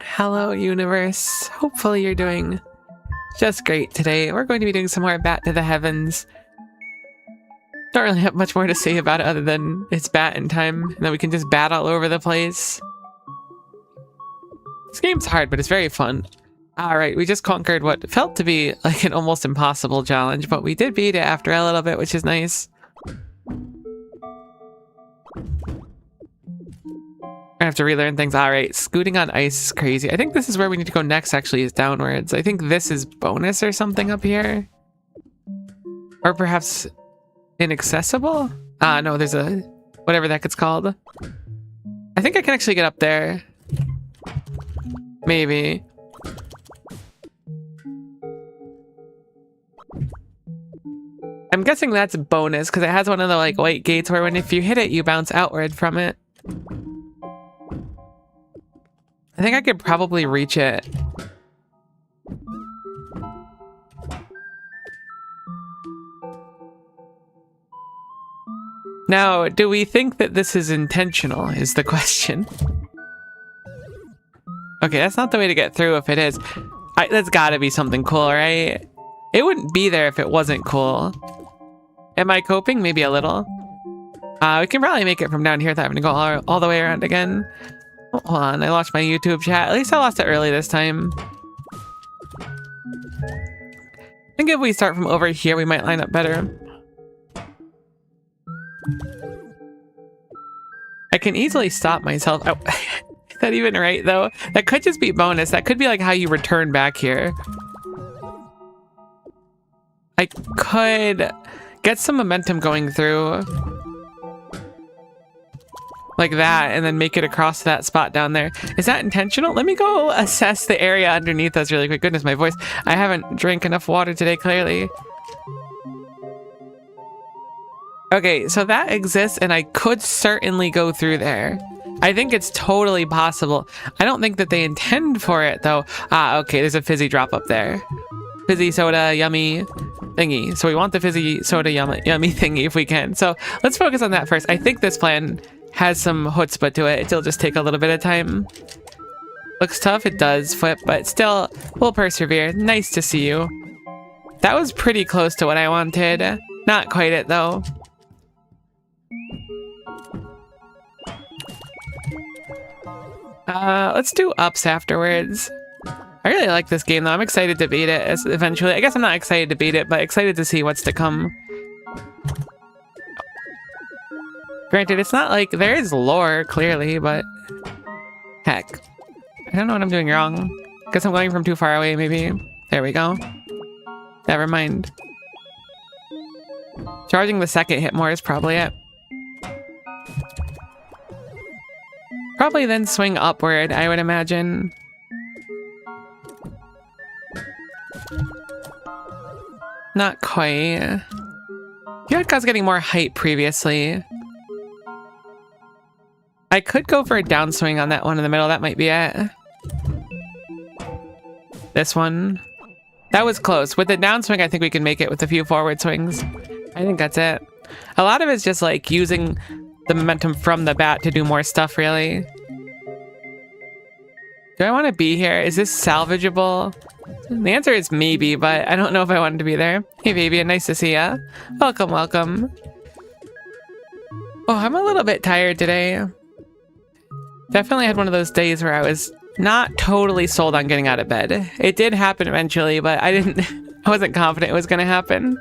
Hello, universe. Hopefully you're doing just great today. We're going to be doing some more Bat to the Heavens. Don't really have much more to say about it other than it's batting time, and then we can just bat all over the place. This game's hard, but it's very fun. Alright, we just conquered what felt to be like an almost impossible challenge, but we did beat it after a little bit, which is nice. I have to relearn things. Alright, scooting on ice is crazy. I think this is where we need to go next, actually, is downwards. I think this is bonus or something up here. Or perhaps inaccessible? No, there's a... whatever that gets called. I think I can actually get up there. Maybe. I'm guessing that's bonus, because it has one of the, like, white gates where if you hit it, you bounce outward from it. I think I could probably reach it. Now, do we think that this is intentional, is the question. Okay, that's not the way to get through if it is. That's gotta be something cool, right? It wouldn't be there if it wasn't cool. Am I coping? Maybe a little. We can probably make it from down here without having to go all the way around again. Oh, hold on, I lost my YouTube chat. At least I lost it early this time. I think if we start from over here, we might line up better. I can easily stop myself. Oh, is that even right, though? That could just be bonus. That could be like how you return back here. I could get some momentum going through. Like that, and then make it across to that spot down there. Is that intentional? Let me go assess the area underneath us really quick. Goodness, my voice. I haven't drank enough water today, clearly. Okay, so that exists, and I could certainly go through there. I think it's totally possible. I don't think that they intend for it, though. Okay, there's a fizzy drop up there. Fizzy soda, yummy thingy. So we want the fizzy soda, yummy thingy if we can. So let's focus on that first. I think this plan has some chutzpah to it. It'll just take a little bit of time. Looks tough. It does flip, but still, we'll persevere. Nice to see you. That was pretty close to what I wanted. Not quite it, though. Let's do ups afterwards. I really like this game, though. I'm excited to beat it eventually. I guess I'm not excited to beat it, but excited to see what's to come. Granted, it's not like there is lore, clearly, but heck. I don't know what I'm doing wrong. Guess I'm going from too far away, maybe. There we go. Never mind. Charging the second hit more is probably it. Probably then swing upward, I would imagine. Not quite. I feel like I was getting more height previously. I could go for a downswing on that one in the middle. That might be it. This one. That was close. With the downswing, I think we can make it with a few forward swings. I think that's it. A lot of it's just like using the momentum from the bat to do more stuff, really. Do I want to be here? Is this salvageable? The answer is maybe, but I don't know if I wanted to be there. Hey, baby, nice to see ya. Welcome, welcome. Oh, I'm a little bit tired today. Definitely had one of those days where I was not totally sold on getting out of bed. It did happen eventually, but I wasn't confident it was going to happen.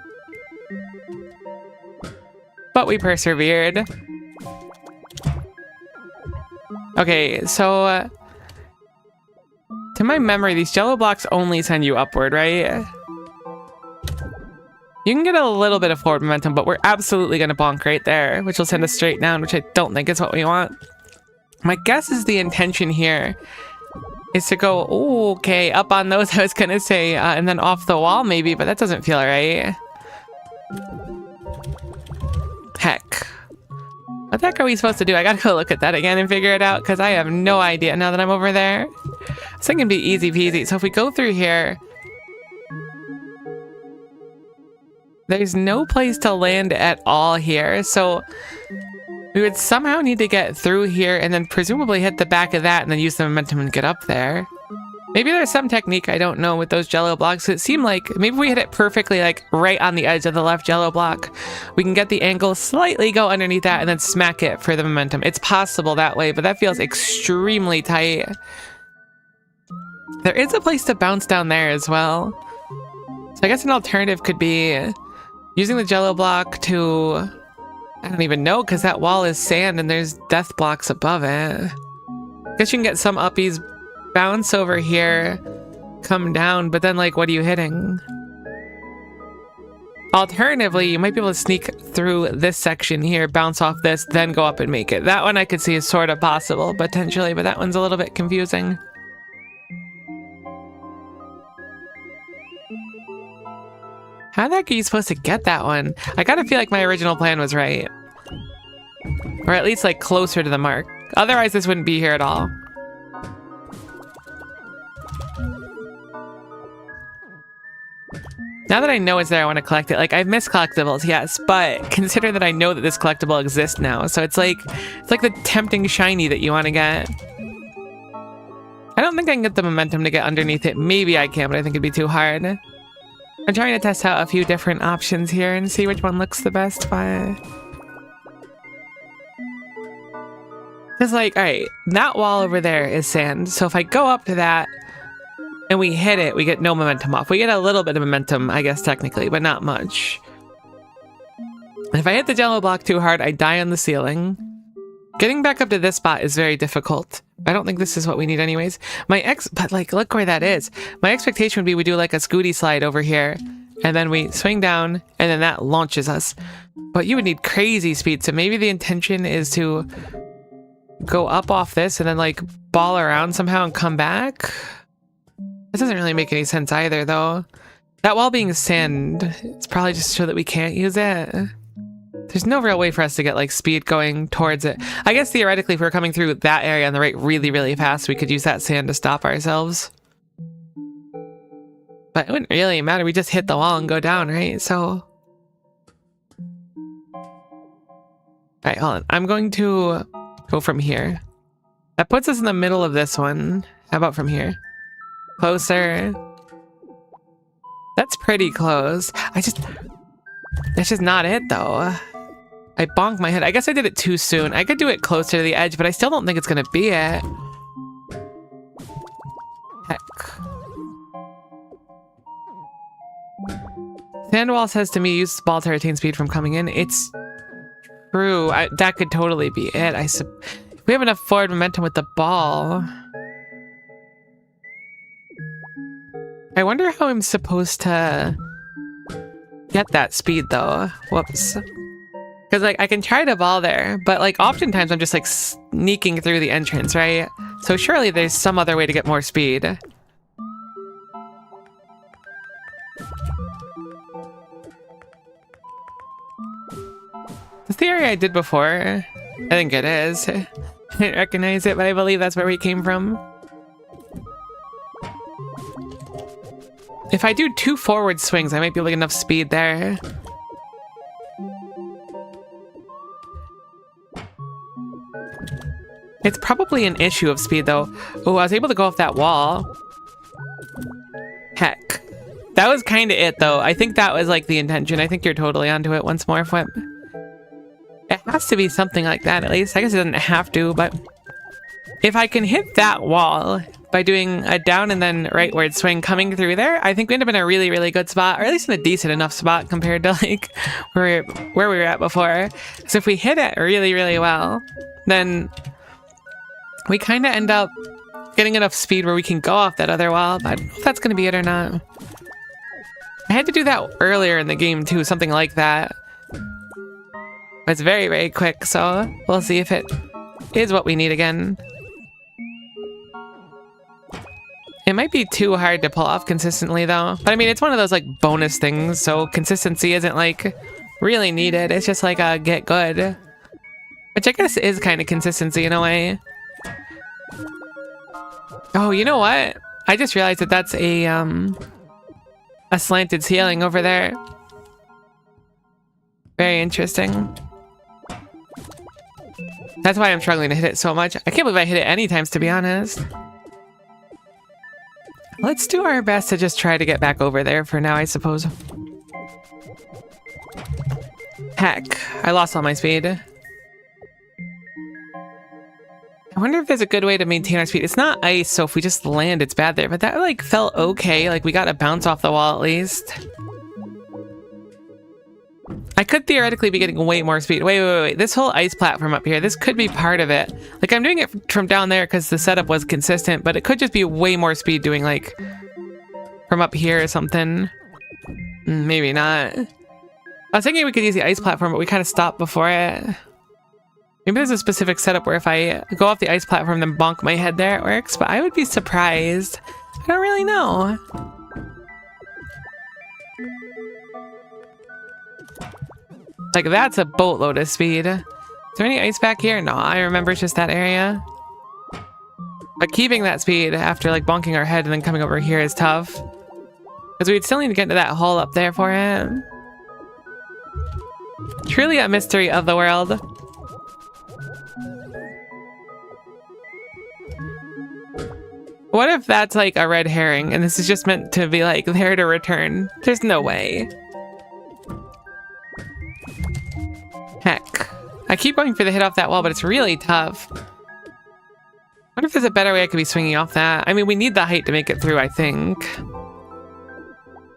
But we persevered. Okay, so to my memory, these jello blocks only send you upward, right? You can get a little bit of forward momentum, but we're absolutely going to bonk right there, which will send us straight down, which I don't think is what we want. My guess is the intention here is to go, ooh, okay, up on those, I was going to say, and then off the wall maybe, but that doesn't feel right. Heck. What the heck are we supposed to do? I gotta go look at that again and figure it out, because I have no idea now that I'm over there. This thing can be easy peasy. So if we go through here, there's no place to land at all here. So We would somehow need to get through here and then presumably hit the back of that and then use the momentum and get up there. Maybe there's some technique I don't know with those jello blocks. It seemed like maybe we hit it perfectly like right on the edge of the left jello block. We can get the angle, slightly go underneath that and then smack it for the momentum. It's possible that way, but that feels extremely tight. There is a place to bounce down there as well. So I guess an alternative could be using the jello block to... I don't even know because that wall is sand and there's death blocks above it. Guess you can get some uppies, bounce over here, come down, but then like what are you hitting? Alternatively, you might be able to sneak through this section here, bounce off this, then go up and make it. That one I could see is sort of possible potentially, but that one's a little bit confusing. How the heck are you supposed to get that one? I gotta feel like my original plan was right. Or at least like closer to the mark. Otherwise this wouldn't be here at all. Now that I know it's there, I want to collect it. Like, I've missed collectibles, yes, but consider that I know that this collectible exists now. So it's like the tempting shiny that you want to get. I don't think I can get the momentum to get underneath it. Maybe I can, but I think it'd be too hard. I'm trying to test out a few different options here and see which one looks the best, but... Because, like, alright, that wall over there is sand, so if I go up to that and we hit it, we get no momentum off. We get a little bit of momentum, I guess, technically, but not much. If I hit the jello block too hard, I die on the ceiling. Getting back up to this spot is very difficult. I don't think this is what we need anyways. But like, look where that is. My expectation would be we do like a scooty slide over here, and then we swing down, and then that launches us. But you would need crazy speed, so maybe the intention is to go up off this and then like ball around somehow and come back. This doesn't really make any sense either, though. That wall being sand, it's probably just so that we can't use it. There's no real way for us to get like speed going towards it. I guess theoretically, if we're coming through that area on the right really, really fast, we could use that sand to stop ourselves. But it wouldn't really matter. We just hit the wall and go down, right? So... Alright, hold on. I'm going to go from here. That puts us in the middle of this one. How about from here? Closer. That's pretty close. That's just not it, though. I bonked my head. I guess I did it too soon. I could do it closer to the edge, but I still don't think it's gonna be it. Heck. Sandwall says to me, use the ball to retain speed from coming in. It's true. That could totally be it. We have enough forward momentum with the ball. I wonder how I'm supposed to get that speed, though. Whoops. Because, like, I can try to ball there, but, like, oftentimes I'm just, like, sneaking through the entrance, right? So surely there's some other way to get more speed. The theory I did before, I think it is. I didn't recognize it, but I believe that's where we came from. If I do 2 forward swings, I might be able to get enough speed there. It's probably an issue of speed, though. Oh, I was able to go off that wall. Heck. That was kind of it, though. I think that was, like, the intention. I think you're totally onto it once more, Flip. It has to be something like that, at least. I guess it doesn't have to, but... If I can hit that wall by doing a down and then rightward swing coming through there, I think we end up in a really, really good spot, or at least in a decent enough spot compared to, like, where we were at before. So if we hit it really, really well, then we kind of end up getting enough speed where we can go off that other wall, but I don't know if that's going to be it or not. I had to do that earlier in the game, too, something like that. But it's very, very quick, so we'll see if it is what we need again. It might be too hard to pull off consistently, though. But I mean, it's one of those, like, bonus things, so consistency isn't, like, really needed. It's just, like, a get good. Which I guess is kind of consistency in a way. Oh, you know what? I just realized that that's a slanted ceiling over there. Very interesting. That's why I'm struggling to hit it so much. I can't believe I hit it any times, to be honest. Let's do our best to just try to get back over there for now, I suppose. Heck, I lost all my speed. I wonder if there's a good way to maintain our speed. It's not ice, so if we just land, it's bad there. But that, like, felt okay. Like, we got a bounce off the wall, at least. I could theoretically be getting way more speed. Wait. This whole ice platform up here, this could be part of it. Like, I'm doing it from down there because the setup was consistent, but it could just be way more speed doing, like, from up here or something. Maybe not. I was thinking we could use the ice platform, but we kind of stopped before it. Maybe there's a specific setup where if I go off the ice platform, then bonk my head there, it works, but I would be surprised. I don't really know. Like, that's a boatload of speed. Is there any ice back here? No, I remember it's just that area. But keeping that speed after, like, bonking our head and then coming over here is tough. Because we'd still need to get into that hole up there for it. Truly a mystery of the world. What if that's like a red herring and this is just meant to be like there to return? There's no way. Heck. I keep going for the hit off that wall, but it's really tough. What if there's a better way I could be swinging off that? I mean, we need the height to make it through, I think.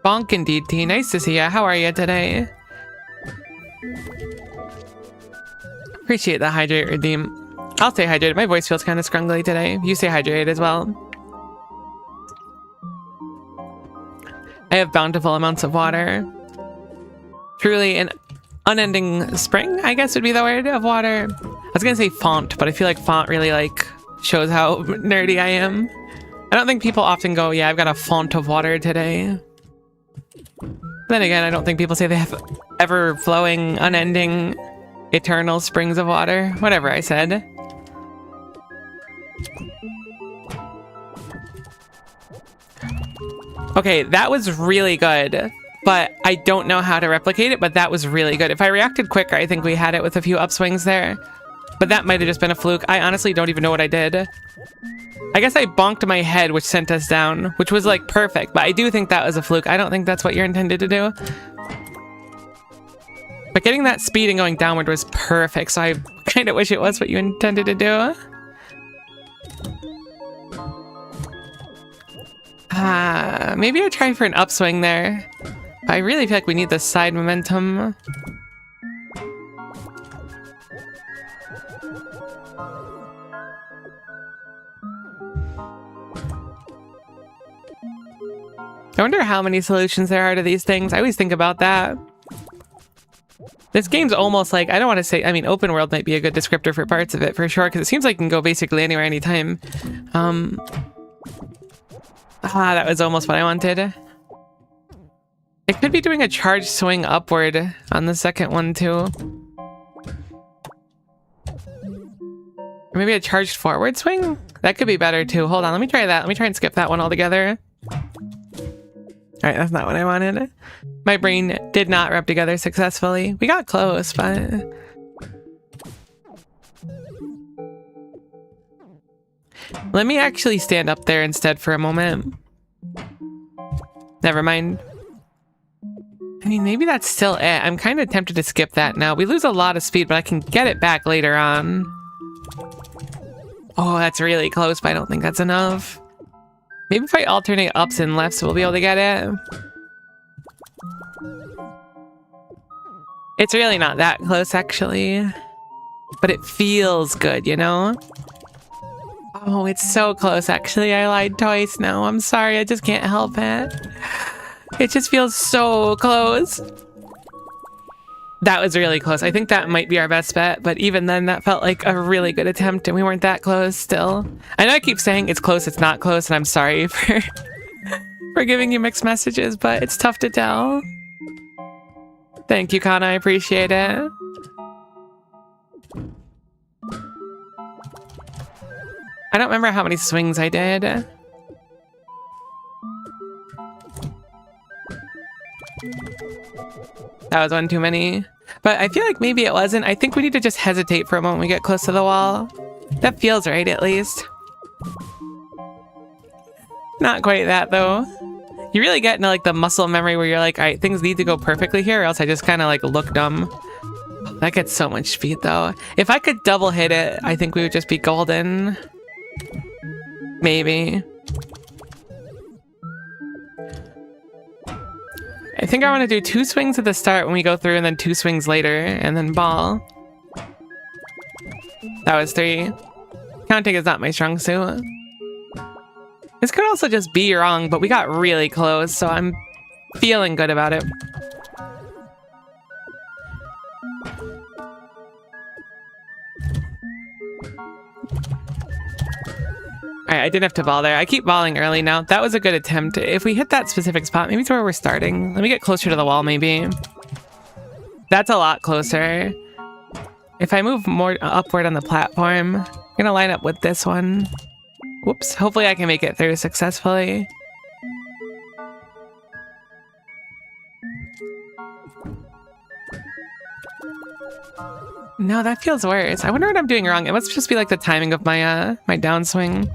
Bonk indeed, T. Nice to see ya. How are you today? Appreciate the hydrate redeem. I'll stay hydrated. My voice feels kind of scrungly today. You stay hydrated as well. I have bountiful amounts of water. Truly an unending spring, I guess would be the word, of water. I was gonna say font, but I feel like font really like shows how nerdy I am. I don't think people often go, yeah, I've got a font of water today. Then again, I don't think people say they have ever-flowing, unending, eternal springs of water. Whatever I said. Okay, that was really good, but I don't know how to replicate it, but that was really good. If I reacted quicker, I think we had it with a few upswings there, but that might have just been a fluke. I honestly don't even know what I did. I guess I bonked my head, which sent us down, which was like perfect, but I do think that was a fluke. I don't think that's what you're intended to do. But getting that speed and going downward was perfect, so I kind of wish it was what you intended to do. Maybe I try for an upswing there. I really feel like we need the side momentum. I wonder how many solutions there are to these things. I always think about that. This game's almost like, I don't want to say, I mean, open world might be a good descriptor for parts of it, for sure, because it seems like you can go basically anywhere, anytime. That was almost what I wanted. It could be doing a charge swing upward on the second one, too. Or maybe a charged forward swing? That could be better, too. Hold on, let me try that. Let me try and skip that one altogether. Alright, that's not what I wanted. My brain did not rub together successfully. We got close, but... Let me actually stand up there instead for a moment. Never mind. I mean, maybe that's still it. I'm kind of tempted to skip that now. We lose a lot of speed, but I can get it back later on. Oh, that's really close, but I don't think that's enough. Maybe if I alternate ups and lefts, we'll be able to get it. It's really not that close, actually. But it feels good, you know? Oh, it's so close, actually. I lied twice now. I'm sorry, I just can't help it. It just feels so close. That was really close. I think that might be our best bet, but even then, that felt like a really good attempt, and we weren't that close still. I know I keep saying it's close, it's not close, and I'm sorry for, for giving you mixed messages, but it's tough to tell. Thank you, Kana. I appreciate it. I don't remember how many swings I did. That was one too many. But I feel like maybe it wasn't. I think we need to just hesitate for a moment when we get close to the wall. That feels right, at least. Not quite that, though. You really get into, like, the muscle memory where you're like, all right, things need to go perfectly here, or else I just kind of, like, look dumb. That gets so much speed, though. If I could double hit it, I think we would just be golden. Maybe. I think I want to do 2 swings at the start when we go through, and then 2 swings later, and then ball. That was 3. Counting is not my strong suit. This could also just be wrong, but we got really close, so I'm feeling good about it. Alright, I didn't have to ball there. I keep balling early now. That was a good attempt. If we hit that specific spot, maybe it's where we're starting. Let me get closer to the wall, maybe. That's a lot closer. If I move more upward on the platform, I'm gonna line up with this one. Whoops. Hopefully I can make it through successfully. No, that feels worse. I wonder what I'm doing wrong. It must just be like the timing of my my downswing.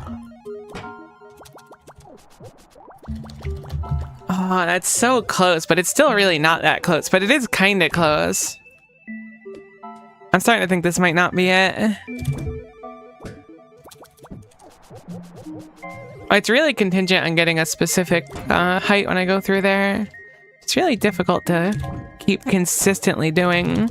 Oh, that's so close, but it's still really not that close, but it is kind of close. I'm starting to think this might not be it. It's really contingent on getting a specific height when I go through there. It's really difficult to keep consistently doing.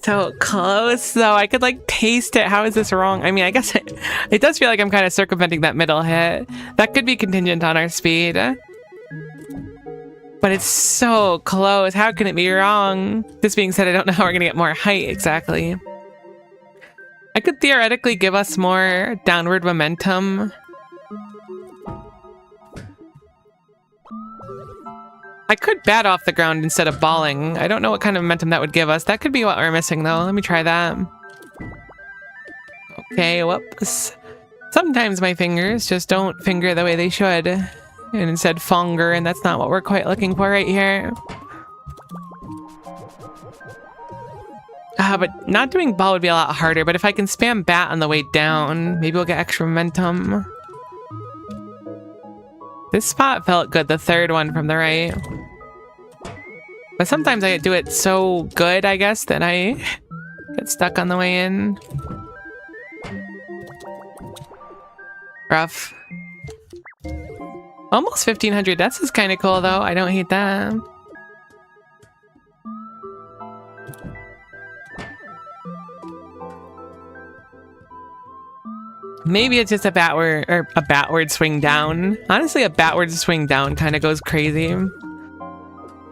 So close, though. I could, like, taste it. How is this wrong? I mean, I guess it does feel like I'm kind of circumventing that middle hit. That could be contingent on our speed. But it's so close. How can it be wrong? This being said, I don't know how we're going to get more height exactly. I could theoretically give us more downward momentum. I could bat off the ground instead of balling. I don't know what kind of momentum that would give us. That could be what we're missing, though. Let me try that. Okay, whoops. Sometimes my fingers just don't finger the way they should. And instead fonger, and that's not what we're quite looking for right here. But not doing ball would be a lot harder, but if I can spam bat on the way down, maybe we'll get extra momentum. This spot felt good, the third one from the right. But sometimes I do it so good, I guess, that I get stuck on the way in. Rough. Almost 1500 deaths is kind of cool, though. I don't hate that. Maybe it's just a batward swing down. Honestly, a batward swing down kind of goes crazy. I'm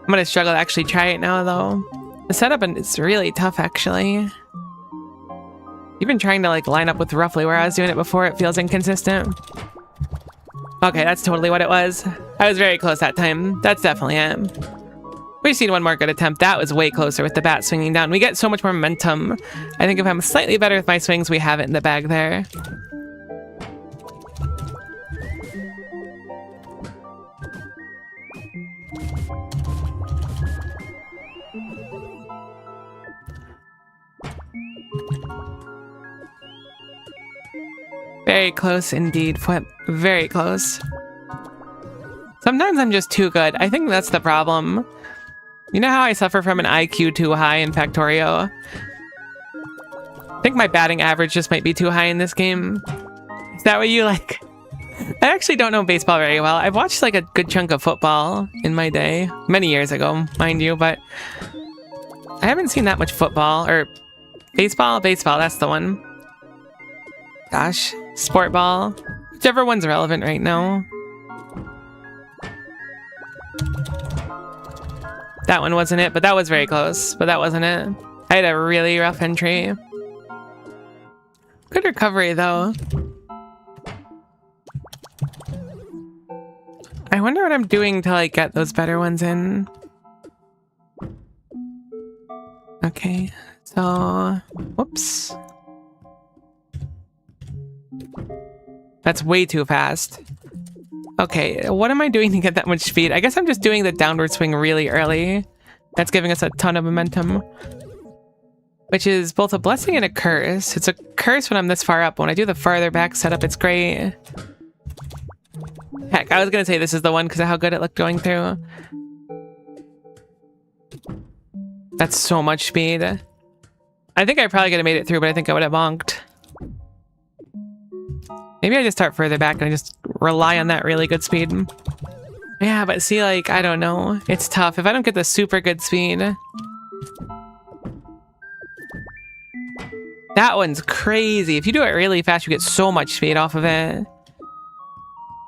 gonna struggle to actually try it now, though. The setup is really tough, actually. Even trying to, like, line up with roughly where I was doing it before, it feels inconsistent. Okay, that's totally what it was. I was very close that time. That's definitely it. We just need one more good attempt. That was way closer with the bat swinging down. We get so much more momentum. I think if I'm slightly better with my swings, we have it in the bag there. Very close indeed, Flip. Very close. Sometimes I'm just too good. I think that's the problem. You know how I suffer from an IQ too high in Factorio? I think my batting average just might be too high in this game. Is that what you like? I actually don't know baseball very well. I've watched like a good chunk of football in my day. Many years ago, mind you, but I haven't seen that much football. Or baseball? Baseball, that's the one. Gosh. Sport ball. Whichever one's relevant right now. That one wasn't it, but that was very close. But that wasn't it. I had a really rough entry. Good recovery, though. I wonder what I'm doing to, like, get those better ones in. Okay, so... Whoops. That's way too fast. Okay, what am I doing to get that much speed? I guess I'm just doing the downward swing really early. That's giving us a ton of momentum, which is both a blessing and a curse. It's a curse when I'm this far up. When I do the farther back setup, it's great. Heck, I was gonna say this is the one because of how good it looked going through. That's so much speed. I think I probably could have made it through, but I think I would have bonked. Maybe I just start further back and I just rely on that really good speed. Yeah, but see, like, I don't know. It's tough. If I don't get the super good speed... That one's crazy. If you do it really fast, you get so much speed off of it.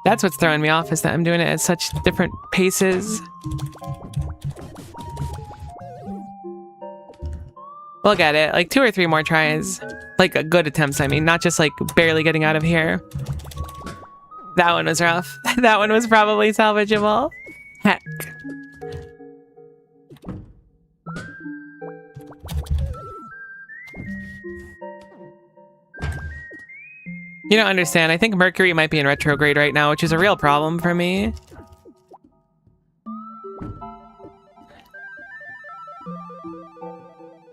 That's what's throwing me off, is that I'm doing it at such different paces. We'll get it. Like 2 or 3 more tries. Like good attempts, I mean. Not just like barely getting out of here. That one was rough. That one was probably salvageable. Heck. You don't understand. I think Mercury might be in retrograde right now, which is a real problem for me.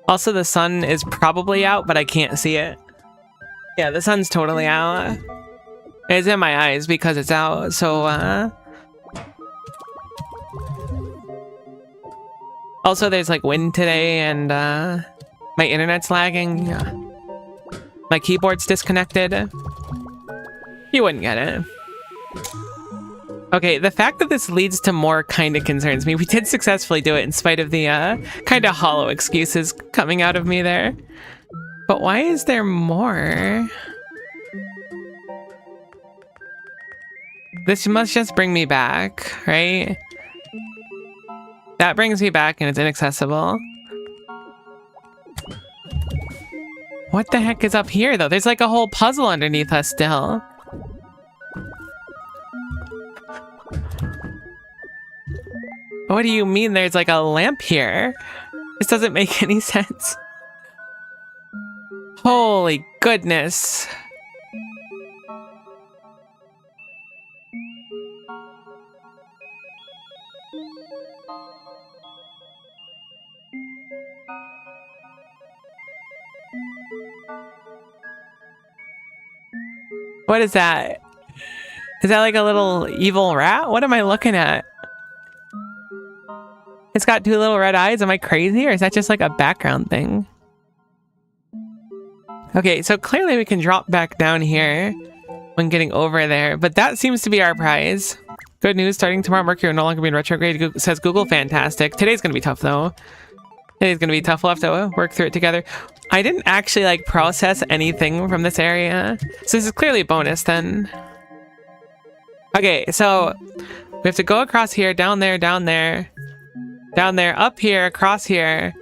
Also, the sun is probably out, but I can't see it. Yeah, the sun's totally out. It's in my eyes because it's out, so, Also, there's, like, wind today, and, my internet's lagging. My keyboard's disconnected. You wouldn't get it. Okay, the fact that this leads to more kind of concerns me. We did successfully do it in spite of the, kind of hollow excuses coming out of me there. But why is there more? This must just bring me back, right? That brings me back and it's inaccessible. What the heck is up here, though? There's like a whole puzzle underneath us still. What do you mean there's like a lamp here? This doesn't make any sense. Holy goodness. What is that? Is that like a little evil rat? What am I looking at? It's got 2 little red eyes. Am I crazy? Or is that just like a background thing? Okay, so clearly we can drop back down here when getting over there. But that seems to be our prize. Good news, starting tomorrow, Mercury will no longer be in retrograde. Says Google, fantastic. Today's going to be tough though. Today's going to be tough. We'll have to work through it together. I didn't actually like process anything from this area. So this is clearly a bonus then. Okay, so we have to go across here, down there, down there, down there, up here, across here,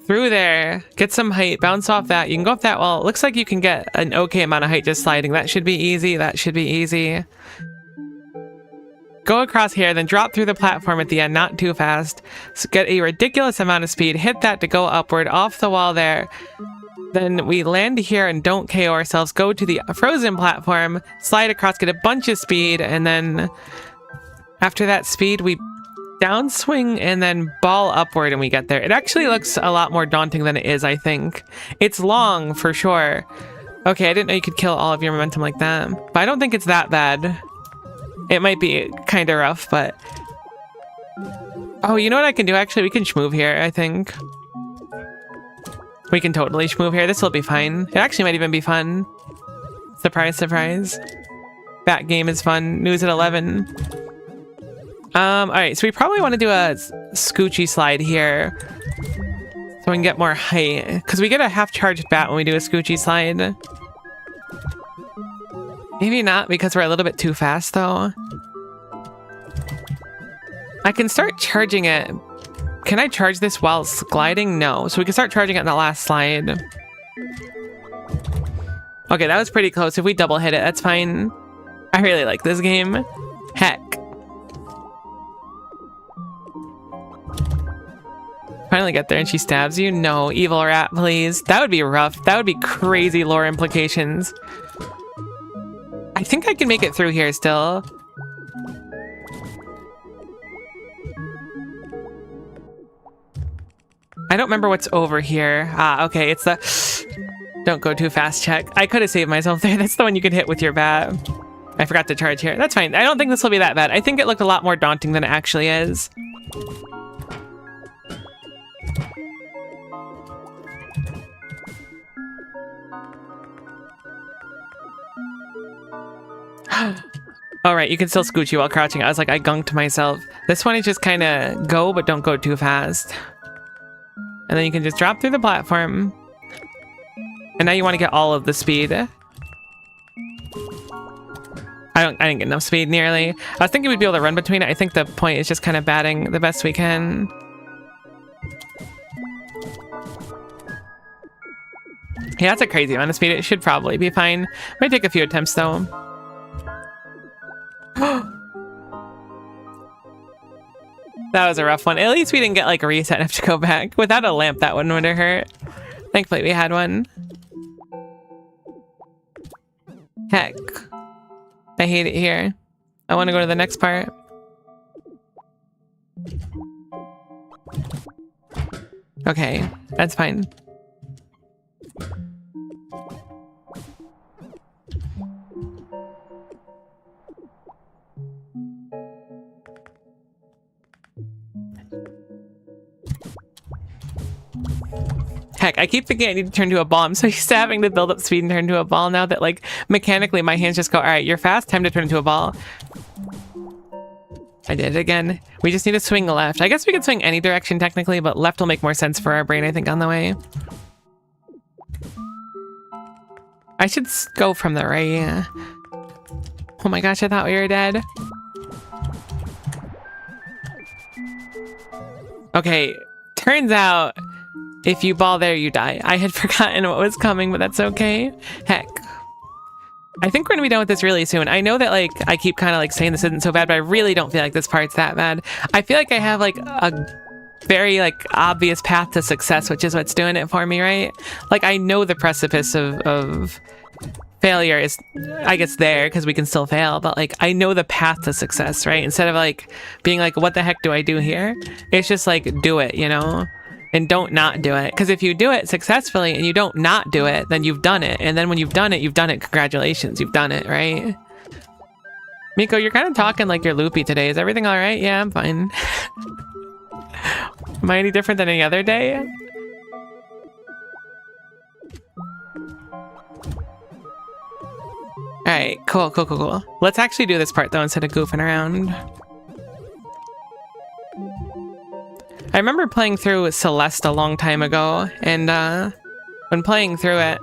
through there, get some height, bounce off that. You can go up that wall. It looks like you can get an okay amount of height just sliding. That should be easy. That should be easy. Go across here, then drop through the platform at the end, not too fast. So get a ridiculous amount of speed, hit that to go upward, off the wall there. Then we land here and don't KO ourselves. Go to the frozen platform, slide across, get a bunch of speed, and then after that speed, we downswing and then ball upward and we get there. It actually looks a lot more daunting than it is, I think. It's long, for sure. Okay, I didn't know you could kill all of your momentum like that. But I don't think it's that bad. It might be kind of rough, but... Oh, you know what I can do? Actually, we can shmove here, I think. We can totally shmove here. This will be fine. It actually might even be fun. Surprise, surprise. That game is fun. News at 11. Alright, so we probably want to do a scoochy slide here. So we can get more height. Because we get a half-charged bat when we do a scoochy slide. Maybe not, because we're a little bit too fast, though. I can start charging it. Can I charge this while gliding? No. So we can start charging it in the last slide. Okay, that was pretty close. If we double hit it, that's fine. I really like this game. Heck. Finally get there and she stabs you? No, evil rat, please. That would be rough. That would be crazy lore implications. I think I can make it through here still. I don't remember what's over here. Ah, okay, it's the don't go too fast check. I could have saved myself there. That's the one you could hit with your bat. I forgot to charge here. That's fine. I don't think this will be that bad. I think it looked a lot more daunting than it actually is. All right, you can still scooch you while crouching. I was like, I gunked myself. This one is just kind of go, but don't go too fast. And then you can just drop through the platform. And now you want to get all of the speed. I didn't get enough speed nearly. I was thinking we'd be able to run between it. I think the point is just kind of batting the best we can. Yeah, that's a crazy amount of speed. It should probably be fine. Might take a few attempts though. That was a rough one. At least we didn't get like a reset and have to go back. Without a lamp, that one would have hurt. Thankfully, we had one. Heck. I hate it here. I want to go to the next part. Okay, that's fine. Heck, I keep thinking I need to turn to a ball. I'm so used to having to build up speed and turn to a ball now that, like, mechanically my hands just go, all right, you're fast, time to turn into a ball. I did it again. We just need to swing left. I guess we could swing any direction technically, but left will make more sense for our brain, I think, on the way. I should go from the right. Oh my gosh, I thought we were dead. Okay, turns out if you ball there, you die. I had forgotten what was coming, but that's okay. Heck. I think we're gonna be done with this really soon. I know that, like, I keep kind of like saying this isn't so bad, but I really don't feel like this part's that bad. I feel like I have like a very like obvious path to success, which is what's doing it for me, right? Like, I know the precipice of failure is, I guess, there because we can still fail, but like I know the path to success, right? Instead of like being like, what the heck do I do here? It's just like, do it, you know? And don't not do it. Because if you do it successfully and you don't not do it, then you've done it. And then when you've done it, congratulations, you've done it, right? Miko, you're kind of talking like you're loopy today. Is everything all right? Yeah, I'm fine. Am I any different than any other day? All right, cool. Let's actually do this part though instead of goofing around. I remember playing through Celeste a long time ago, and when playing through it,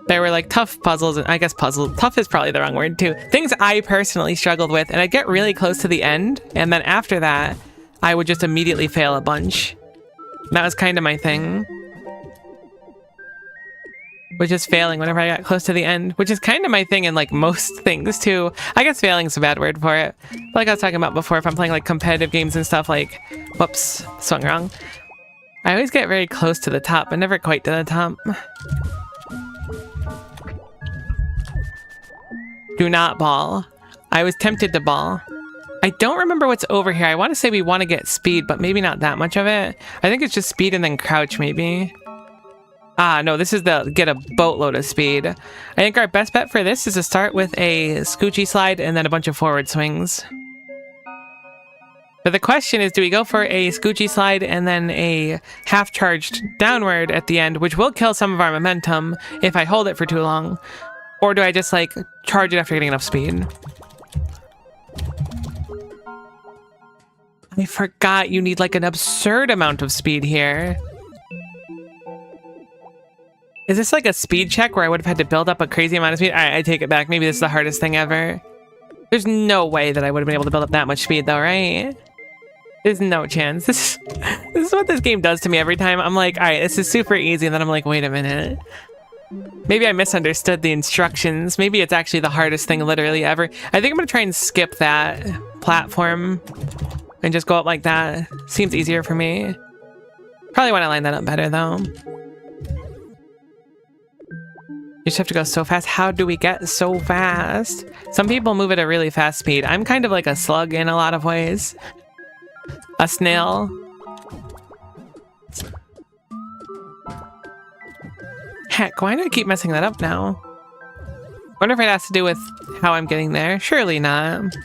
there were like tough puzzles, and I guess tough is probably the wrong word too. Things I personally struggled with, and I'd get really close to the end, and then after that, I would just immediately fail a bunch. That was kind of my thing. Was just failing whenever I got close to the end, which is kind of my thing in like most things too. I guess failing's a bad word for it. Like I was talking about before, if I'm playing like competitive games and stuff, like, whoops, swung wrong. I always get very close to the top, but never quite to the top. Do not ball. I was tempted to ball. I don't remember what's over here. I want to say we want to get speed, but maybe not that much of it. I think it's just speed and then crouch maybe. Ah, no, this is the get a boatload of speed. I think our best bet for this is to start with a scoochy slide and then a bunch of forward swings. But the question is, do we go for a scoochy slide and then a half-charged downward at the end, which will kill some of our momentum if I hold it for too long? Or do I just, like, charge it after getting enough speed? I forgot you need, like, an absurd amount of speed here. Is this like a speed check where I would have had to build up a crazy amount of speed? I take it back. Maybe this is the hardest thing ever. There's no way that I would have been able to build up that much speed though, right? There's no chance. This is what this game does to me every time. I'm like, all right, this is super easy. And then I'm like, wait a minute. Maybe I misunderstood the instructions. Maybe it's actually the hardest thing literally ever. I think I'm going to try and skip that platform and just go up like that. Seems easier for me. Probably want to line that up better though. You just have to go so fast. How do we get so fast? Some people move at a really fast speed. I'm kind of like a slug in a lot of ways. A snail. Heck, why do I keep messing that up now? Wonder if it has to do with how I'm getting there. Surely not.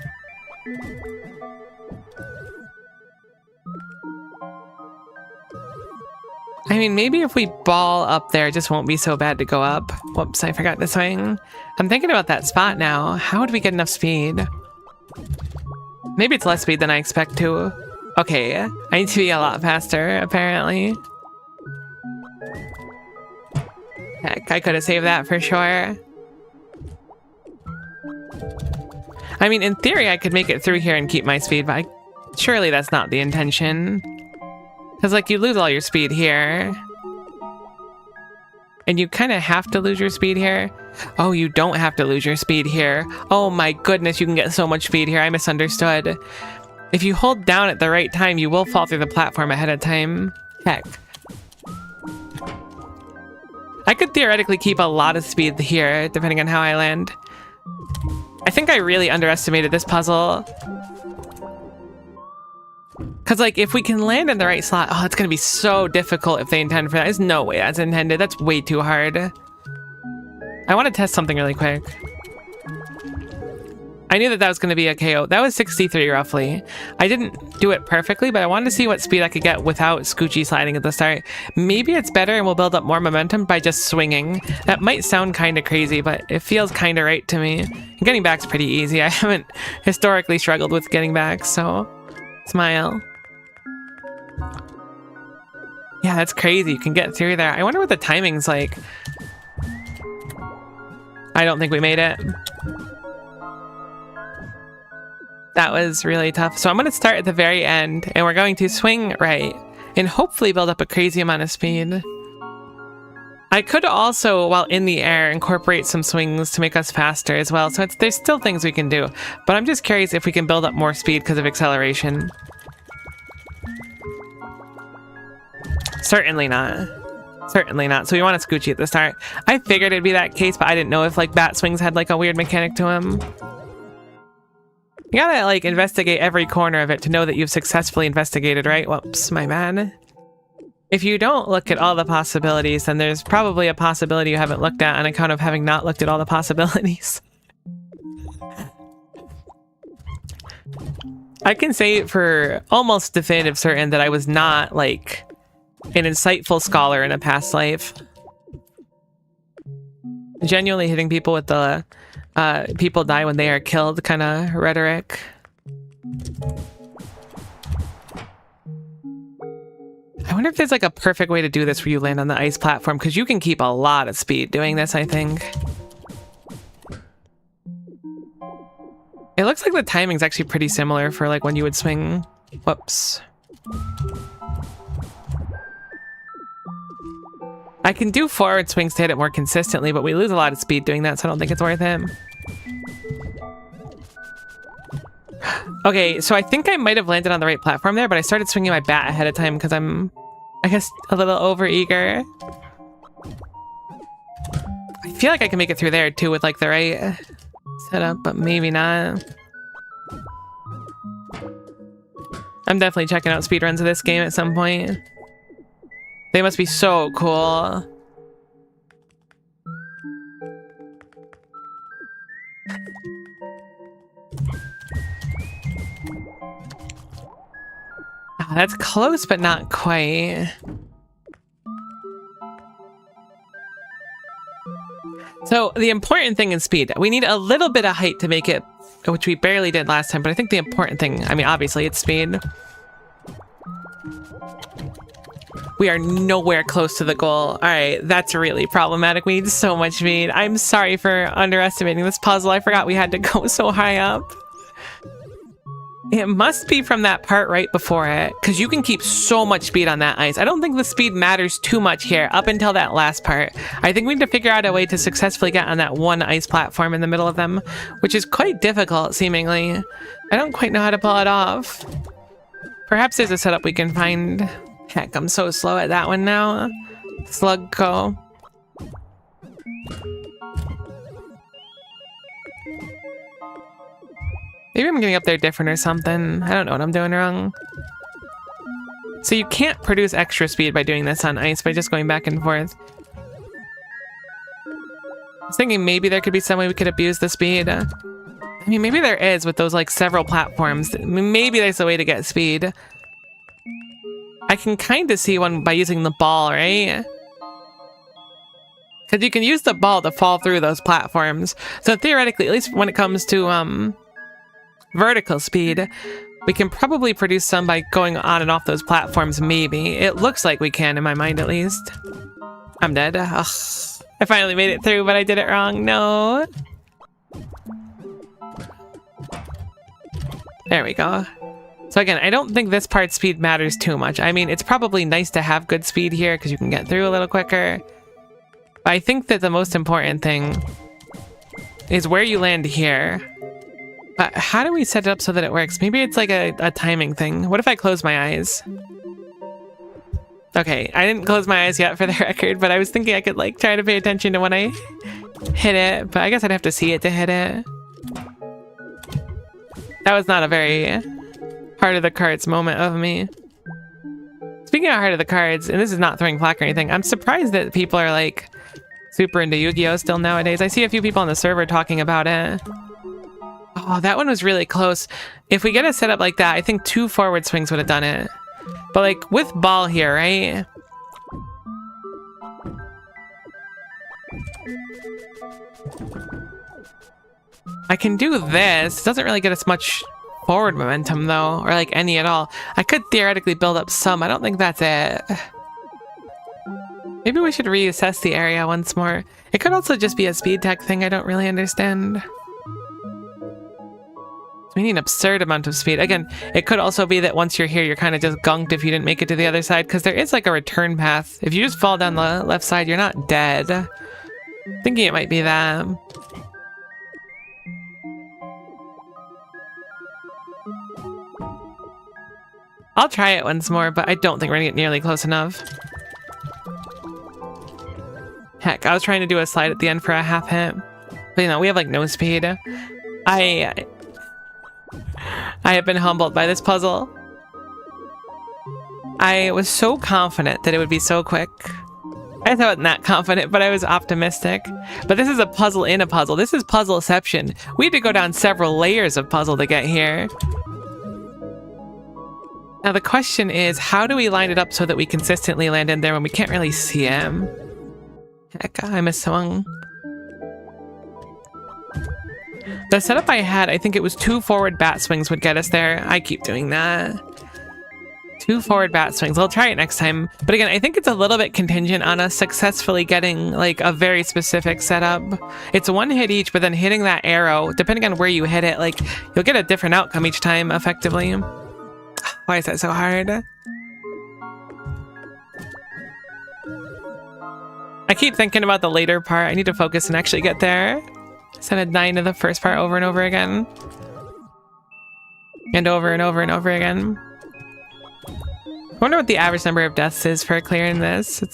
I mean, maybe if we ball up there, it just won't be so bad to go up. Whoops, I forgot to swing. I'm thinking about that spot now. How would we get enough speed? Maybe it's less speed than I expect to. Okay, I need to be a lot faster, apparently. Heck, I could have saved that for sure. I mean, in theory, I could make it through here and keep my speed, but surely that's not the intention. Because, like, you lose all your speed here. And you kind of have to lose your speed here. Oh, you don't have to lose your speed here. Oh my goodness, you can get so much speed here. I misunderstood. If you hold down at the right time, you will fall through the platform ahead of time. Heck. I could theoretically keep a lot of speed here, depending on how I land. I think I really underestimated this puzzle. Because, like, if we can land in the right slot... Oh, it's going to be so difficult if they intend for that. There's no way that's intended. That's way too hard. I want to test something really quick. I knew that that was going to be a KO. That was 63, roughly. I didn't do it perfectly, but I wanted to see what speed I could get without Scoochie sliding at the start. Maybe it's better and we'll build up more momentum by just swinging. That might sound kind of crazy, but it feels kind of right to me. And getting back's pretty easy. I haven't historically struggled with getting back, so... Smile. Yeah, that's crazy. You can get through there. I wonder what the timing's like. I don't think we made it. That was really tough. So I'm going to start at the very end, and we're going to swing right, and hopefully build up a crazy amount of speed. I could also, while in the air, incorporate some swings to make us faster as well. So there's still things we can do, but I'm just curious if we can build up more speed because of acceleration. Certainly not. Certainly not. So we want a Scoochie at the start. I figured it'd be that case, but I didn't know if like bat swings had like a weird mechanic to them. You gotta like investigate every corner of it to know that you've successfully investigated, right? Whoops, my bad. If you don't look at all the possibilities, then there's probably a possibility you haven't looked at on account of having not looked at all the possibilities. I can say for almost definitive certain that I was not like an insightful scholar in a past life. Genuinely hitting people with the people die when they are killed kind of rhetoric. I wonder if there's like a perfect way to do this where you land on the ice platform, because you can keep a lot of speed doing this, I think. It looks like the timing's actually pretty similar for like when you would swing. Whoops. I can do forward swings to hit it more consistently, but we lose a lot of speed doing that, so I don't think it's worth it. Okay, so I think I might have landed on the right platform there, but I started swinging my bat ahead of time because I'm, I guess, a little overeager. I feel like I can make it through there too with like the right setup, but maybe not. I'm definitely checking out speedruns of this game at some point. They must be so cool. Oh, that's close, but not quite. So the important thing is speed. We need a little bit of height to make it, which we barely did last time, but I think the important thing, I mean, obviously it's speed. We are nowhere close to the goal. All right, that's really problematic. We need so much speed. I'm sorry for underestimating this puzzle. I forgot we had to go so high up. It must be from that part right before it, because you can keep so much speed on that ice. I don't think the speed matters too much here up until that last part. I think we need to figure out a way to successfully get on that one ice platform in the middle of them, which is quite difficult, seemingly. I don't quite know how to pull it off. Perhaps there's a setup we can find. Heck, I'm so slow at that one now. Slug go. Maybe I'm getting up there different or something. I don't know what I'm doing wrong. So you can't produce extra speed by doing this on ice by just going back and forth. I was thinking maybe there could be some way we could abuse the speed. I mean, maybe there is with those like several platforms. I mean, maybe there's a way to get speed. I can kind of see one by using the ball, right? Because you can use the ball to fall through those platforms. So theoretically, at least when it comes to vertical speed, we can probably produce some by going on and off those platforms, maybe. It looks like we can, in my mind at least. I'm dead. Ugh. I finally made it through, but I did it wrong. No. There we go. So again, I don't think this part's speed matters too much. I mean, it's probably nice to have good speed here because you can get through a little quicker. But I think that the most important thing is where you land here. But how do we set it up so that it works? Maybe it's like a timing thing. What if I close my eyes? Okay, I didn't close my eyes yet for the record, but I was thinking I could like try to pay attention to when I hit it. But I guess I'd have to see it to hit it. That was not a very heart of the cards moment of me. Speaking of heart of the cards, and this is not throwing flack or anything, I'm surprised that people are like super into Yu-Gi-Oh! Still nowadays. I see a few people on the server talking about it. Oh, that one was really close. If we get a setup like that, I think 2 forward swings would have done it. But like with ball here, right? I can do this. It doesn't really get us much forward momentum though, or like any at all. I could theoretically build up some. I don't think that's it. Maybe we should reassess the area once more. It could also just be a speed tech thing I don't really understand. We need an absurd amount of speed. Again, it could also be that once you're here, you're kind of just gunked if you didn't make it to the other side, because there is like a return path. If you just fall down the left side, you're not dead. Thinking it might be that. I'll try it once more, but I don't think we're gonna get nearly close enough. Heck, I was trying to do a slide at the end for a half hit. But you know, we have like no speed. I have been humbled by this puzzle. I was so confident that it would be so quick. I wasn't that confident, but I was optimistic. But this is a puzzle in a puzzle. This is puzzleception. We had to go down several layers of puzzle to get here. Now the question is, how do we line it up so that we consistently land in there when we can't really see him? Heck, I misswung. The setup I had, I think it was 2 forward bat swings would get us there. I keep doing that. 2 forward bat swings. I'll try it next time. But again, I think it's a little bit contingent on us successfully getting like a very specific setup. It's 1 hit each, but then hitting that arrow, depending on where you hit it, like you'll get a different outcome each time effectively. Why is that so hard? I keep thinking about the later part. I need to focus and actually get there. Instead of dying to the first part over and over again. And over and over and over again. I wonder what the average number of deaths is for clearing this.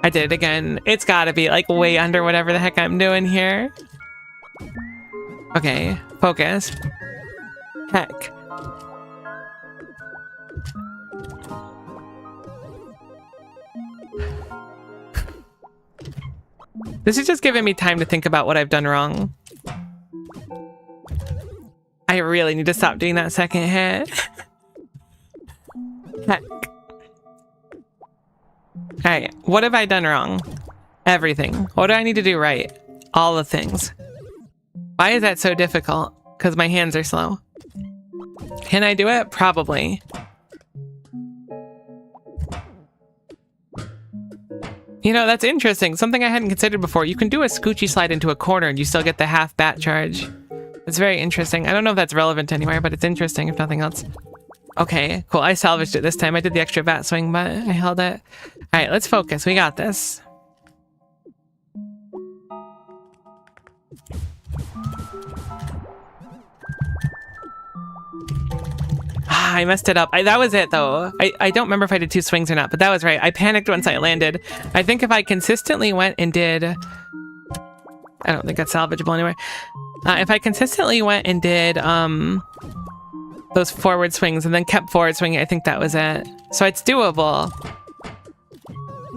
I did it again. It's gotta be like way under whatever the heck I'm doing here. Okay, focus. Heck. This is just giving me time to think about what I've done wrong. I really need to stop doing that second hit. Heck. Alright, what have I done wrong? Everything. What do I need to do right? All the things. Why is that so difficult? Because my hands are slow. Can I do it? Probably. You know, that's interesting. Something I hadn't considered before. You can do a scoochy slide into a corner and you still get the half bat charge. It's very interesting. I don't know if that's relevant anywhere, but it's interesting if nothing else. Okay, cool. I salvaged it this time. I did the extra bat swing, but I held it. All right, let's focus. We got this. I messed it up. That was it, though. I don't remember if I did 2 swings or not, but that was right. I panicked once I landed. I think if I consistently went and did... I don't think that's salvageable anyway. If I consistently went and did those forward swings and then kept forward swinging, I think that was it. So it's doable.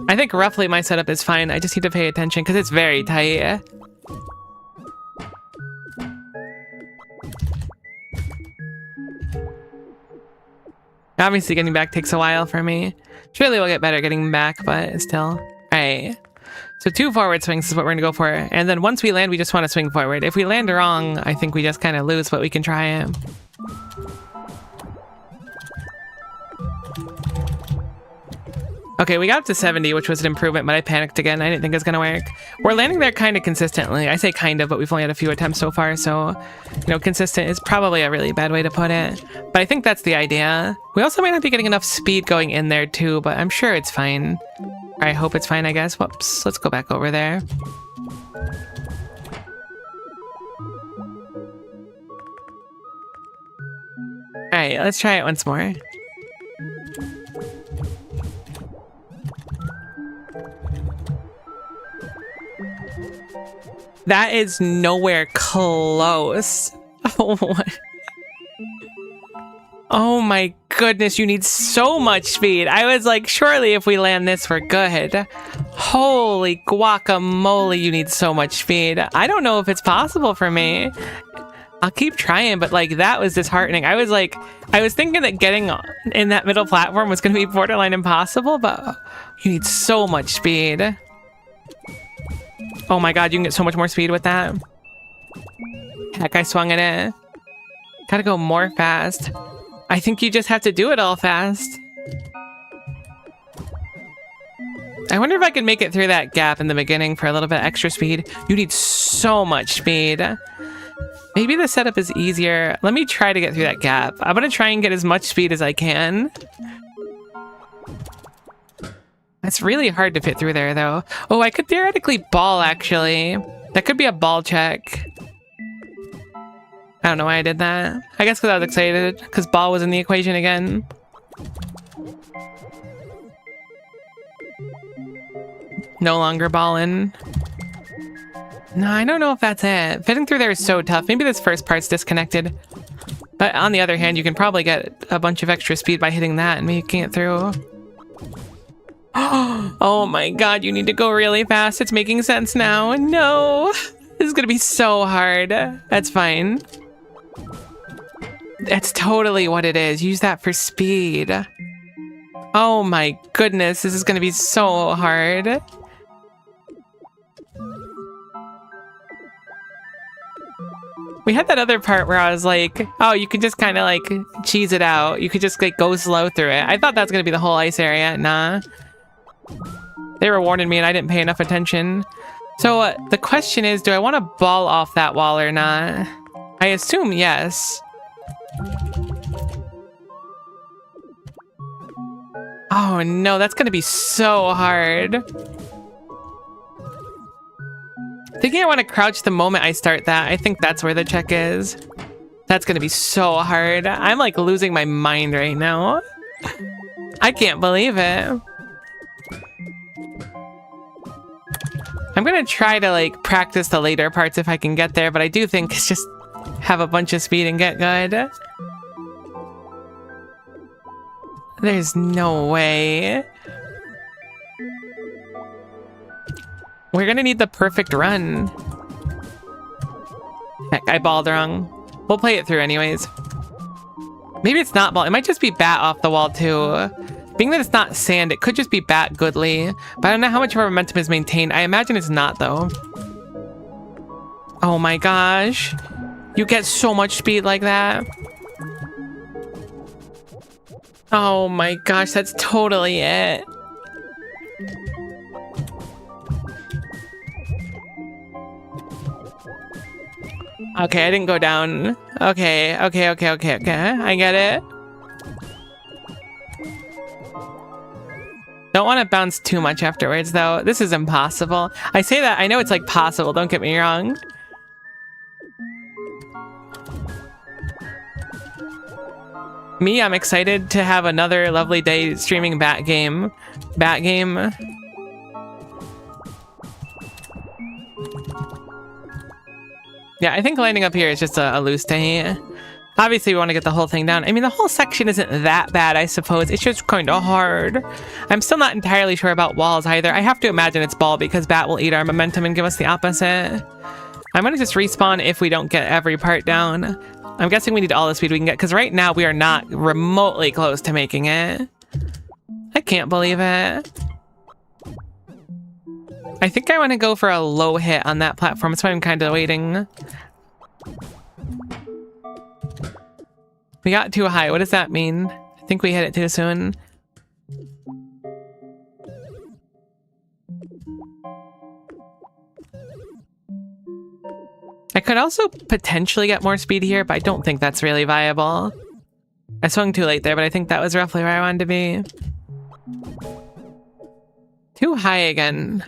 I think roughly my setup is fine. I just need to pay attention because it's very tight. Obviously, getting back takes a while for me. Surely we'll get better getting back, but still. Alright. So 2 forward swings is what we're going to go for. And then once we land, we just want to swing forward. If we land wrong, I think we just kind of lose, but we can try it. Okay, we got up to 70, which was an improvement, but I panicked again. I didn't think it was going to work. We're landing there kind of consistently. I say kind of, but we've only had a few attempts so far, so, you know, consistent is probably a really bad way to put it. But I think that's the idea. We also might not be getting enough speed going in there, too, but I'm sure it's fine. I hope it's fine, I guess. Whoops, let's go back over there. Alright, let's try it once more. That is nowhere close. Oh my goodness, you need so much speed. I was like, surely if we land this, we're good. Holy guacamole, you need so much speed. I don't know if it's possible for me. I'll keep trying, but like that was disheartening. I was thinking that getting in that middle platform was going to be borderline impossible, but you need so much speed. Oh my god, you can get so much more speed with that. Heck, I swung at it. Gotta go more fast. I think you just have to do it all fast. I wonder if I can make it through that gap in the beginning for a little bit extra speed. You need so much speed. Maybe the setup is easier. Let me try to get through that gap. I'm gonna try and get as much speed as I can. It's really hard to fit through there, though. Oh, I could theoretically ball, actually. That could be a ball check. I don't know why I did that. I guess because I was excited, because ball was in the equation again. No longer balling. No, I don't know if that's it. Fitting through there is so tough. Maybe this first part's disconnected. But on the other hand, you can probably get a bunch of extra speed by hitting that and making it through. Oh my god, you need to go really fast. It's making sense now. No, this is gonna be so hard. That's fine. That's totally what it is. Use that for speed. Oh my goodness, this is gonna be so hard. We had that other part where I was like, oh, you could just kind of like cheese it out. You could just like go slow through it. I thought that was gonna be the whole ice area. Nah. They rewarded me and I didn't pay enough attention. So the question is, do I want to ball off that wall or not? I assume yes. Oh no, that's gonna be so hard. Thinking I want to crouch the moment I start that. I think that's where the check is. That's gonna be so hard. I'm like losing my mind right now. I can't believe it. I'm gonna try to like practice the later parts if I can get there, but I do think it's just have a bunch of speed and get good. There's no way. We're gonna need the perfect run. Heck, I balled wrong. We'll play it through anyways. Maybe it's not ball. It might just be bat off the wall too. Being that it's not sand, it could just be bat goodly. But I don't know how much of our momentum is maintained. I imagine it's not, though. Oh my gosh. You get so much speed like that. Oh my gosh, that's totally it. Okay, I didn't go down. Okay. I get it. Don't want to bounce too much afterwards, though. This is impossible. I say that, I know it's like possible, don't get me wrong. Me, I'm excited to have another lovely day streaming Bat Game. Bat Game. Yeah, I think landing up here is just a loose day. Obviously, we want to get the whole thing down. I mean, the whole section isn't that bad, I suppose. It's just kind of hard. I'm still not entirely sure about walls either. I have to imagine it's ball because bat will eat our momentum and give us the opposite. I'm going to just respawn if we don't get every part down. I'm guessing we need all the speed we can get because right now we are not remotely close to making it. I can't believe it. I think I want to go for a low hit on that platform. That's why I'm kind of waiting. We got too high. What does that mean? I think we hit it too soon. I could also potentially get more speed here, but I don't think that's really viable. I swung too late there, but I think that was roughly where I wanted to be. Too high again.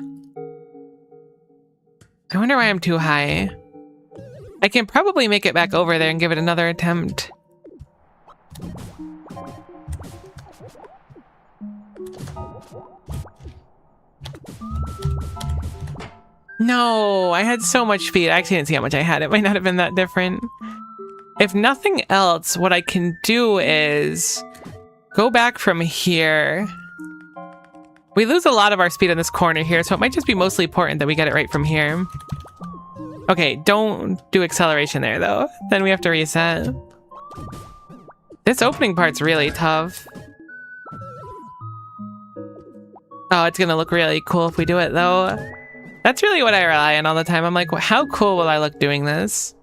I wonder why I'm too high. I can probably make it back over there and give it another attempt. No, I had so much speed. I actually didn't see how much I had. It might not have been that different. If nothing else, what I can do is go back from here. We lose a lot of our speed in this corner here, so it might just be mostly important that we get it right from here. Okay, don't do acceleration there, though. Then we have to reset. This opening part's really tough. Oh, it's gonna look really cool if we do it, though. That's really what I rely on all the time. I'm like, well, how cool will I look doing this?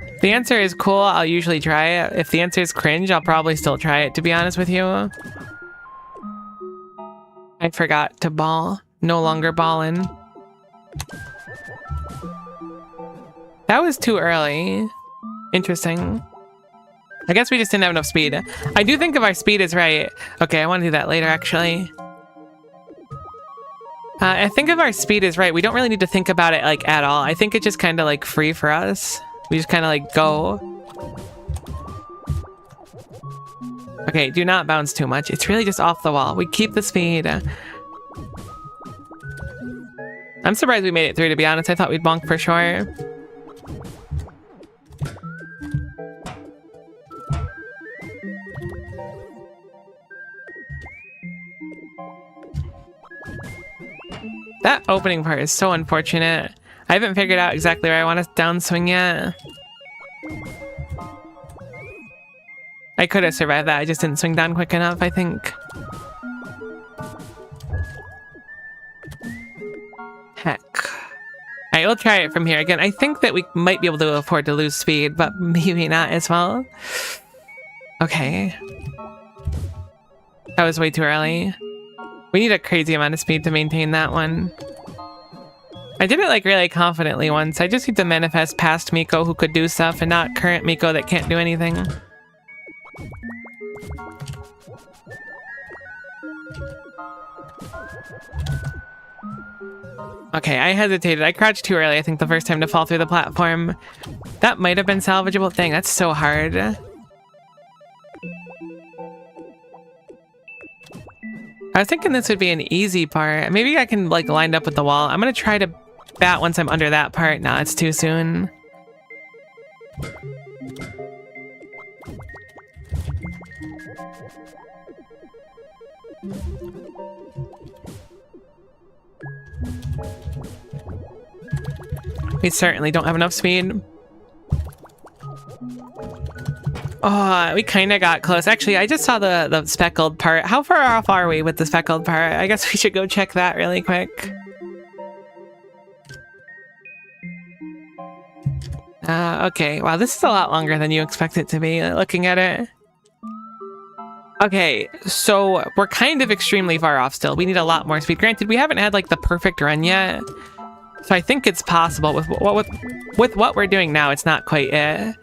If the answer is cool, I'll usually try it. If the answer is cringe, I'll probably still try it, to be honest with you. I forgot to ball. No longer ballin'. That was too early. Interesting. I guess we just didn't have enough speed. I do think if our speed is right. Okay, I want to do that later, actually. I think if our speed is right, we don't really need to think about it, like, at all. I think it's just kind of, like, free for us. We just kind of, like, go. Okay, do not bounce too much. It's really just off the wall. We keep the speed. I'm surprised we made it through, to be honest. I thought we'd bonk for sure. That opening part is so unfortunate. I haven't figured out exactly where I want to downswing yet. I could have survived that. I just didn't swing down quick enough, I think. Heck. Alright, we'll try it from here. Again, I think that we might be able to afford to lose speed, but maybe not as well. Okay. That was way too early. We need a crazy amount of speed to maintain that one. I did it like really confidently once. I just need to manifest past Miko who could do stuff and not current Miko that can't do anything. Okay, I hesitated. I crouched too early, I think, the first time to fall through the platform. That might have been salvageable. Dang, that's so hard. I was thinking this would be an easy part. Maybe I can, like, line up with the wall. I'm gonna try to bat once I'm under that part. Nah, it's too soon. We certainly don't have enough speed. Oh, we kind of got close. Actually, I just saw the speckled part. How far off are we with the speckled part? I guess we should go check that really quick. Okay. Wow, this is a lot longer than you expect it to be, looking at it. Okay, so we're kind of extremely far off still. We need a lot more speed. Granted, we haven't had, like, the perfect run yet. So I think it's possible. With what we're doing now, it's not quite it.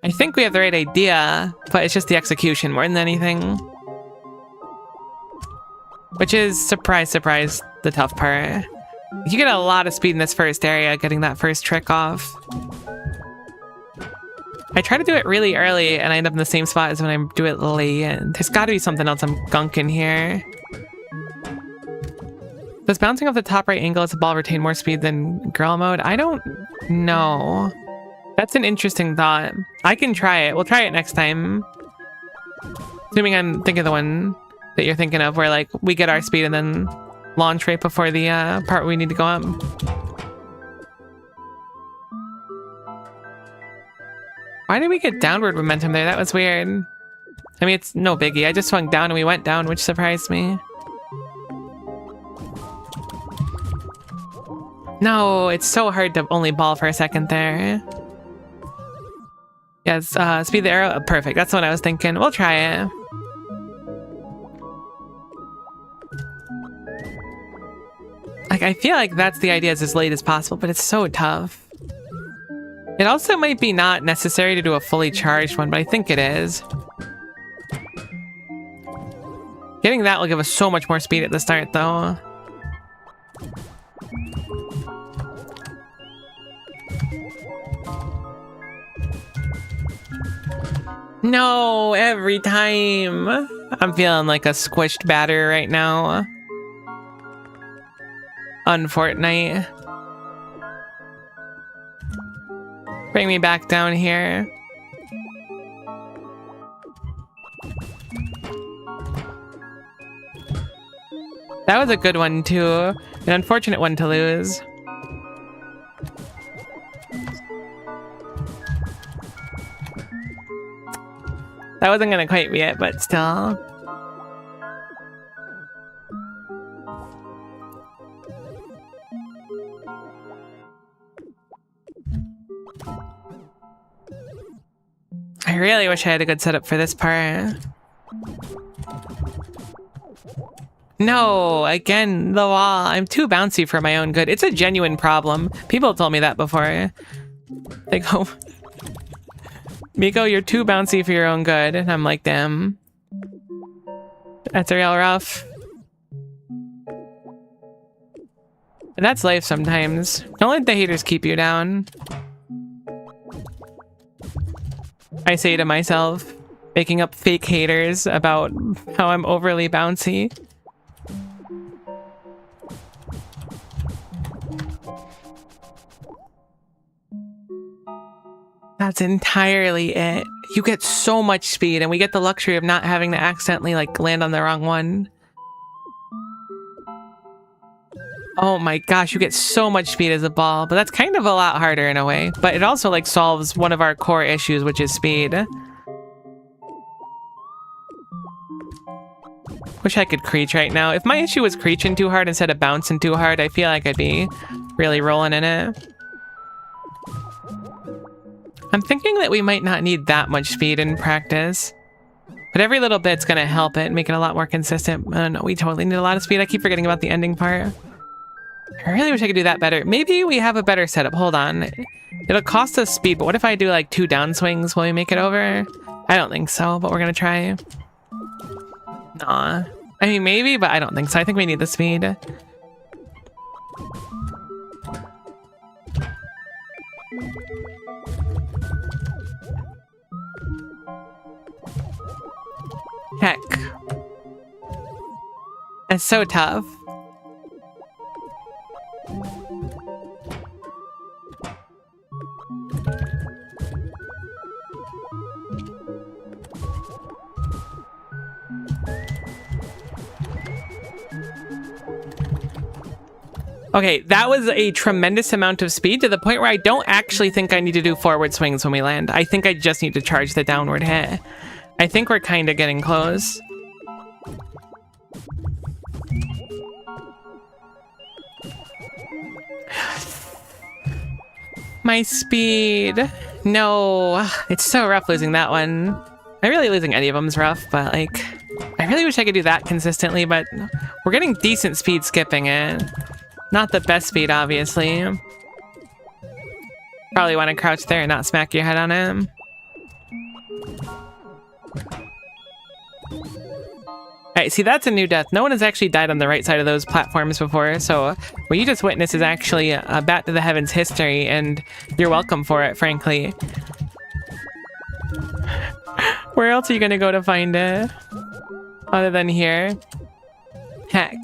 I think we have the right idea, but it's just the execution more than anything. Which is, surprise, surprise, the tough part. You get a lot of speed in this first area, getting that first trick off. I try to do it really early, and I end up in the same spot as when I do it late. And there's got to be something else I'm gunking here. Does bouncing off the top right angle as the ball retain more speed than girl mode? I don't know. That's an interesting thought. I can try it. We'll try it next time. Assuming I'm thinking of the one that you're thinking of, where like we get our speed and then launch right before the part we need to go up. Why did we get downward momentum there? That was weird. I mean, it's no biggie. I just swung down and we went down, which surprised me. No, it's so hard to only ball for a second there. Yes, speed the arrow. Perfect. That's what I was thinking. We'll try it. Like, I feel like that's the idea, is as late as possible, but it's so tough. It also might be not necessary to do a fully charged one, but I think it is. Getting that will give us so much more speed at the start, though. No, every time. I'm feeling like a squished batter right now. On Fortnite. Bring me back down here. That was a good one too. An unfortunate one to lose. That wasn't gonna quite be it, but still. I really wish I had a good setup for this part. No, again, the wall. I'm too bouncy for my own good. It's a genuine problem. People told me that before. They go, Miko, you're too bouncy for your own good. And I'm like, damn. That's real rough. But that's life sometimes. Don't let the haters keep you down. I say to myself, making up fake haters about how I'm overly bouncy. That's entirely it. You get so much speed, and we get the luxury of not having to accidentally like land on the wrong one. Oh my gosh, you get so much speed as a ball, but that's kind of a lot harder in a way. But it also like solves one of our core issues, which is speed. Wish I could creech right now. If my issue was creeching too hard instead of bouncing too hard, I feel like I'd be really rolling in it. I'm thinking that we might not need that much speed in practice. But every little bit's gonna help it and make it a lot more consistent. No, we totally need a lot of speed. I keep forgetting about the ending part. I really wish I could do that better. Maybe we have a better setup. Hold on. It'll cost us speed, but what if I do like 2 down swings while we make it over? I don't think so, but we're gonna try. Nah. I mean, maybe, but I don't think so. I think we need the speed. Heck. It's so tough. Okay, that was a tremendous amount of speed to the point where I don't actually think I need to do forward swings when we land. I think I just need to charge the downward hit. I think we're kind of getting close. My speed. No, it's so rough losing that one. I really losing any of them is rough, but like, I really wish I could do that consistently, but we're getting decent speed skipping it. Not the best speed, obviously. Probably want to crouch there and not smack your head on it. Alright, see, that's a new death. No one has actually died on the right side of those platforms before, so what you just witnessed is actually a Bat to the Heavens history, and you're welcome for it, frankly. Where else are you gonna go to find it? Other than here? Heck.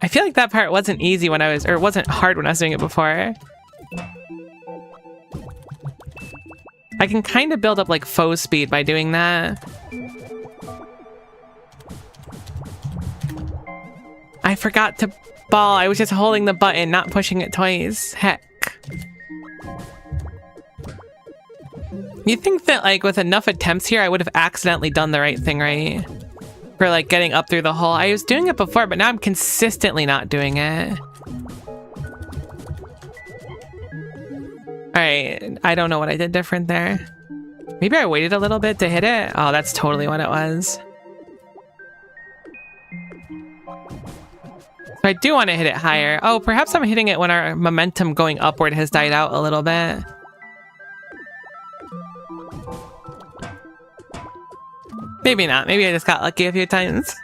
I feel like that part wasn't easy when I was, or wasn't hard when I was doing it before. I can kind of build up like faux speed by doing that. I forgot to ball. I was just holding the button, not pushing it twice. Heck. You think that like with enough attempts here, I would have accidentally done the right thing, right? For like getting up through the hole. I was doing it before, but now I'm consistently not doing it. Alright, I don't know what I did different there. Maybe I waited a little bit to hit it? Oh, that's totally what it was. So I do want to hit it higher. Oh, perhaps I'm hitting it when our momentum going upward has died out a little bit. Maybe not. Maybe I just got lucky a few times.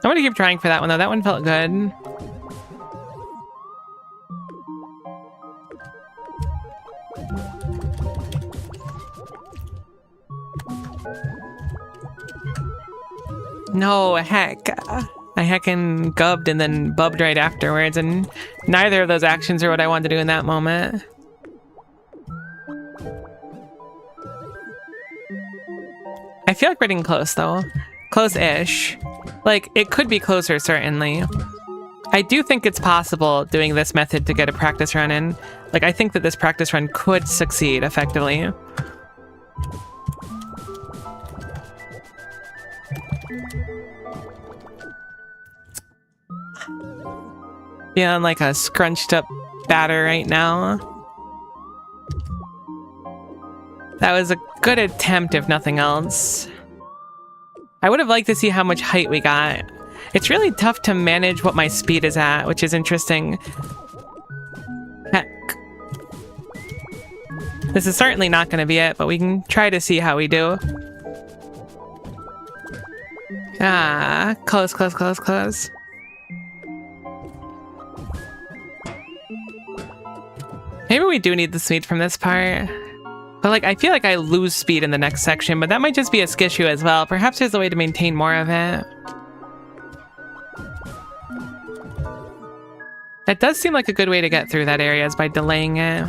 I want to keep trying for that one, though. That one felt good. No, heck. I heckin' gubbed and then bubbed right afterwards, and neither of those actions are what I wanted to do in that moment. I feel like we're getting close, though. Close-ish. Like, it could be closer, certainly. I do think it's possible doing this method to get a practice run in. Like, I think that this practice run could succeed effectively. Feeling like a scrunched up batter right now. That was a good attempt, if nothing else. I would have liked to see how much height we got. It's really tough to manage what my speed is at, which is interesting. Heck. This is certainly not going to be it, but we can try to see how we do. Ah, close, close, close, close. Maybe we do need the speed from this part. But like, I feel like I lose speed in the next section, but that might just be a skissue as well. Perhaps there's a way to maintain more of it. That does seem like a good way to get through that area is by delaying it.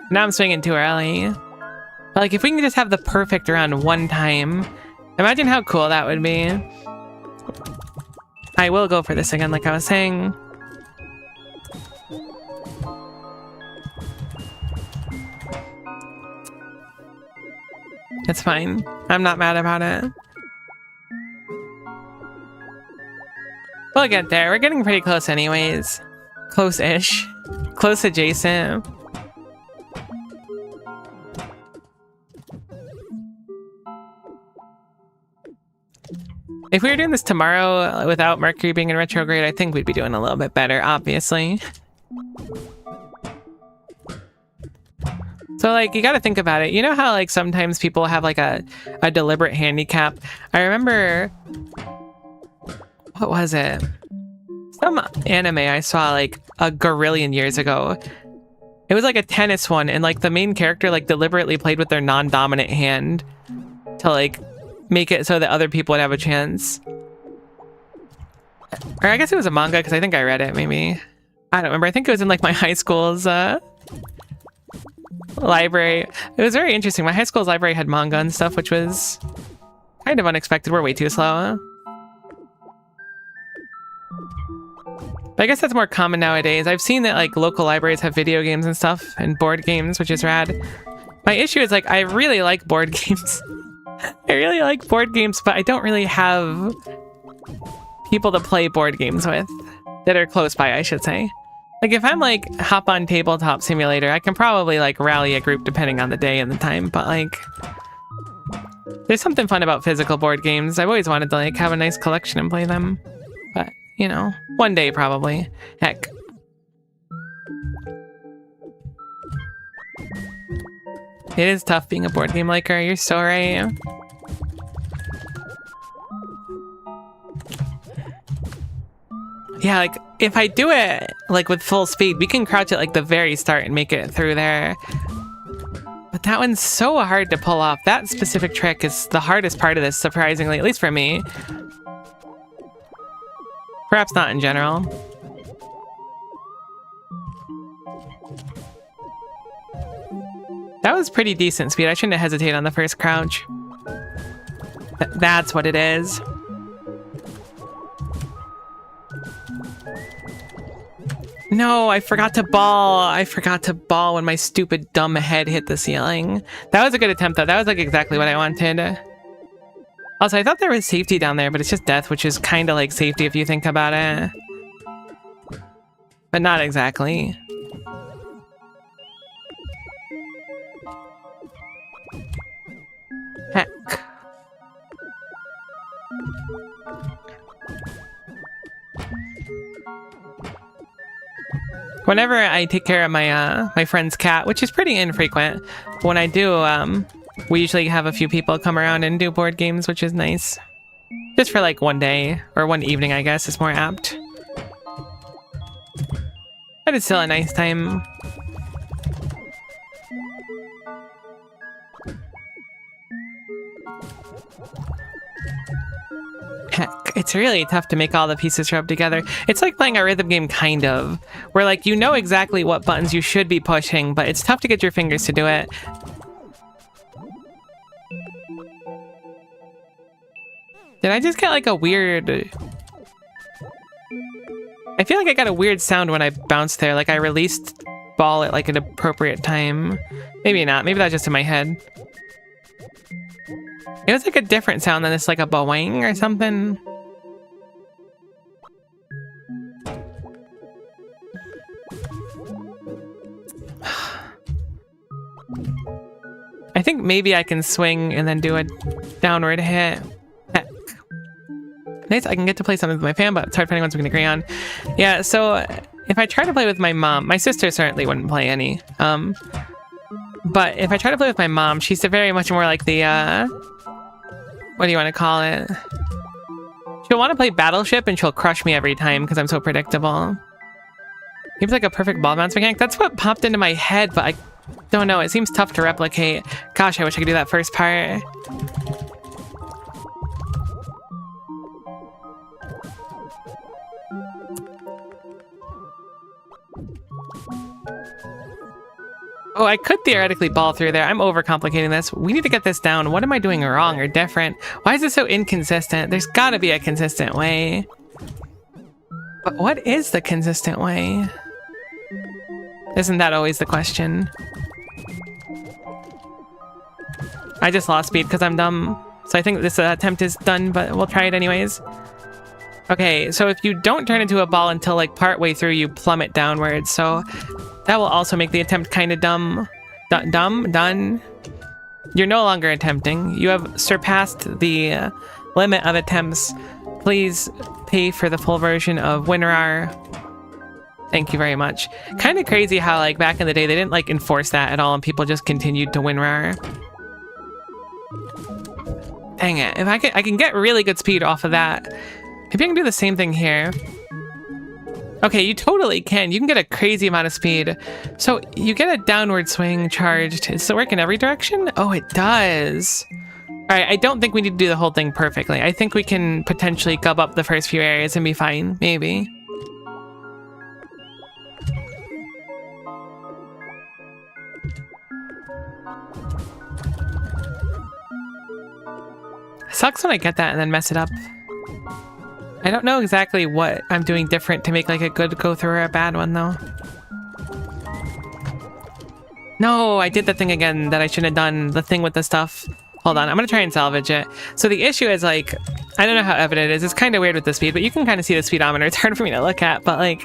Now I'm swinging too early. But like, if we can just have the perfect round one time, imagine how cool that would be. I will go for this again, like I was saying. It's fine. I'm not mad about it. We'll get there. We're getting pretty close anyways. Close-ish. Close adjacent. If we were doing this tomorrow without Mercury being in retrograde, I think we'd be doing a little bit better, obviously. So, like, you gotta think about it. You know how, like, sometimes people have, like, a deliberate handicap? I remember... What was it? Some anime I saw, like, a gorillion years ago. It was, like, a tennis one, and, like, the main character, like, deliberately played with their non-dominant hand to, like, make it so that other people would have a chance. Or I guess it was a manga, because I think I read it, maybe. I don't remember. I think it was in, like, my high school's, library. It was very interesting. My high school's library had manga and stuff, which was kind of unexpected. We're way too slow. But I guess that's more common nowadays. I've seen that like local libraries have video games and stuff and board games, which is rad. My issue is like I really like board games. I really like board games, but I don't really have people to play board games with that are close by, I should say. Like, if I'm, like, hop on tabletop simulator, I can probably, like, rally a group depending on the day and the time, but, like... There's something fun about physical board games. I've always wanted to, like, have a nice collection and play them. But, you know, one day, probably. Heck. It is tough being a board game liker, you're so right. Yeah, like, if I do it, like, with full speed, we can crouch at, like, the very start and make it through there. But that one's so hard to pull off. That specific trick is the hardest part of this, surprisingly, at least for me. Perhaps not in general. That was pretty decent speed. I shouldn't have hesitated on the first crouch. That's what it is. No, I forgot to ball. I forgot to ball when my stupid dumb head hit the ceiling. That was a good attempt though. That was like exactly what I wanted. Also, I thought there was safety down there, but it's just death, which is kind of like safety if you think about it. But not exactly. Heck. Whenever I take care of my my friend's cat, which is pretty infrequent, when I do, we usually have a few people come around and do board games, which is nice. Just for like one day, or one evening, I guess, is more apt. But it's still a nice time. Heck, it's really tough to make all the pieces rub together. It's like playing a rhythm game, kind of, where like you know exactly what buttons you should be pushing, but it's tough to get your fingers to do it. Did I just get like a weird... I feel like I got a weird sound when I bounced there, like I released ball at like an appropriate time. Maybe not, maybe that's just in my head. It was like a different sound than this, like a boing or something. I think maybe I can swing and then do a downward hit. Heck. Nice, I can get to play something with my fan, but it's hard finding ones we can agree on. Yeah, so if I try to play with my mom, my sister certainly wouldn't play any. But if I try to play with my mom, she's very much more like the, what do you want to call it? She'll want to play Battleship and she'll crush me every time because I'm so predictable. Seems like a perfect ball bounce mechanic. That's what popped into my head, but I don't know. It seems tough to replicate. Gosh, I wish I could do that first part. Oh, I could theoretically ball through there. I'm overcomplicating this. We need to get this down. What am I doing wrong or different? Why is it so inconsistent? There's got to be a consistent way. But what is the consistent way? Isn't that always the question? I just lost speed because I'm dumb. So I think this attempt is done, but we'll try it anyways. Okay, so if you don't turn into a ball until like partway through, you plummet downwards. So that will also make the attempt kind of dumb. Done. You're no longer attempting. You have surpassed the limit of attempts. Please pay for the full version of WinRAR. Thank you very much. Kind of crazy how like back in the day they didn't like enforce that at all and people just continued to WinRAR. Dang it. If I can get really good speed off of that. Maybe I can do the same thing here. Okay, you totally can. You can get a crazy amount of speed. So you get a downward swing charged. Does it work in every direction? Oh, it does. All right, I don't think we need to do the whole thing perfectly. I think we can potentially gub up the first few areas and be fine, maybe. Sucks when I get that and then mess it up. I don't know exactly what I'm doing different to make like a good go through or a bad one though. No, I did the thing again that I shouldn't have done. The thing with the stuff. Hold on, I'm gonna try and salvage it. So the issue is like, I don't know how evident it is. It's kind of weird with the speed, but you can kind of see the speedometer. It's hard for me to look at, but like,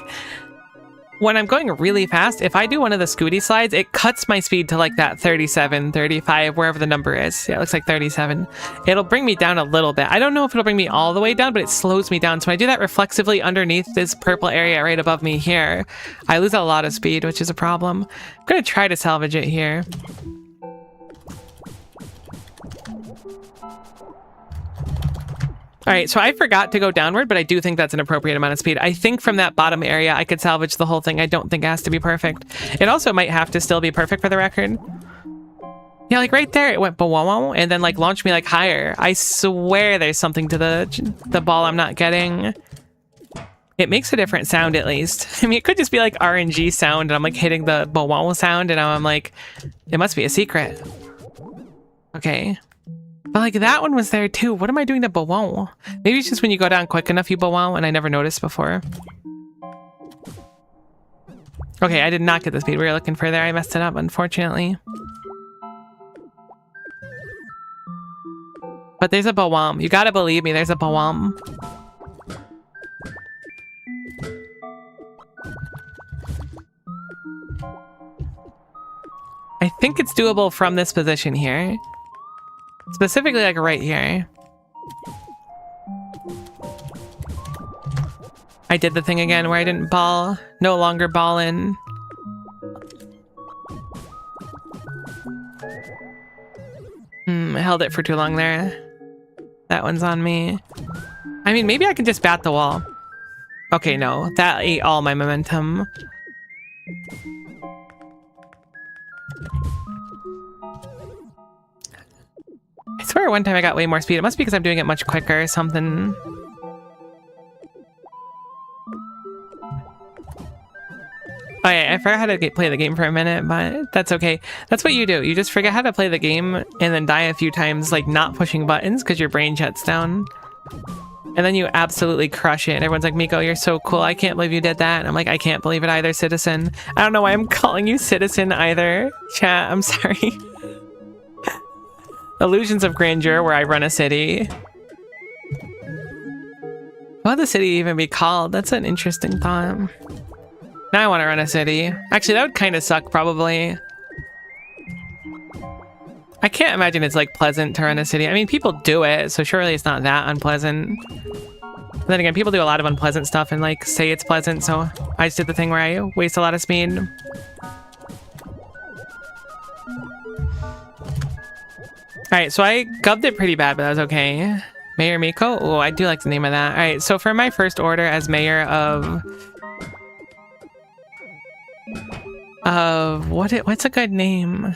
when I'm going really fast, if I do one of the Scooty slides, it cuts my speed to like that 37, 35, wherever the number is. Yeah, it looks like 37. It'll bring me down a little bit. I don't know if it'll bring me all the way down, but it slows me down. So when I do that reflexively underneath this purple area right above me here, I lose a lot of speed, which is a problem. I'm going to try to salvage it here. All right, so I forgot to go downward, but I do think that's an appropriate amount of speed. I think from that bottom area, I could salvage the whole thing. I don't think it has to be perfect. It also might have to still be perfect for the record. Yeah, like right there, it went ba-wow-wow, and then like launched me like higher. I swear there's something to the ball I'm not getting. It makes a different sound at least. I mean, it could just be like RNG sound and I'm like hitting the bow sound and I'm like, it must be a secret. Okay. But like that one was there too. What am I doing to bow? Maybe it's just when you go down quick enough you bow and I never noticed before. Okay, I did not get the speed we were looking for there. I messed it up, unfortunately. But there's a bow. You gotta believe me, there's a bow. I think it's doable from this position here. Specifically like right here. I did the thing again where I didn't ball. No longer ball in. I held it for too long there. That one's on me. I mean, maybe I can just bat the wall. Okay, no. That ate all my momentum. I swear one time I got way more speed. It must be because I'm doing it much quicker or something. Oh yeah, I forgot how to play the game for a minute, but that's okay. That's what you do. You just forget how to play the game and then die a few times, like not pushing buttons because your brain shuts down. And then you absolutely crush it. And everyone's like, Miko, you're so cool. I can't believe you did that. And I'm like, I can't believe it either, Citizen. I don't know why I'm calling you Citizen either. Chat, I'm sorry. Illusions of grandeur where I run a city. What would the city even be called? That's an interesting thought. Now I want to run a city. Actually, that would kind of suck, probably. I can't imagine it's, like, pleasant to run a city. I mean, people do it, so surely it's not that unpleasant. But then again, people do a lot of unpleasant stuff and, like, say it's pleasant, so I just did the thing where I waste a lot of speed. Alright, so I gubbed it pretty bad, but that was okay. Mayor Miko? Oh, I do like the name of that. Alright, so for my first order as mayor of what's a good name?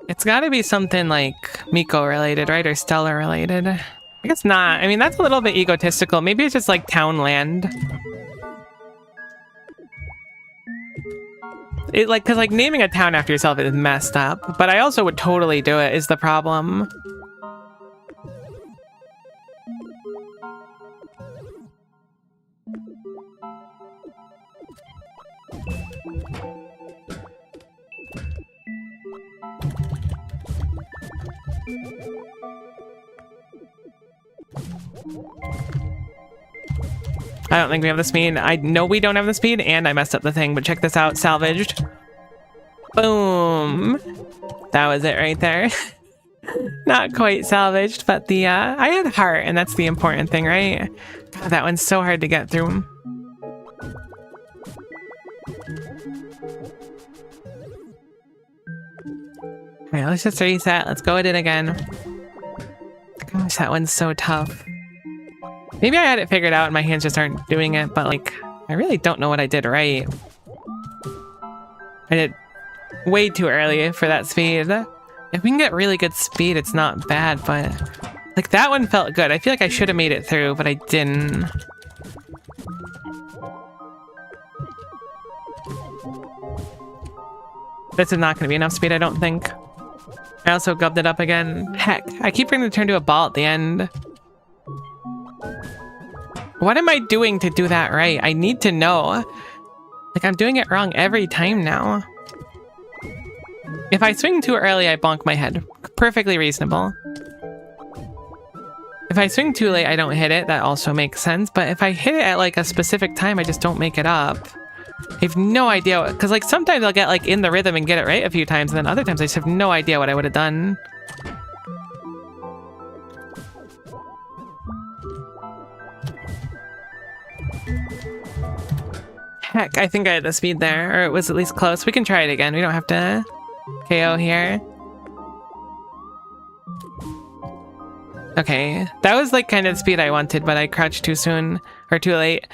It's got to be something like Miko related, right? Or Stella related. I guess not. I mean, that's a little bit egotistical. Maybe it's just like Townland. It like, cause like naming a town after yourself is messed up, but I also would totally do it is the problem. I don't think we have the speed. I know we don't have the speed, and I messed up the thing, but check this out. Salvaged. Boom. That was it right there. Not quite salvaged, but the, I had heart, and that's the important thing, right? God, that one's so hard to get through. Alright, let's just reset. Let's go at it again. Gosh, that one's so tough. Maybe I had it figured out and my hands just aren't doing it, but like, I really don't know what I did right. I did way too early for that speed. If we can get really good speed, it's not bad, but like that one felt good. I feel like I should have made it through, but I didn't. This is not going to be enough speed, I don't think. I also gubbed it up again. Heck, I keep bringing the turn to a ball at the end. What am I doing to do that right? I need to know. Like, I'm doing it wrong every time now. If I swing too early, I bonk my head. Perfectly reasonable. If I swing too late, I don't hit it. That also makes sense. But if I hit it at, like, a specific time, I just don't make it up. I have no idea. Because, like, sometimes I'll get, like, in the rhythm and get it right a few times. And then other times I just have no idea what I would have done. Heck, I think I had the speed there, or it was at least close. We can try it again. We don't have to KO here. Okay, that was like kind of the speed I wanted, but I crouched too soon, or too late.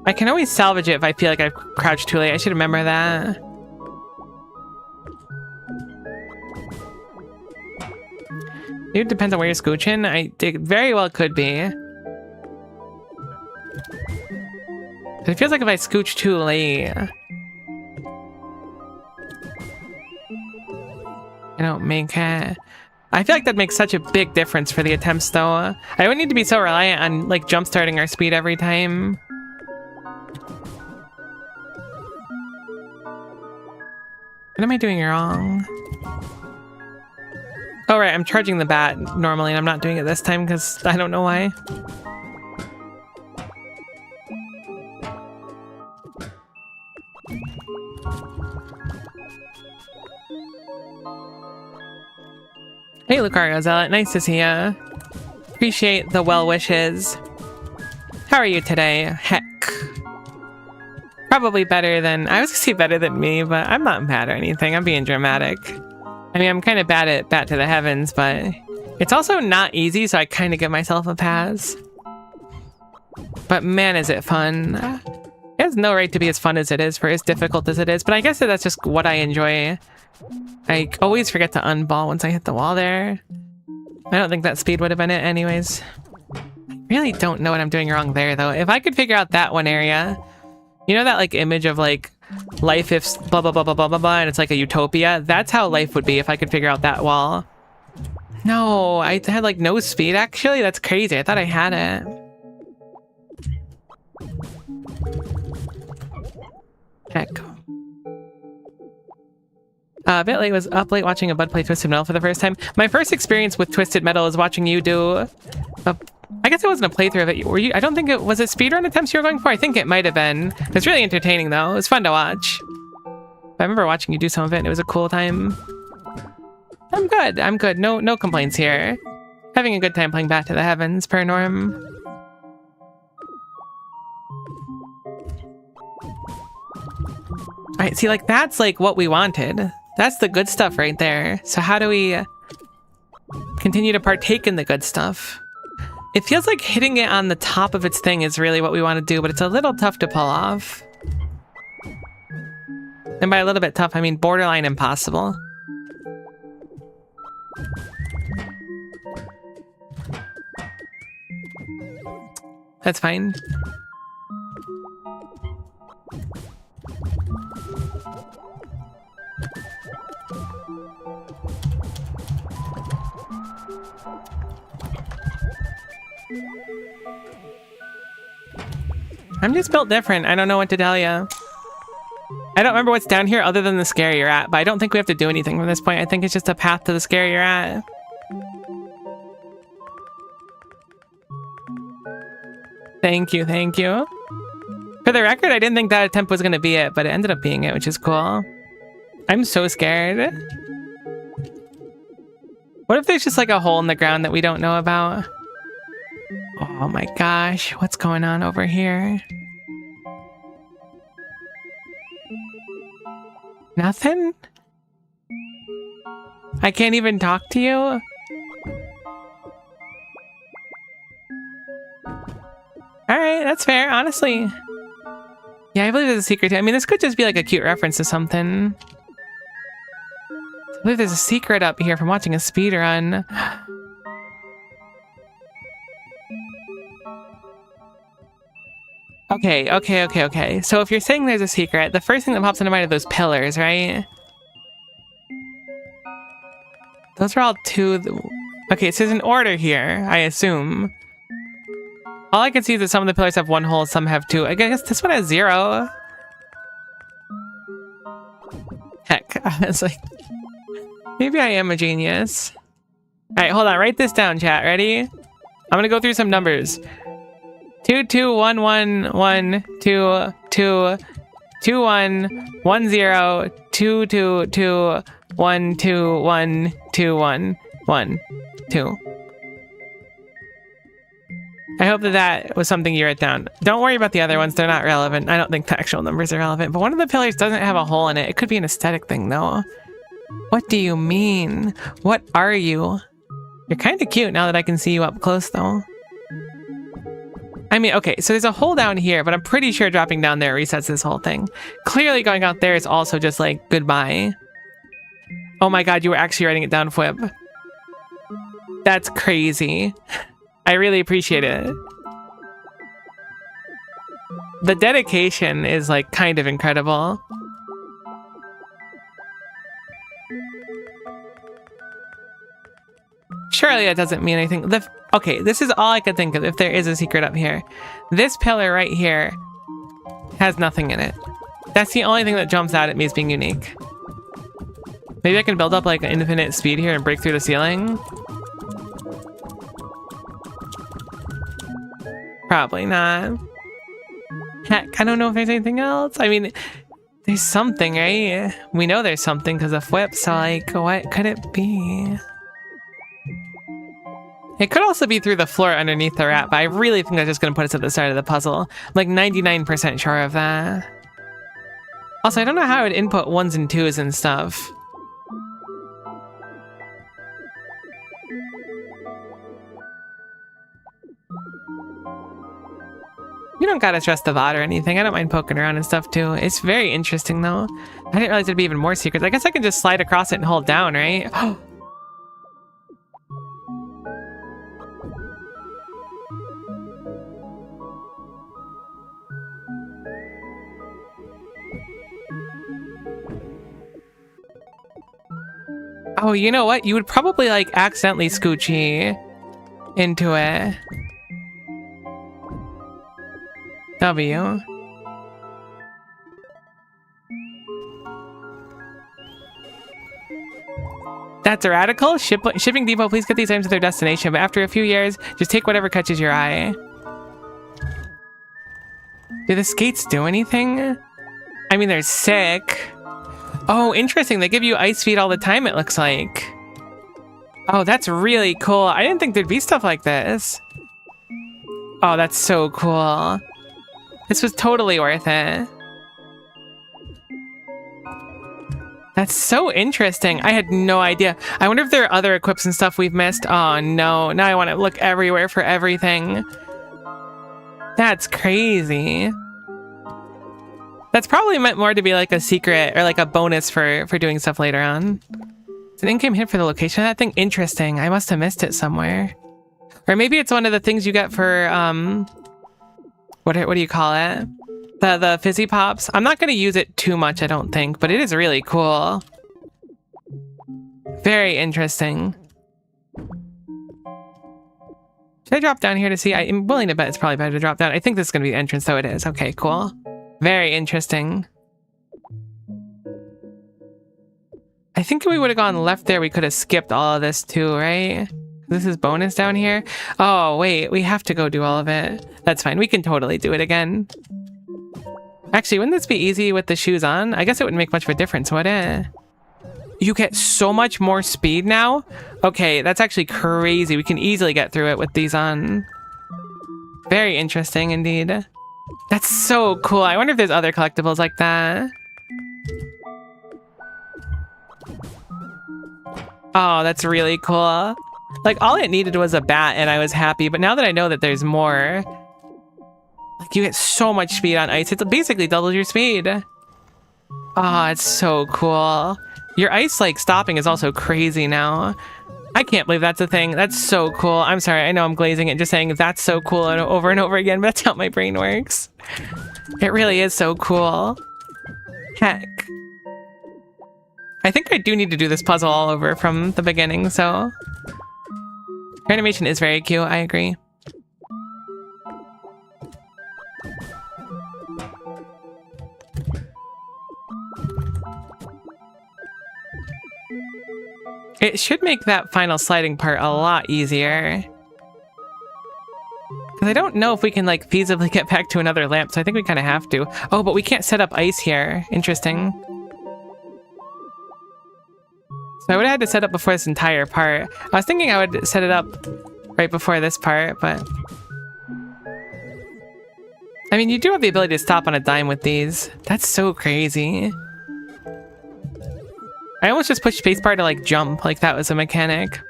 I can always salvage it if I feel like I've crouched too late. I should remember that. It depends on where you're scooching. It very well could be. But it feels like if I scooch too late, I don't make it. I feel like that makes such a big difference for the attempts, though. I don't need to be so reliant on, like, jump-starting our speed every time. What am I doing wrong? Oh, right, I'm charging the bat normally, and I'm not doing it this time because I don't know why. Hey, Lucario Zealot, nice to see ya. Appreciate the well wishes. How are you today? Heck. Probably better than... I was gonna say better than me, but I'm not bad or anything. I'm being dramatic. I mean, I'm kind of bad at Bat to the Heavens, but it's also not easy, so I kind of give myself a pass. But man, is it fun. It has no right to be as fun as it is for as difficult as it is, but I guess that's just what I enjoy. I always forget to unball once I hit the wall there. I don't think that speed would have been it anyways. I really don't know what I'm doing wrong there, though. If I could figure out that one area... You know that, like, image of, like, life if blah, blah, blah, blah, blah, blah, blah, and it's like a utopia? That's how life would be if I could figure out that wall. No, I had, like, no speed, actually? That's crazy. I thought I had it. Heck. Bentley was up late watching a bud play Twisted Metal for the first time. My first experience with Twisted Metal is watching you do I guess it wasn't a playthrough of it. Were you? I don't think it was. It speedrun attempts you were going for? I think it might have been. It's really entertaining though. It was fun to watch. I remember watching you do some of it and it was a cool time. I'm good. I'm good. No complaints here. Having a good time playing Bat to the Heavens, per norm. Alright, see, like, that's like what we wanted. That's the good stuff right there. So how do we continue to partake in the good stuff? It feels like hitting it on the top of its thing is really what we want to do, but it's a little tough to pull off. And by a little bit tough, I mean borderline impossible. That's fine. I'm just built different. I don't know what to tell you. I don't remember what's down here other than the scare you're at, but I don't think we have to do anything from this point. I think it's just a path to the scare you're at. Thank you, thank you. For the record, I didn't think that attempt was going to be it, but it ended up being it, which is cool. I'm so scared. What if there's just like a hole in the ground that we don't know about? Oh my gosh, what's going on over here? Nothing? I can't even talk to you? Alright, that's fair, honestly. Yeah, I believe there's a secret too. I mean, this could just be like a cute reference to something. I believe there's a secret up here from watching a speedrun. Okay. So if you're saying there's a secret, the first thing that pops into mind are those pillars, right? Those are all two... Okay, so there's an order here, I assume. All I can see is that some of the pillars have one hole, some have two. I guess this one has 0. Heck, I was like... Maybe I am a genius. Alright, hold on, write this down, chat. Ready? I'm gonna go through some numbers. 2 2 1 1 1 2 2 2 1 1 0 2 2 2 1 2 1 2 1 1 2. I hope that was something you wrote down. Don't worry about the other ones, they're not relevant. I don't think the actual numbers are relevant, but one of the pillars doesn't have a hole in it. It could be an aesthetic thing though. What do you mean? What are you? You're kind of cute now that I can see you up close though. I mean, okay, so there's a hole down here, but I'm pretty sure dropping down there resets this whole thing. Clearly going out there is also just like, goodbye. Oh my god, you were actually writing it down, Fwib. That's crazy. I really appreciate it. the dedication is like kind of incredible. Surely that doesn't mean anything. Okay, this is all I could think of if there is a secret up here. This pillar right here has nothing in it. That's the only thing that jumps out at me as being unique. Maybe I can build up like an infinite speed here and break through the ceiling. Probably not. Heck, I don't know if there's anything else. I mean, there's something, right? We know there's something because of Whip, so like, what could it be? It could also be through the floor underneath the rat, but I really think that's just going to put us at the start of the puzzle. I'm like 99% sure of that. Also, I don't know how I would input 1s and 2s and stuff. You don't gotta trust the VOD or anything. I don't mind poking around and stuff too. It's very interesting though. I didn't realize there'd be even more secrets. I guess I can just slide across it and hold down, right? Oh, you know what? You would probably like accidentally Scoochie into it. W. That's a radical. Shipping depot, please get these items to their destination, but after a few years, just take whatever catches your eye. Do the skates do anything? I mean, they're sick. Oh, interesting. They give you ice feed all the time, it looks like. Oh, that's really cool. I didn't think there'd be stuff like this. Oh, that's so cool. This was totally worth it. That's so interesting. I had no idea. I wonder if there are other equips and stuff we've missed. Oh no, now I want to look everywhere for everything. That's crazy. That's probably meant more to be like a secret or like a bonus for doing stuff later on. It's an in-game hint for the location of that thing. Interesting. I must have missed it somewhere. Or maybe it's one of the things you get for, what do you call it? The fizzy pops. I'm not going to use it too much, I don't think, but it is really cool. Very interesting. Should I drop down here to see? I'm willing to bet it's probably better to drop down. I think this is going to be the entrance, though it is. Okay, cool. Very interesting. I think if we would have gone left there, we could have skipped all of this too, right? This is bonus down here. Oh, wait, we have to go do all of it. That's fine. We can totally do it again. Actually, wouldn't this be easy with the shoes on? I guess it wouldn't make much of a difference, would it? You get so much more speed now? Okay, that's actually crazy. We can easily get through it with these on. Very interesting indeed. That's so cool. I wonder if there's other collectibles like that. Oh, that's really cool. Like, all it needed was a bat and I was happy, but now that I know that there's more, like, you get so much speed on ice. It's basically doubles your speed. Oh, it's so cool. Your ice, like, stopping is also crazy now. I can't believe that's a thing. That's so cool. I'm sorry, I know I'm glazing it just saying that's so cool and over again, but that's how my brain works. It really is so cool. Heck. I think I do need to do this puzzle all over from the beginning, so... Your animation is very cute, I agree. It should make that final sliding part a lot easier. Because I don't know if we can, like, feasibly get back to another lamp, so I think we kind of have to. Oh, but we can't set up ice here. Interesting. So I would have had to set up before this entire part. I was thinking I would set it up right before this part, but... I mean, you do have the ability to stop on a dime with these. That's so crazy. I almost just pushed spacebar to, like, jump, like that was a mechanic.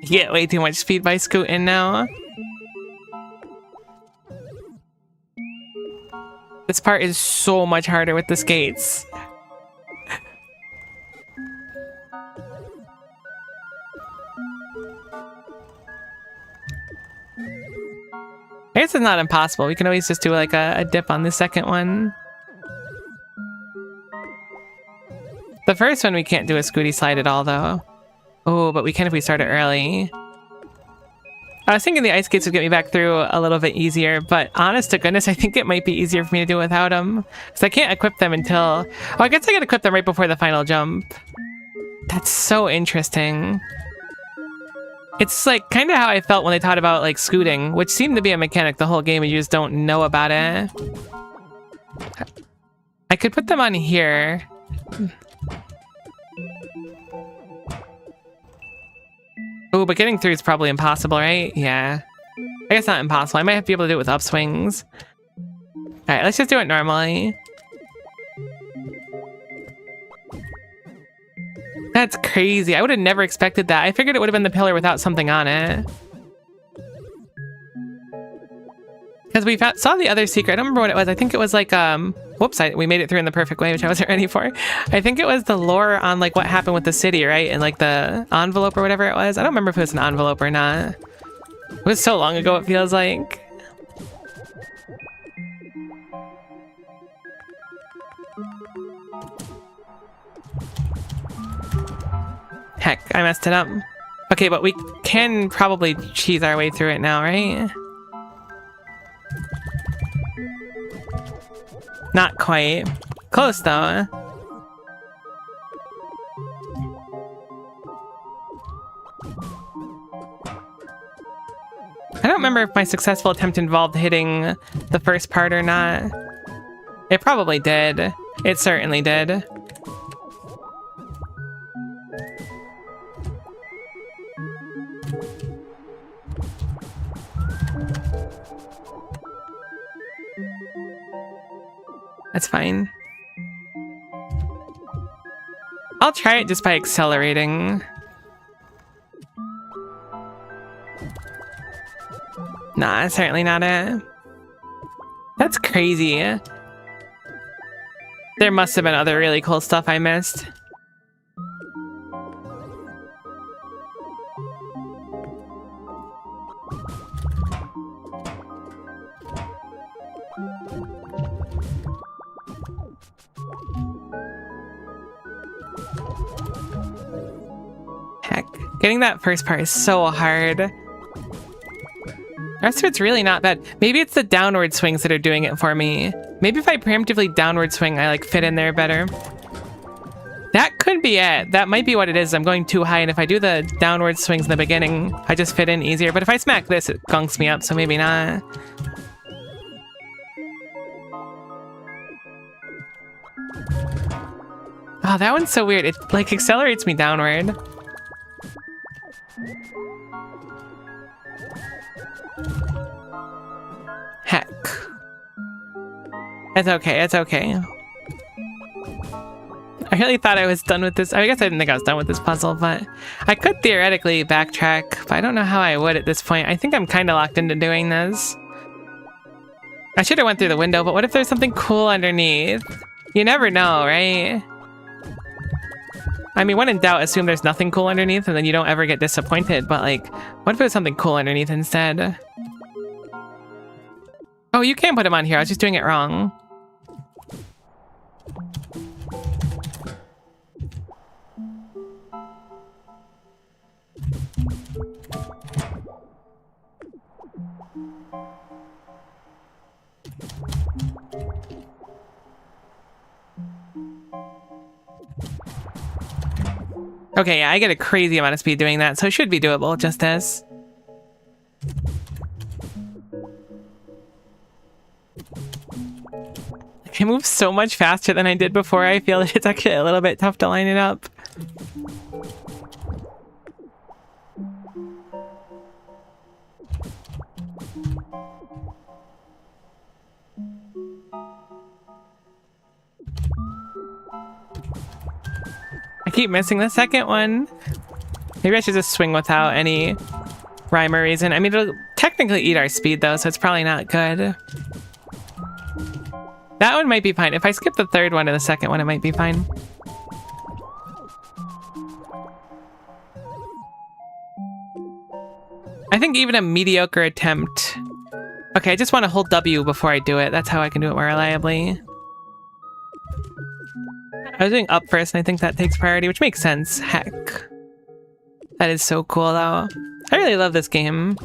You get way too much speed by scooting now. This part is so much harder with the skates. I guess it's not impossible. We can always just do like a dip on the second one. The first one we can't do a Scooty slide at all though. Oh, but we can if we start it early. I was thinking the ice skates would get me back through a little bit easier, but honest to goodness, I think it might be easier for me to do without them. Because I can't equip them until... Oh, I guess I can equip them right before the final jump. That's so interesting. It's like kind of how I felt when they taught about like scooting, which seemed to be a mechanic the whole game and you just don't know about it. I could put them on here. Oh, but getting through is probably impossible, right? Yeah. I guess not impossible. I might have to be able to do it with upswings. Alright, let's just do it normally. That's crazy. I would have never expected that. I figured it would have been the pillar without something on it. Because we saw the other secret. I don't remember what it was. I think it was like, whoops, we made it through in the perfect way, which I wasn't ready for. I think it was the lore on like what happened with the city, right? And like the envelope or whatever it was. I don't remember if it was an envelope or not. It was so long ago, it feels like. Heck, I messed it up. Okay, but we can probably cheese our way through it now, right? Not quite. Close, though. I don't remember if my successful attempt involved hitting the first part or not. It probably did. It certainly did. That's fine. I'll try it just by accelerating. Nah, certainly not it. That's crazy. There must have been other really cool stuff I missed. Heck, getting that first part is so hard. The rest of it's really not bad. Maybe it's the downward swings that are doing it for me. Maybe if I preemptively downward swing, I like fit in there better. That could be it. That might be what it is. I'm going too high, and if I do the downward swings in the beginning, I just fit in easier. But if I smack this, it gunks me up, so maybe not. Oh, that one's so weird. It like accelerates me downward. Heck. It's okay, it's okay. I really thought I was done with this. I guess I didn't think I was done with this puzzle, but I could theoretically backtrack, but I don't know how I would at this point. I think I'm kind of locked into doing this. I should have went through the window, but what if there's something cool underneath? You never know, right? I mean, when in doubt, assume there's nothing cool underneath and then you don't ever get disappointed, but like, what if there's something cool underneath instead? Oh, you can put him on here. I was just doing it wrong. Okay, yeah, I get a crazy amount of speed doing that, so it should be doable, just as. I move so much faster than I did before. I feel that it's actually a little bit tough to line it up. I keep missing the second one. Maybe I should just swing without any rhyme or reason. I mean, it'll technically eat our speed though, so it's probably not good. That one might be fine. If I skip the third one and the second one, it might be fine. I think even a mediocre attempt Okay, I just want to hold W before I do it. That's how I can do it more reliably. I was doing up first, and I think that takes priority, which makes sense. Heck. That is so cool, though. I really love this game.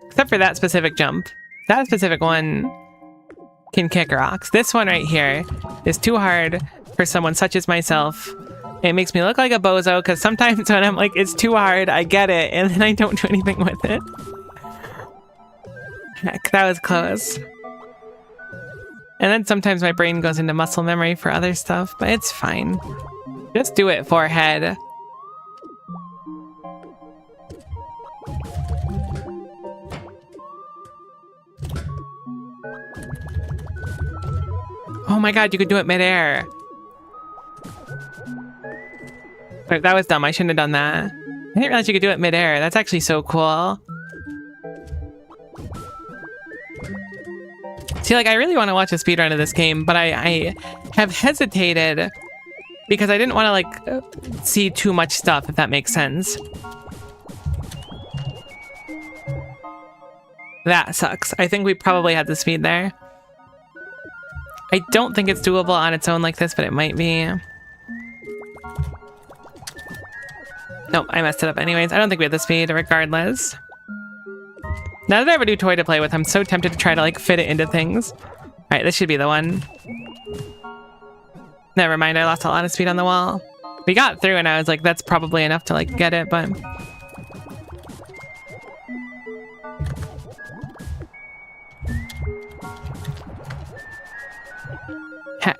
Except for that specific jump. That specific one can kick rocks. This one right here is too hard for someone such as myself. It makes me look like a bozo, because sometimes when I'm like, it's too hard, I get it, and then I don't do anything with it. Heck, that was close. And then sometimes my brain goes into muscle memory for other stuff, but it's fine. Just do it, forehead. Oh my god, you could do it midair. Wait, that was dumb. I shouldn't have done that. I didn't realize you could do it midair. That's actually so cool. See, like, I really want to watch a speedrun of this game, but I have hesitated because I didn't want to, like, see too much stuff, if that makes sense. That sucks. I think we probably had the speed there. I don't think it's doable on its own like this, but it might be. Nope, I messed it up anyways. I don't think we have the speed regardless. Now that I have a new toy to play with, I'm so tempted to try to like fit it into things. All right, this should be the one. Never mind, I lost a lot of speed on the wall. We got through and I was like, that's probably enough to like get it, but... Heck.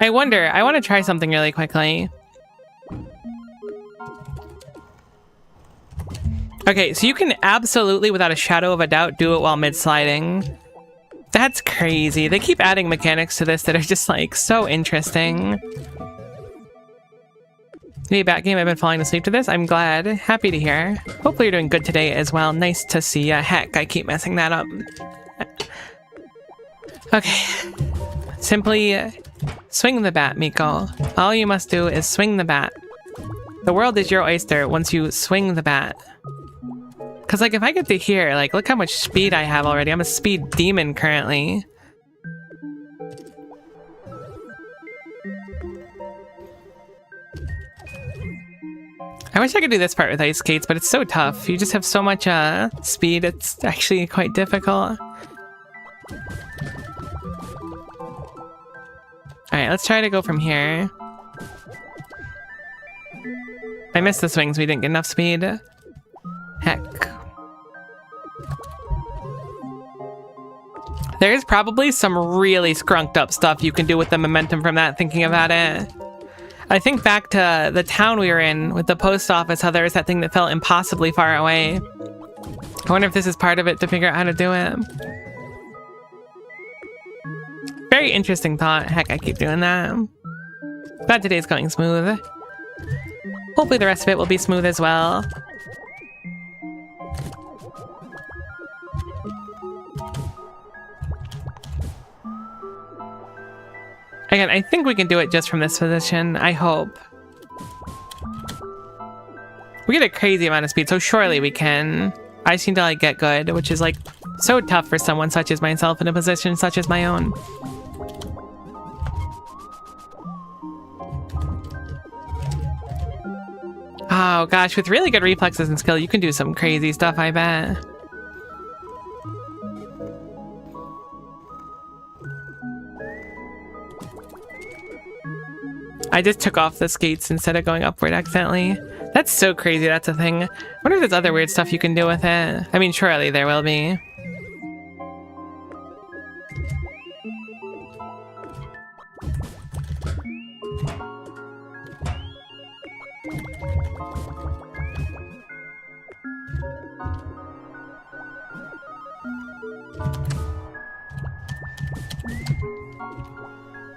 I wonder, I want to try something really quickly. Okay, so you can absolutely, without a shadow of a doubt, do it while mid-sliding. That's crazy. They keep adding mechanics to this that are just, like, so interesting. Hey, Batgame, I've been falling asleep to this. I'm glad. Happy to hear. Hopefully you're doing good today as well. Nice to see ya. Heck, I keep messing that up. Okay. Simply swing the bat, Miko. All you must do is swing the bat. The world is your oyster once you swing the bat. Because, like, if I get to here, like, look how much speed I have already. I'm a speed demon currently. I wish I could do this part with ice skates, but it's so tough. You just have so much speed, it's actually quite difficult. Alright, let's try to go from here. I missed the swings, we didn't get enough speed. Heck. There's probably some really skrunked up stuff you can do with the momentum from that, thinking about it. I think back to the town we were in with the post office, how there was that thing that felt impossibly far away. I wonder if this is part of it to figure out how to do it. Very interesting thought. Heck, I keep doing that. Glad today's going smooth. Hopefully the rest of it will be smooth as well. Again, I think we can do it just from this position. I hope. We get a crazy amount of speed, so surely we can. I seem to like get good, which is like so tough for someone such as myself in a position such as my own. Oh gosh, with really good reflexes and skill, you can do some crazy stuff, I bet. I just took off the skates instead of going upward accidentally. That's so crazy, that's a thing. I wonder if there's other weird stuff you can do with it. I mean, surely there will be.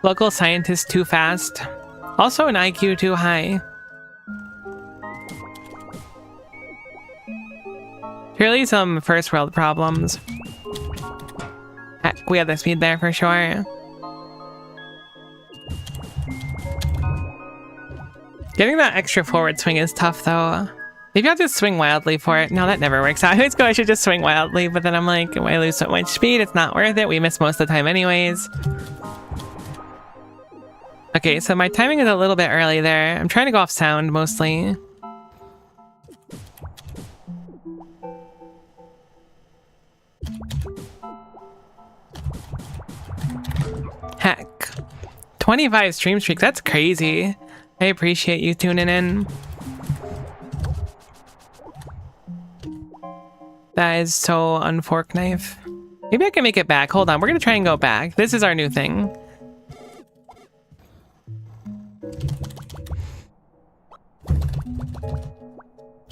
Local scientist too fast. Also an IQ too high. Surely some first world problems. Heck, we have the speed there for sure. Getting that extra forward swing is tough though. Maybe I'll just swing wildly for it. No, that never works out. I always go, I should just swing wildly, but then I'm like, I lose so much speed, it's not worth it. We miss most of the time anyways. Okay, so my timing is a little bit early there. I'm trying to go off sound mostly. Heck. 25 stream streaks, that's crazy. I appreciate you tuning in. That is so unfork knife. Maybe I can make it back. Hold on, we're gonna try and go back. This is our new thing.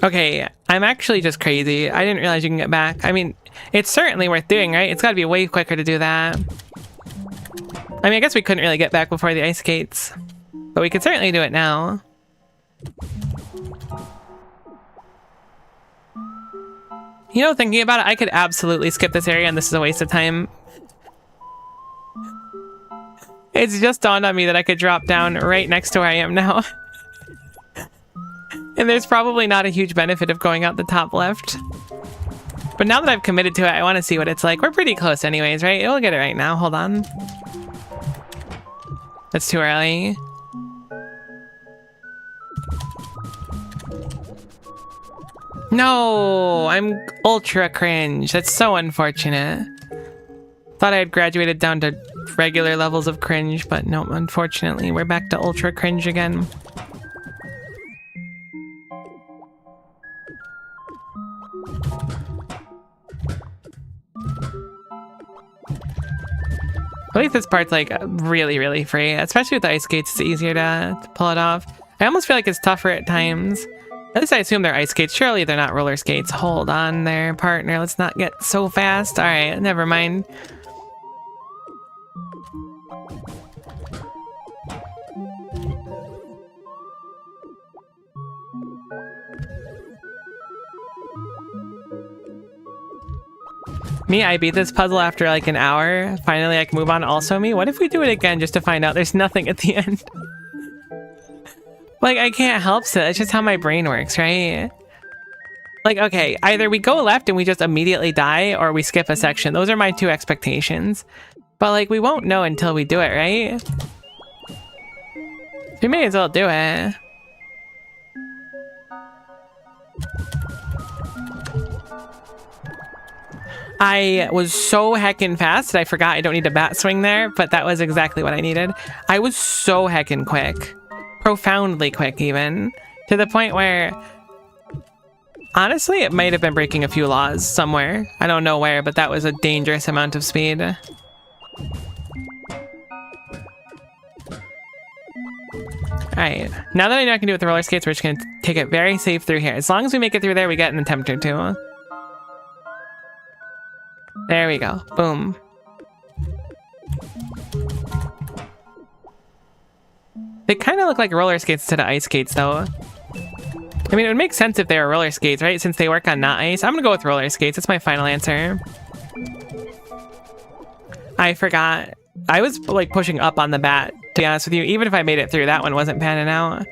Okay, I'm actually just crazy. I didn't realize you can get back. I mean, it's certainly worth doing, right? It's gotta be way quicker to do that. I mean, I guess we couldn't really get back before the ice skates, but we could certainly do it now. You know, thinking about it, I could absolutely skip this area and this is a waste of time. It's just dawned on me that I could drop down right next to where I am now. And there's probably not a huge benefit of going out the top left. But now that I've committed to it, I want to see what it's like. We're pretty close anyways, right? We'll get it right now. Hold on. That's too early. No, I'm ultra cringe. That's so unfortunate. Thought I had graduated down to regular levels of cringe, but no, unfortunately, we're back to ultra cringe again. At least this part's like really, really free, especially with the ice skates. It's easier to pull it off. I almost feel like it's tougher at times. At least I assume they're ice skates. Surely they're not roller skates. Hold on there, partner. Let's not get so fast. All right, never mind. Me, I beat this puzzle after like an hour. Finally, I can move on. Also me, what if we do it again just to find out there's nothing at the end? Like, I can't help it. It's just how my brain works, right? Like, okay, either we go left and we just immediately die, or we skip a section. Those are my two expectations. But, like, we won't know until we do it, right? We may as well do it. I was so heckin' fast that I forgot I don't need a bat swing there, but that was exactly what I needed. I was so heckin' quick. Profoundly quick, even. To the point where... honestly, it might have been breaking a few laws somewhere. I don't know where, but that was a dangerous amount of speed. Alright, now that I know I can do it with the roller skates, we're just gonna take it very safe through here. As long as we make it through there, we get an attempt or two. There we go. Boom. They kind of look like roller skates to the ice skates, though. I mean, it would make sense if they were roller skates, right? Since they work on not ice. I'm gonna go with roller skates. That's my final answer. I forgot. I was, like, pushing up on the bat, to be honest with you. Even if I made it through, that one wasn't panning out.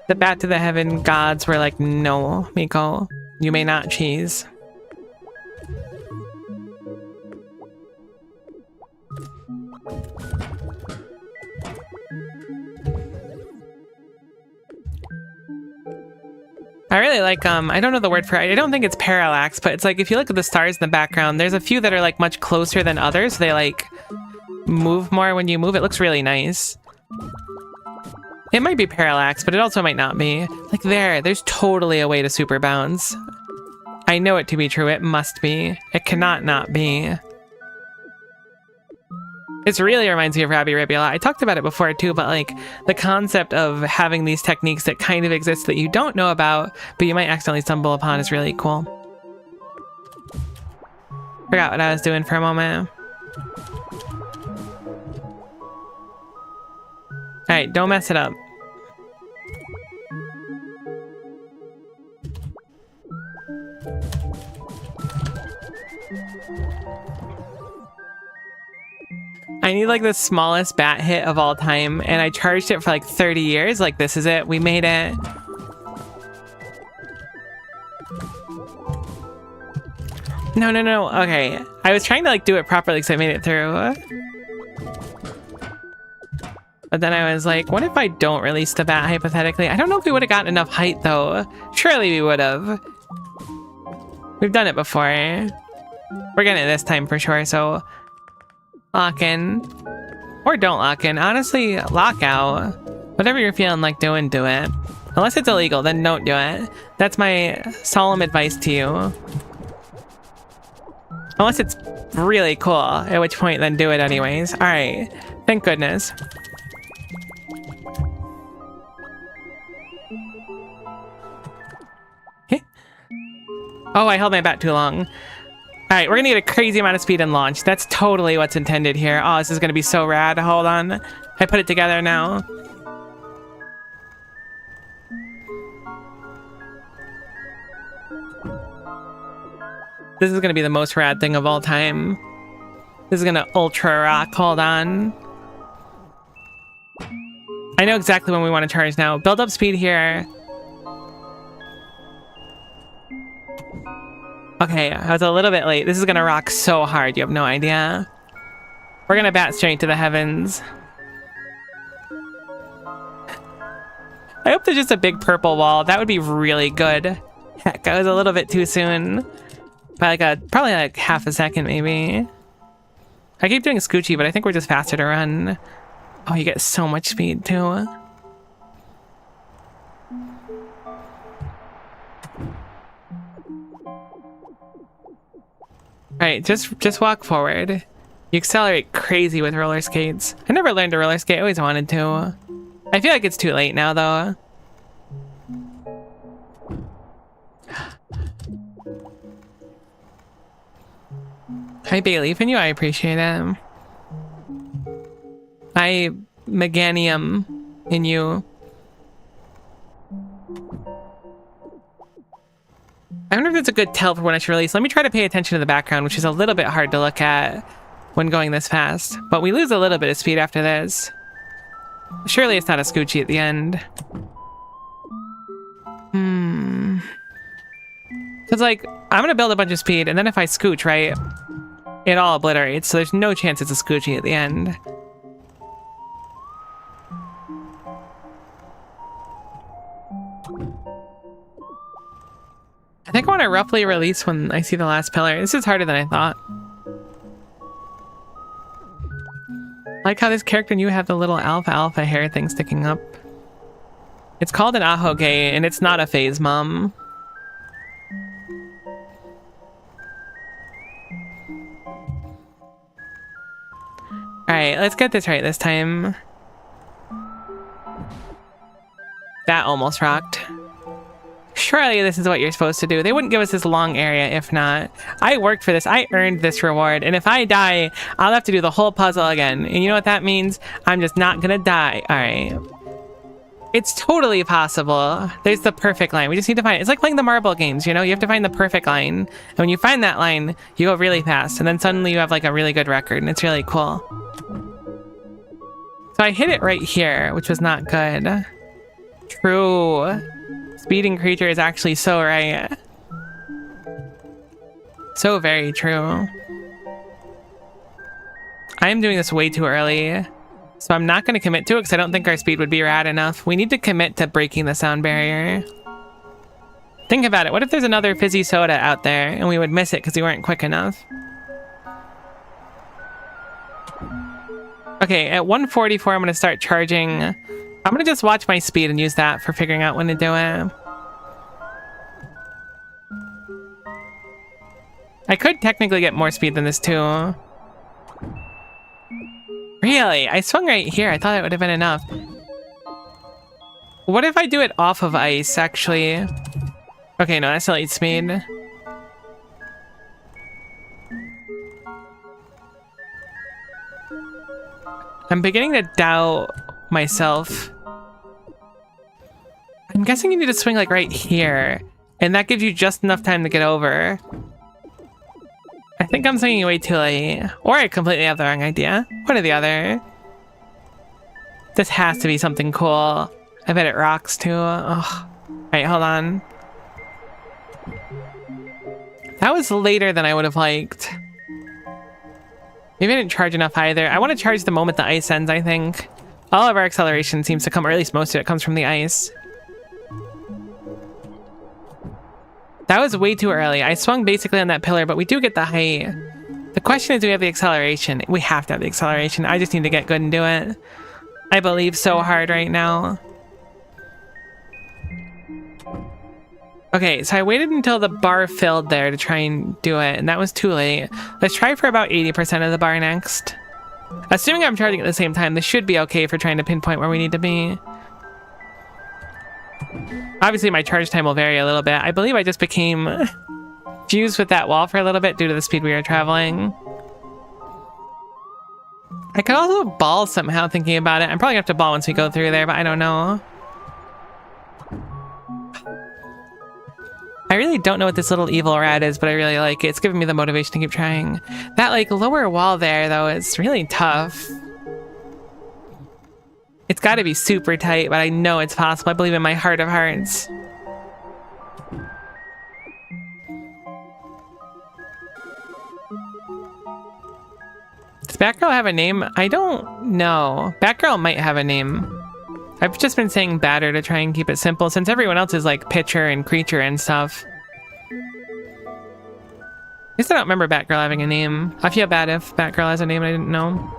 The bat to the heaven gods were like, no, Miko, you may not cheese. I really like, I don't know the word for it. I don't think it's parallax, but it's like, if you look at the stars in the background, there's a few that are like much closer than others. They like move more when you move. It looks really nice. It might be parallax, but it also might not be. Like there's totally a way to super bounce. I know it to be true. It must be. It cannot not be. This really reminds me of Rabi Ribula. I talked about it before too, but like the concept of having these techniques that kind of exist that you don't know about, but you might accidentally stumble upon is really cool. Forgot what I was doing for a moment. Alright, don't mess it up. I need like the smallest bat hit of all time, and I charged it for like 30 years. Like, this is it. We made it. No, no, no. Okay. I was trying to like do it properly because I made it through. But then I was like, what if I don't release the bat hypothetically? I don't know if we would have gotten enough height though. Surely we would have. We've done it before. We're getting it this time for sure, so lock in. Or don't lock in. Honestly, lock out. Whatever you're feeling like doing, do it. Unless it's illegal, then don't do it. That's my solemn advice to you. Unless it's really cool, at which point then do it anyways. Alright, thank goodness. Okay. Oh, I held my bat too long. Alright, we're gonna get a crazy amount of speed and launch. That's totally what's intended here. Oh, this is gonna be so rad. Hold on. I put it together now. This is gonna be the most rad thing of all time. This is gonna ultra rock. Hold on. I know exactly when we want to charge now. Build up speed here. Okay, I was a little bit late. This is gonna rock so hard, you have no idea. We're gonna bat straight to the heavens. I hope there's just a big purple wall. That would be really good. Heck, I was a little bit too soon. By like probably like half a second maybe. I keep doing Scoochie, but I think we're just faster to run. Oh, you get so much speed too. Alright, just walk forward. You accelerate crazy with roller skates. I never learned to roller skate, I always wanted to. I feel like it's too late now though. I believe in you, I appreciate it. I meganium in you. I wonder if that's a good tell for when I should release. Let me try to pay attention to the background, which is a little bit hard to look at when going this fast. But we lose a little bit of speed after this. Surely it's not a Scoochie at the end. Because like, I'm gonna build a bunch of speed, and then if I scooch, right, it all obliterates, so there's no chance it's a Scoochie at the end. I think I want to roughly release when I see the last pillar. This is harder than I thought. I like how this character and you have the little alpha hair thing sticking up. It's called an ahoge, and it's not a phase, Mom. Alright, let's get this right this time. That almost rocked. Surely this is what you're supposed to do. They wouldn't give us this long area if not. I worked for this. I earned this reward. And if I die, I'll have to do the whole puzzle again. And you know what that means? I'm just not gonna die. Alright. It's totally possible. There's the perfect line. We just need to find it. It's like playing the marble games, you know? You have to find the perfect line. And when you find that line, you go really fast. And then suddenly you have like a really good record. And it's really cool. So I hit it right here, which was not good. True. Speeding creature is actually so right. So very true. I am doing this way too early. So I'm not going to commit to it because I don't think our speed would be rad enough. We need to commit to breaking the sound barrier. Think about it. What if there's another fizzy soda out there and we would miss it because we weren't quick enough? Okay, at 144, I'm going to start charging. I'm going to just watch my speed and use that for figuring out when to do it. I could technically get more speed than this too. Really? I swung right here. I thought it would have been enough. What if I do it off of ice, actually? Okay, no, that's still 8 speed. I'm beginning to doubt myself. I'm guessing you need to swing like right here. And that gives you just enough time to get over. I think I'm saying way too late. Or I completely have the wrong idea. One or the other. This has to be something cool. I bet it rocks too. Ugh. Alright, hold on. That was later than I would have liked. Maybe I didn't charge enough either. I want to charge the moment the ice ends, I think. All of our acceleration seems to come, or at least most of it comes from the ice. That was way too early. I swung basically on that pillar, but we do get the height. The question is, do we have the acceleration? We have to have the acceleration. I just need to get good and do it. I believe so hard right now. Okay, so I waited until the bar filled there to try and do it, and that was too late. Let's try for about 80% of the bar next. Assuming I'm charging at the same time, this should be okay for trying to pinpoint where we need to be. Obviously, my charge time will vary a little bit. I believe I just became fused with that wall for a little bit due to the speed we were traveling. I could also ball somehow thinking about it. I'm probably gonna have to ball once we go through there, but I don't know. I really don't know what this little evil rat is, but I really like it. It's giving me the motivation to keep trying. That like lower wall there though is really tough. It's got to be super tight, but I know it's possible. I believe in my heart of hearts. Does Batgirl have a name? I don't know. Batgirl might have a name. I've just been saying batter to try and keep it simple since everyone else is like pitcher and creature and stuff. I guess I don't remember Batgirl having a name. I feel bad if Batgirl has a name and I didn't know.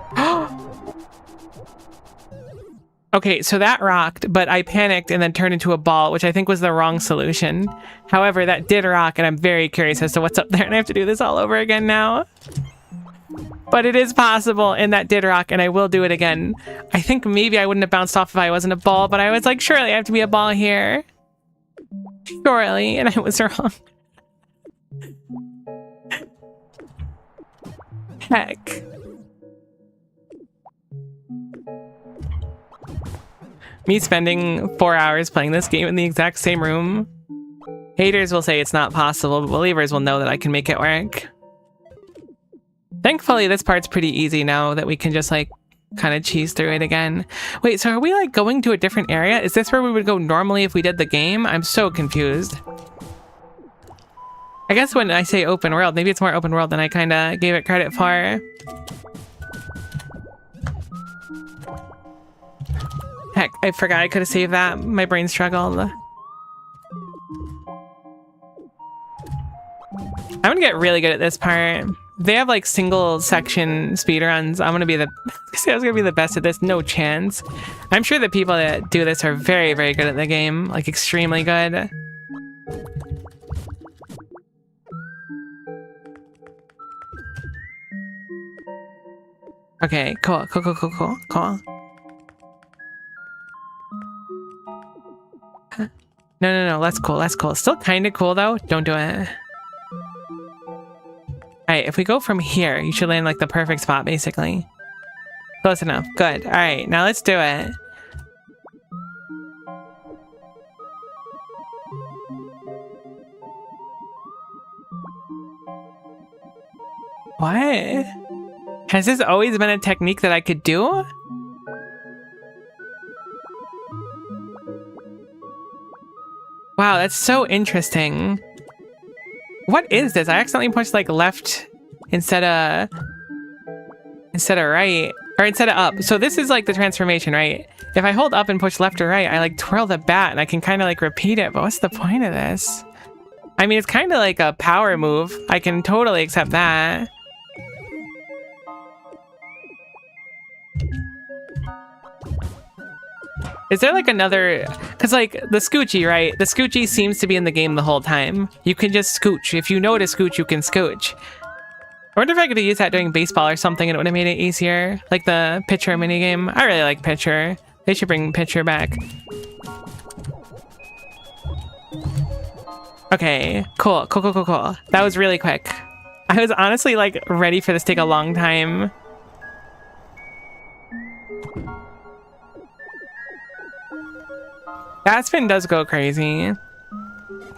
Okay, so that rocked, but I panicked and then turned into a ball, which I think was the wrong solution. However, that did rock, and I'm very curious as to what's up there, and I have to do this all over again now. But it is possible, and that did rock, and I will do it again. I think maybe I wouldn't have bounced off if I wasn't a ball, but I was like, surely I have to be a ball here. Surely, and I was wrong. Heck. Me spending 4 hours playing this game in the exact same room. Haters will say it's not possible, but believers will know that I can make it work. Thankfully, this part's pretty easy now that we can just like kind of cheese through it again. Wait, so are we like going to a different area? Is this where we would go normally if we did the game? I'm so confused. I guess when I say open world, maybe it's more open world than I kind of gave it credit for. Heck, I forgot I could have saved that. My brain struggled. I'm gonna get really good at this part. They have like single section speedruns. I'm gonna be the I was gonna be the best at this. No chance. I'm sure the people that do this are very, very good at the game. Like extremely good. Okay, cool. No, that's cool. Still kind of cool though. Don't do it. Alright, if we go from here, you should land like the perfect spot basically. Close enough. Good. Alright, now let's do it. What? Has this always been a technique that I could do? Wow, that's so interesting. What is this? I accidentally pushed like left instead of right, or instead of up. So this is like the transformation, right? If I hold up and push left or right, I like twirl the bat and I can kind of like repeat it, but what's the point of this? I mean, it's kind of like a power move. I can totally accept that. Is there like another, because like the Scoochie, right? The Scoochie seems to be in the game the whole time. You can just scooch. If you know to scooch, you can scooch. I wonder if I could have used that during baseball or something and it would have made it easier. Like the pitcher minigame. I really like pitcher. They should bring pitcher back. Okay, cool. That was really quick. I was honestly like ready for this to take a long time. That spin does go crazy.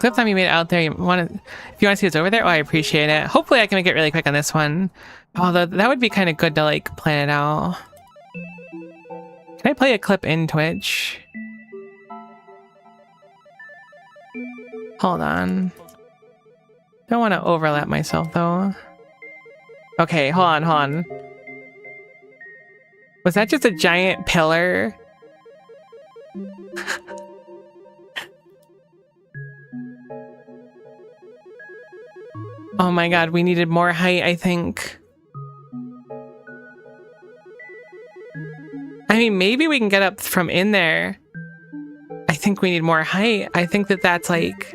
Cliff time you made it out there. If you want to see what's over there, oh, I appreciate it. Hopefully I can make it really quick on this one. Although that would be kind of good to like plan it out. Can I play a clip in Twitch? Hold on. Don't want to overlap myself though. Okay, hold on. Was that just a giant pillar? Oh my god, we needed more height, I think. I mean, maybe we can get up from in there. I think we need more height. I think that that's like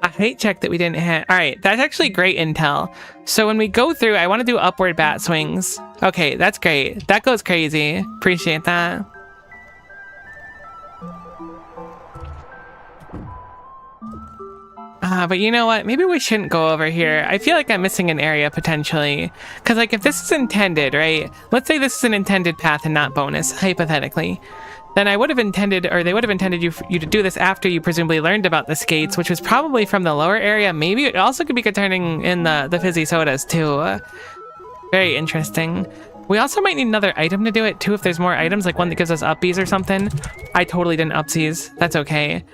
a height check that we didn't hit. All right, that's actually great intel. So when we go through, I want to do upward bat swings. Okay, that's great. That goes crazy. Appreciate that. But you know what? Maybe we shouldn't go over here. I feel like I'm missing an area potentially. Because like if this is intended, right? Let's say this is an intended path and not bonus, hypothetically. Then I would have intended, or they would have intended you to do this after you presumably learned about the skates, which was probably from the lower area. Maybe it also could be concerning in the fizzy sodas too. Very interesting. We also might need another item to do it too if there's more items, like one that gives us uppies or something. I totally didn't upsies. That's okay.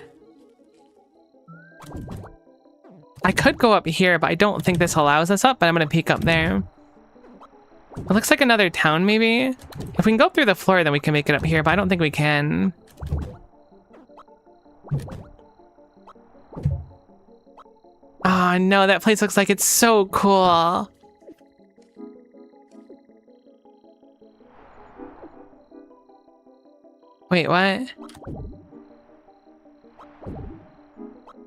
I could go up here, but I don't think this allows us up, but I'm going to peek up there. It looks like another town, maybe? If we can go through the floor, then we can make it up here, but I don't think we can. Oh, no, that place looks like it's so cool. Wait, what?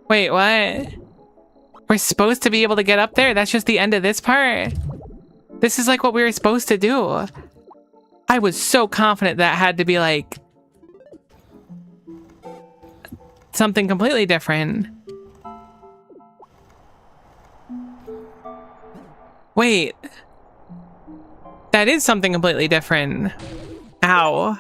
Wait, what? We're supposed to be able to get up there? That's just the end of this part? This is like what we were supposed to do. I was so confident that had to be like something completely different. Wait. That is something completely different. Ow.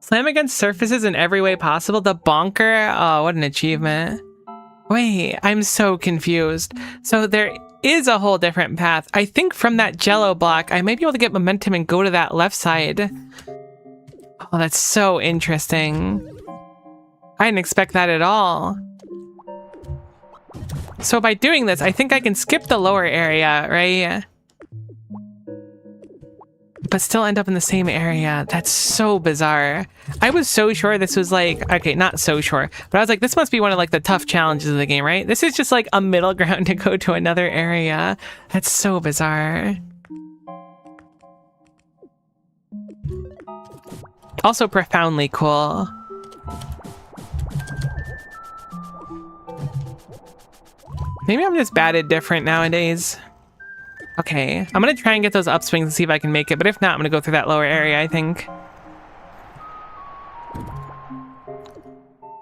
Slam against surfaces in every way possible. The bonker. Oh, what an achievement. Wait, I'm so confused. So there is a whole different path. I think from that jello block, I might be able to get momentum and go to that left side. Oh, that's so interesting. I didn't expect that at all. So by doing this, I think I can skip the lower area, right? But still end up in the same area. That's so bizarre. I was so sure this was like, okay, not so sure, but I was like, this must be one of like the tough challenges of the game, right? This is just like a middle ground to go to another area. That's so bizarre. Also profoundly cool. Maybe I'm just batted different nowadays. Okay, I'm gonna try and get those upswings and see if I can make it, but if not, I'm gonna go through that lower area, I think.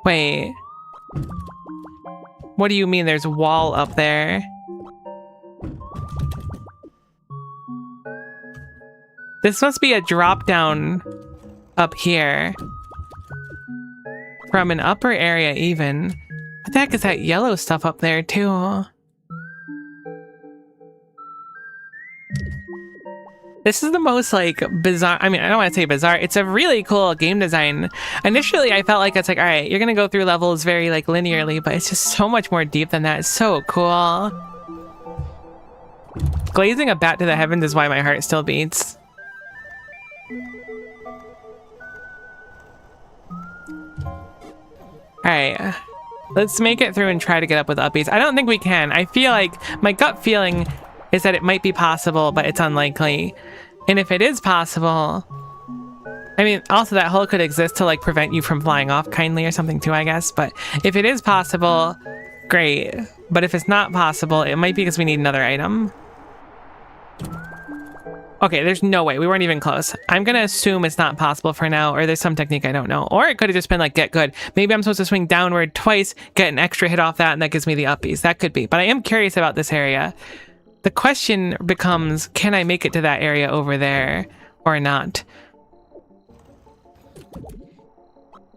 Wait. What do you mean there's a wall up there? This must be a drop down up here. From an upper area even. What the heck is that yellow stuff up there too? This is the most like bizarre, I mean, I don't want to say bizarre, it's a really cool game design. Initially, I felt like it's like, all right, you're gonna go through levels very like linearly, but it's just so much more deep than that. It's so cool. Glazing a bat to the heavens is why my heart still beats. All right, let's make it through and try to get up with upbeats. I don't think we can. I feel like my gut feeling is that it might be possible, but it's unlikely. And if it is possible, I mean, also that hole could exist to like prevent you from flying off kindly or something too, I guess. But if it is possible, great. But if it's not possible, it might be because we need another item. Okay, there's no way. We weren't even close. I'm gonna assume it's not possible for now, or there's some technique I don't know. Or it could have just been like, get good. Maybe I'm supposed to swing downward twice, get an extra hit off that, and that gives me the uppies. That could be. But I am curious about this area. The question becomes, can I make it to that area over there or not?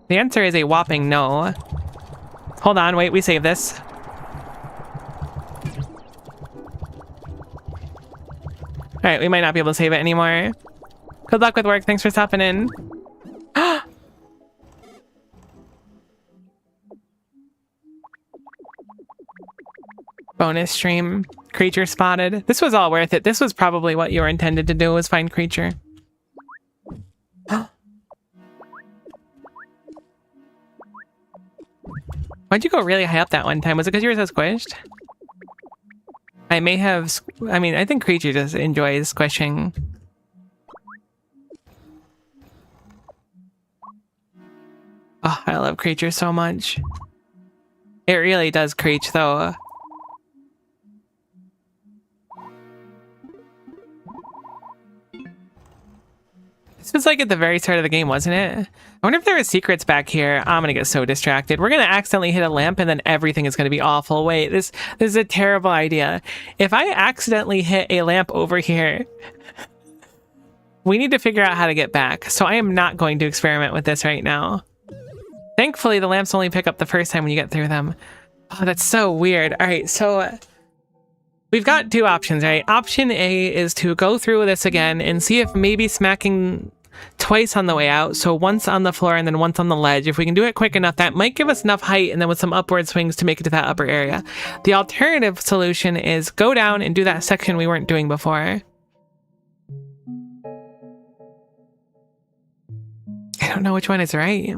The answer is a whopping no. Hold on, wait, we save this. All right, we might not be able to save it anymore. Good luck with work. Thanks for stopping in. Bonus stream. Creature spotted. This was all worth it. This was probably what you were intended to do, was find creature. Why'd you go really high up that one time? Was it because you were so squished? I may have... I mean, I think creature just enjoys squishing. Oh, I love creature so much. It really does creech, though. This was like at the very start of the game, wasn't it? I wonder if there were secrets back here. I'm gonna get so distracted. We're gonna accidentally hit a lamp and then everything is gonna be awful. Wait, this is a terrible idea. If I accidentally hit a lamp over here, we need to figure out how to get back. So I am not going to experiment with this right now. Thankfully, the lamps only pick up the first time when you get through them. Oh, that's so weird. All right, so we've got two options, right? Option A is to go through this again and see if maybe smacking twice on the way out, so once on the floor and then once on the ledge. If we can do it quick enough, that might give us enough height and then with some upward swings to make it to that upper area. The alternative solution is go down and do that section we weren't doing before. I don't know which one is right.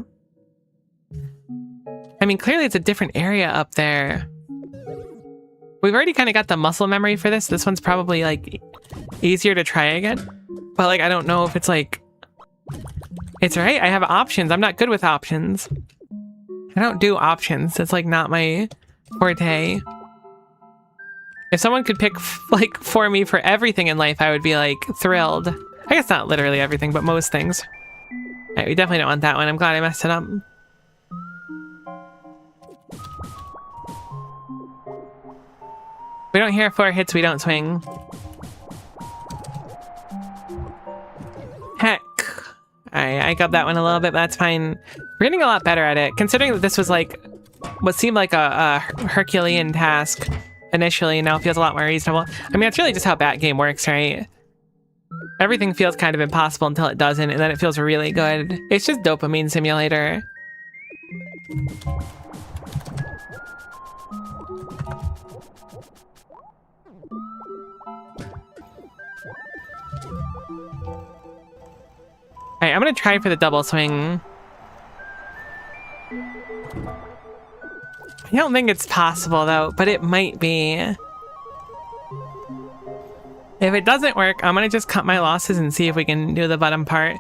I mean, clearly it's a different area up there. We've already kind of got the muscle memory for this. This one's probably like easier to try again. But like, I don't know if it's like, it's right. I have options. I'm not good with options. I don't do options. It's like not my forte. If someone could pick like for me for everything in life, I would be like thrilled. I guess not literally everything, but most things. All right, we definitely don't want that one. I'm glad I messed it up. We don't hear 4 hits, we don't swing. Heck. Alright, I got that one a little bit, but that's fine. We're getting a lot better at it, considering that this was like what seemed like a Herculean task initially, now it feels a lot more reasonable. I mean, that's really just how Bat Game works, right? Everything feels kind of impossible until it doesn't, and then it feels really good. It's just dopamine simulator. Alright, I'm gonna try for the double swing. I don't think it's possible though, but it might be. If it doesn't work, I'm gonna just cut my losses and see if we can do the bottom part.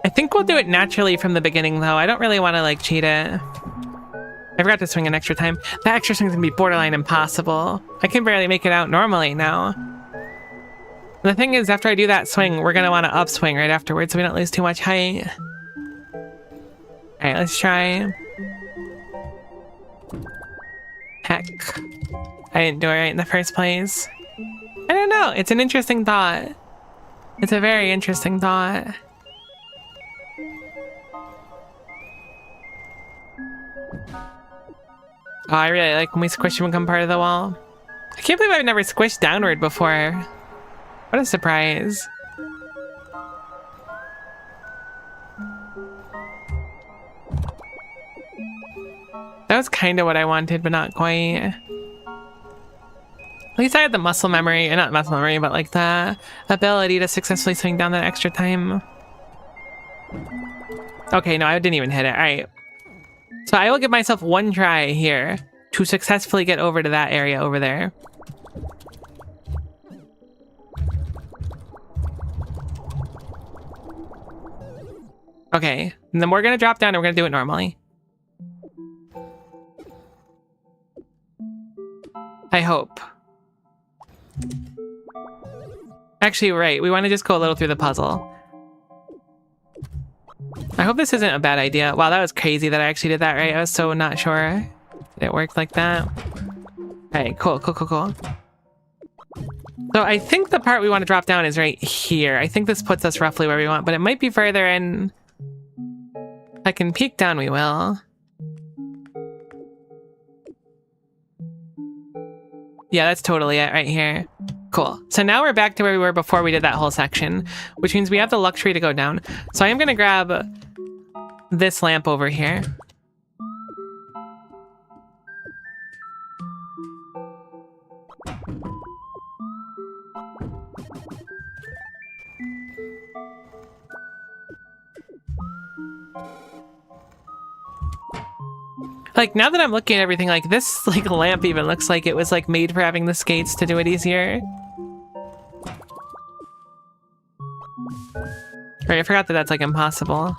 I think we'll do it naturally from the beginning though. I don't really want to like cheat it. I forgot to swing an extra time. That extra swing's gonna be borderline impossible. I can barely make it out normally now. The thing is, after I do that swing, we're gonna want to upswing right afterwards so we don't lose too much height. Alright, let's try. Heck. I didn't do it right in the first place. I don't know, it's an interesting thought. It's a very interesting thought. Oh, I really like when we squish and become part of the wall. I can't believe I've never squished downward before. What a surprise. That was kind of what I wanted, but not quite. At least I had the muscle memory, not muscle memory, but like the ability to successfully swing down that extra time. Okay, no, I didn't even hit it. All right. So I will give myself one try here to successfully get over to that area over there. Okay, and then we're gonna drop down and we're gonna do it normally. I hope. Actually, right, we want to just go a little through the puzzle. I hope this isn't a bad idea. Wow, that was crazy that I actually did that, right? I was so not sure it worked like that. Alright, cool. So I think the part we want to drop down is right here. I think this puts us roughly where we want, but it might be further in. If I can peek down, we will. Yeah, that's totally it right here. Cool. So now we're back to where we were before we did that whole section, which means we have the luxury to go down. So I am going to grab this lamp over here. Like, now that I'm looking at everything, like, this, like, lamp even looks like it was, like, made for having the skates to do it easier. Right, I forgot that that's, like, impossible.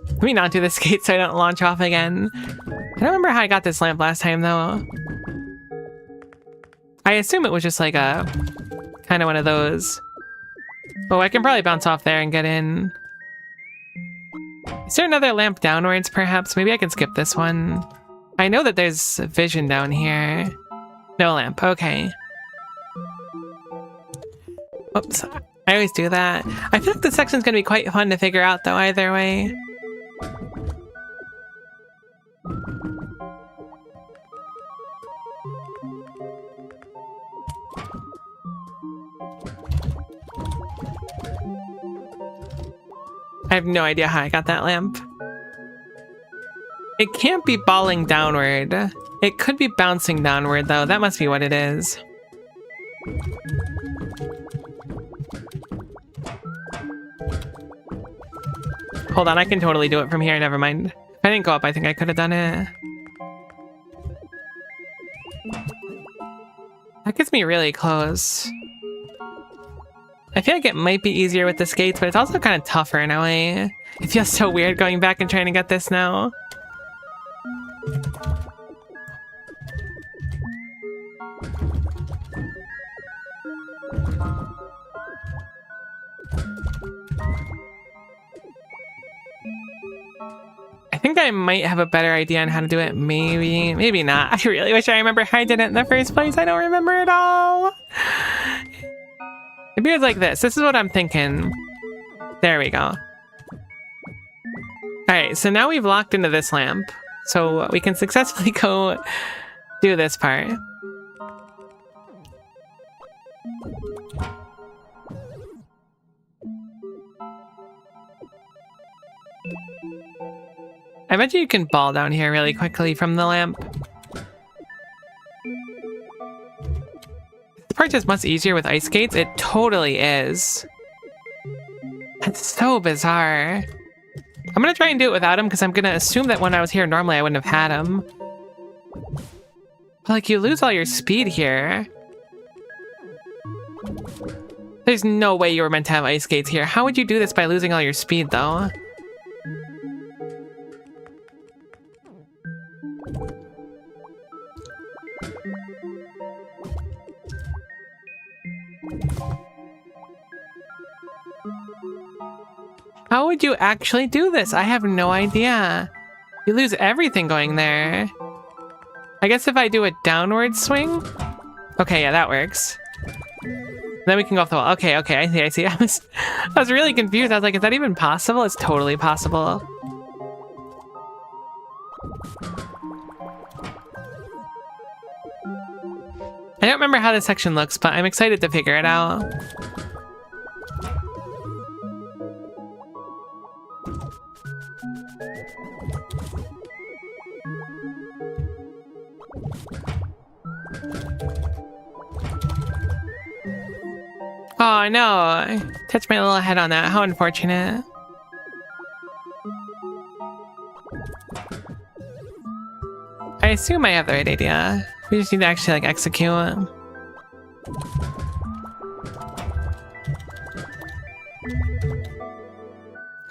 Let me not do the skates so I don't launch off again. I don't remember how I got this lamp last time, though. I assume it was just, like, a... kind of one of those. Oh, I can probably bounce off there and get in. Is there another lamp downwards, perhaps? Maybe I can skip this one. I know that there's vision down here. No lamp, okay. Oops, I always do that. I feel like this section's gonna be quite fun to figure out, though, either way. I have no idea how I got that lamp. It can't be balling downward. It could be bouncing downward, though. That must be what it is. Hold on, I can totally do it from here. Never mind. If I didn't go up, I think I could have done it. That gets me really close. I feel like it might be easier with the skates, but it's also kind of tougher in a way. It feels so weird going back and trying to get this now. I think I might have a better idea on how to do it. Maybe, maybe not. I really wish I remember how I did it in the first place. I don't remember at all. Maybe it's like this. This is what I'm thinking. There we go. Alright, so now we've locked into this lamp. So we can successfully go do this part. I bet you can ball down here really quickly from the lamp. This part is much easier with ice skates. It totally is. That's so bizarre. I'm gonna try and do it without him because I'm gonna assume that when I was here normally I wouldn't have had him. But, like, you lose all your speed here. There's no way you were meant to have ice skates here. How would you do this by losing all your speed, though? How would you actually do this? I have no idea. You lose everything going there. I guess if I do a downward swing? Okay, yeah, that works. Then we can go off the wall. Okay, okay, I see. I was really confused. I was like, is that even possible? It's totally possible. I don't remember how this section looks, but I'm excited to figure it out. Oh no, I touched my little head on that. How unfortunate. I assume I have the right idea. We just need to actually, like, execute it.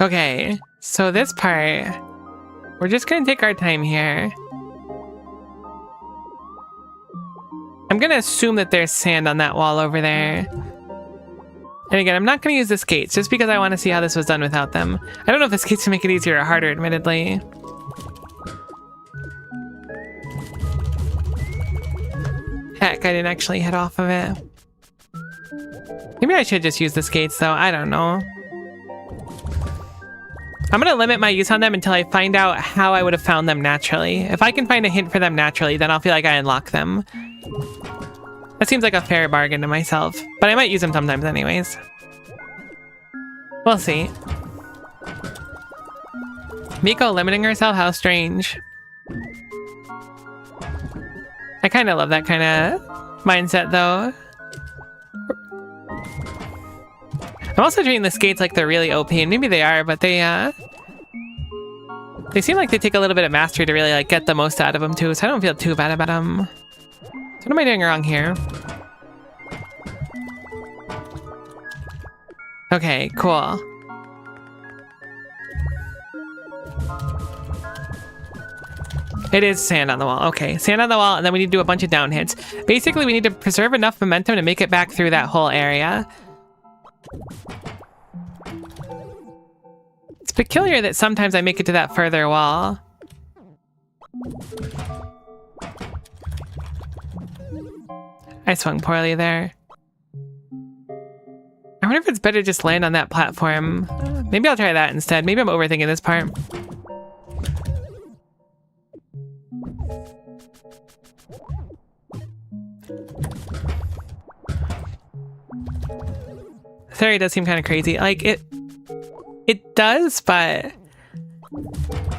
Okay, so this part, we're just gonna take our time here. I'm gonna assume that there's sand on that wall over there. And again, I'm not going to use the skates, just because I want to see how this was done without them. I don't know if the skates make it easier or harder, admittedly. Heck, I didn't actually hit off of it. Maybe I should just use the skates, though. I don't know. I'm going to limit my use on them until I find out how I would have found them naturally. If I can find a hint for them naturally, then I'll feel like I unlock them. That seems like a fair bargain to myself, but I might use them sometimes anyways. We'll see. Miko limiting herself? How strange. I kind of love that kind of mindset, though. I'm also treating the skates like they're really OP, and maybe they are, but they seem like they take a little bit of mastery to really like get the most out of them too, so I don't feel too bad about them. So what am I doing wrong here? Okay, cool. It is sand on the wall. Okay, sand on the wall, and then we need to do a bunch of down hits. Basically, we need to preserve enough momentum to make it back through that whole area. It's peculiar that sometimes I make it to that further wall. I swung poorly there. I wonder if it's better to just land on that platform. Maybe I'll try that instead. Maybe I'm overthinking this part. This area does seem kind of crazy. Like, it does, but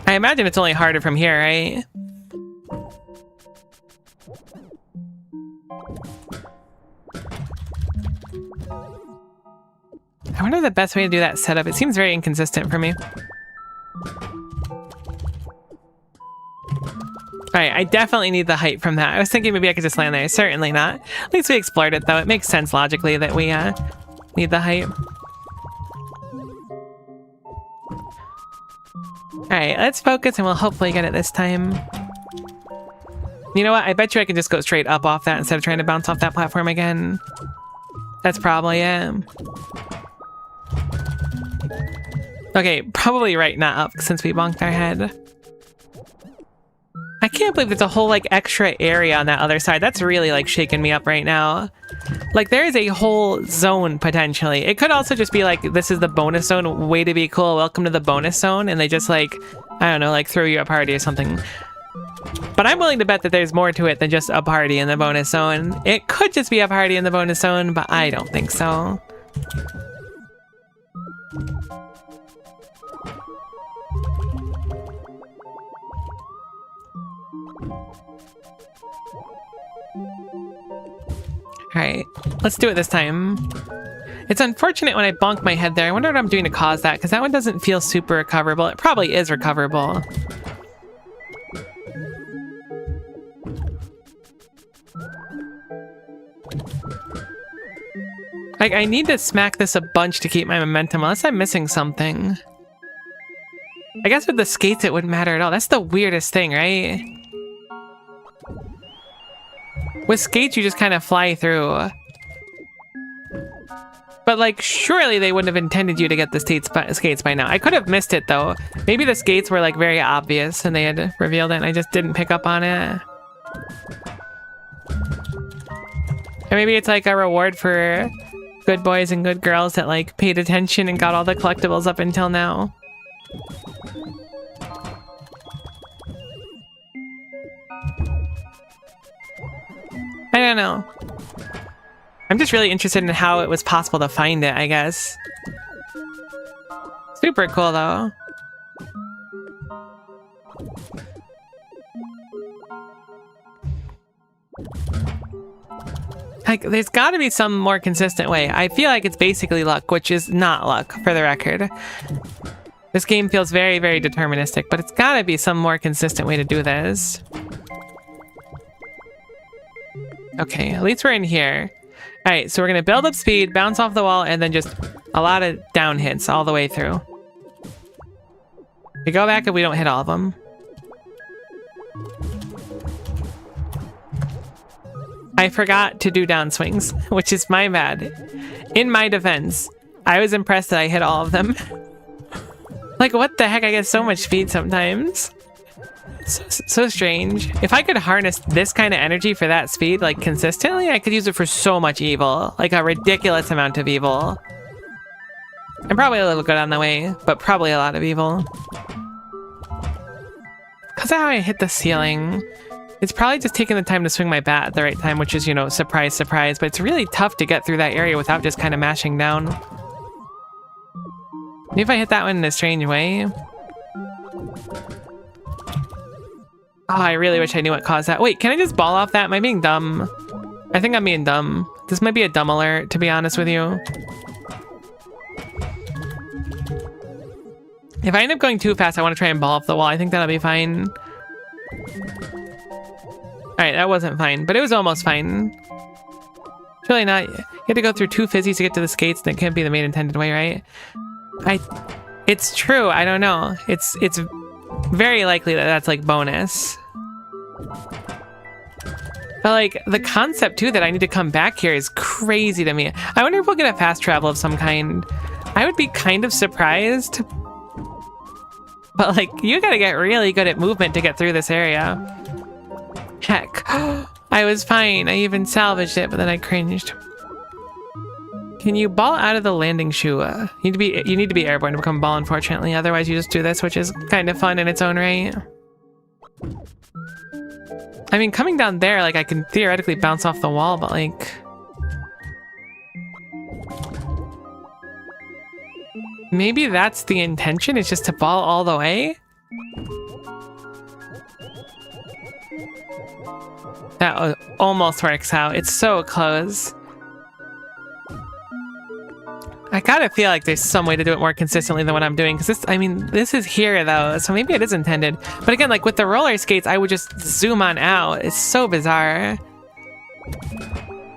I imagine it's only harder from here, right? I wonder the best way to do that setup. It seems very inconsistent for me. Alright, I definitely need the height from that. I was thinking maybe I could just land there. Certainly not. At least we explored it, though. It makes sense logically that we need the height. Alright, let's focus and we'll hopefully get it this time. You know what? I bet you I can just go straight up off that instead of trying to bounce off that platform again. That's probably it. Okay, probably right, not up, since we bonked our head. I can't believe there's a whole, like, extra area on that other side. That's really, like, shaking me up right now. Like, there is a whole zone, potentially. It could also just be, like, this is the bonus zone. Way to be cool. Welcome to the bonus zone. And they just, like, I don't know, like, throw you a party or something. But I'm willing to bet that there's more to it than just a party in the bonus zone. It could just be a party in the bonus zone, but I don't think so. Alright, let's do it this time. It's unfortunate when I bonk my head there. I wonder what I'm doing to cause that, because that one doesn't feel super recoverable. It probably is recoverable. Like, I need to smack this a bunch to keep my momentum, unless I'm missing something. I guess with the skates it wouldn't matter at all. That's the weirdest thing, right? With skates, you just kind of fly through. But, like, surely they wouldn't have intended you to get the skates by now. I could have missed it, though. Maybe the skates were, like, very obvious and they had revealed it and I just didn't pick up on it. Or maybe it's, like, a reward for good boys and good girls that, like, paid attention and got all the collectibles up until now. I don't know. I'm just really interested in how it was possible to find it, I guess. Super cool, though. Like, there's got to be some more consistent way. I feel like it's basically luck, which is not luck, for the record. This game feels very, very deterministic, but it's got to be some more consistent way to do this. Okay, at least we're in here. Alright, so we're going to build up speed, bounce off the wall, and then just a lot of down hits all the way through. We go back if we don't hit all of them. I forgot to do down swings, which is my bad. In my defense, I was impressed that I hit all of them. Like, what the heck? I get so much speed sometimes. So strange. If I could harness this kind of energy for that speed, like, consistently, I could use it for so much evil. Like, a ridiculous amount of evil. I'm probably a little good on the way, but probably a lot of evil. Because of how I hit the ceiling. It's probably just taking the time to swing my bat at the right time, which is, you know, surprise, surprise. But it's really tough to get through that area without just kind of mashing down. Maybe if I hit that one in a strange way. Oh, I really wish I knew what caused that. Wait, can I just ball off that? Am I being dumb? I think I'm being dumb. This might be a dumb alert, to be honest with you. If I end up going too fast, I want to try and ball off the wall. I think that'll be fine. Alright, that wasn't fine, but it was almost fine. It's really not. You have to go through 2 fizzies to get to the skates, and it can't be the main intended way, right? It's true, I don't know. It's very likely that that's like bonus. But like, the concept too that I need to come back here is crazy to me. I wonder if we'll get a fast travel of some kind. I would be kind of surprised. But like, you gotta get really good at movement to get through this area. Heck, I was fine. I even salvaged it, but then I cringed. Can you ball out of the landing shoe? You need to be airborne to become ball, unfortunately. Otherwise, you just do this, which is kind of fun in its own right. I mean, coming down there, like, I can theoretically bounce off the wall, but like... maybe that's the intention, is just to ball all the way? That almost works out. It's so close. I gotta feel like there's some way to do it more consistently than what I'm doing, because this is here though, so maybe it is intended. But again, like with the roller skates, I would just zoom on out. It's so bizarre.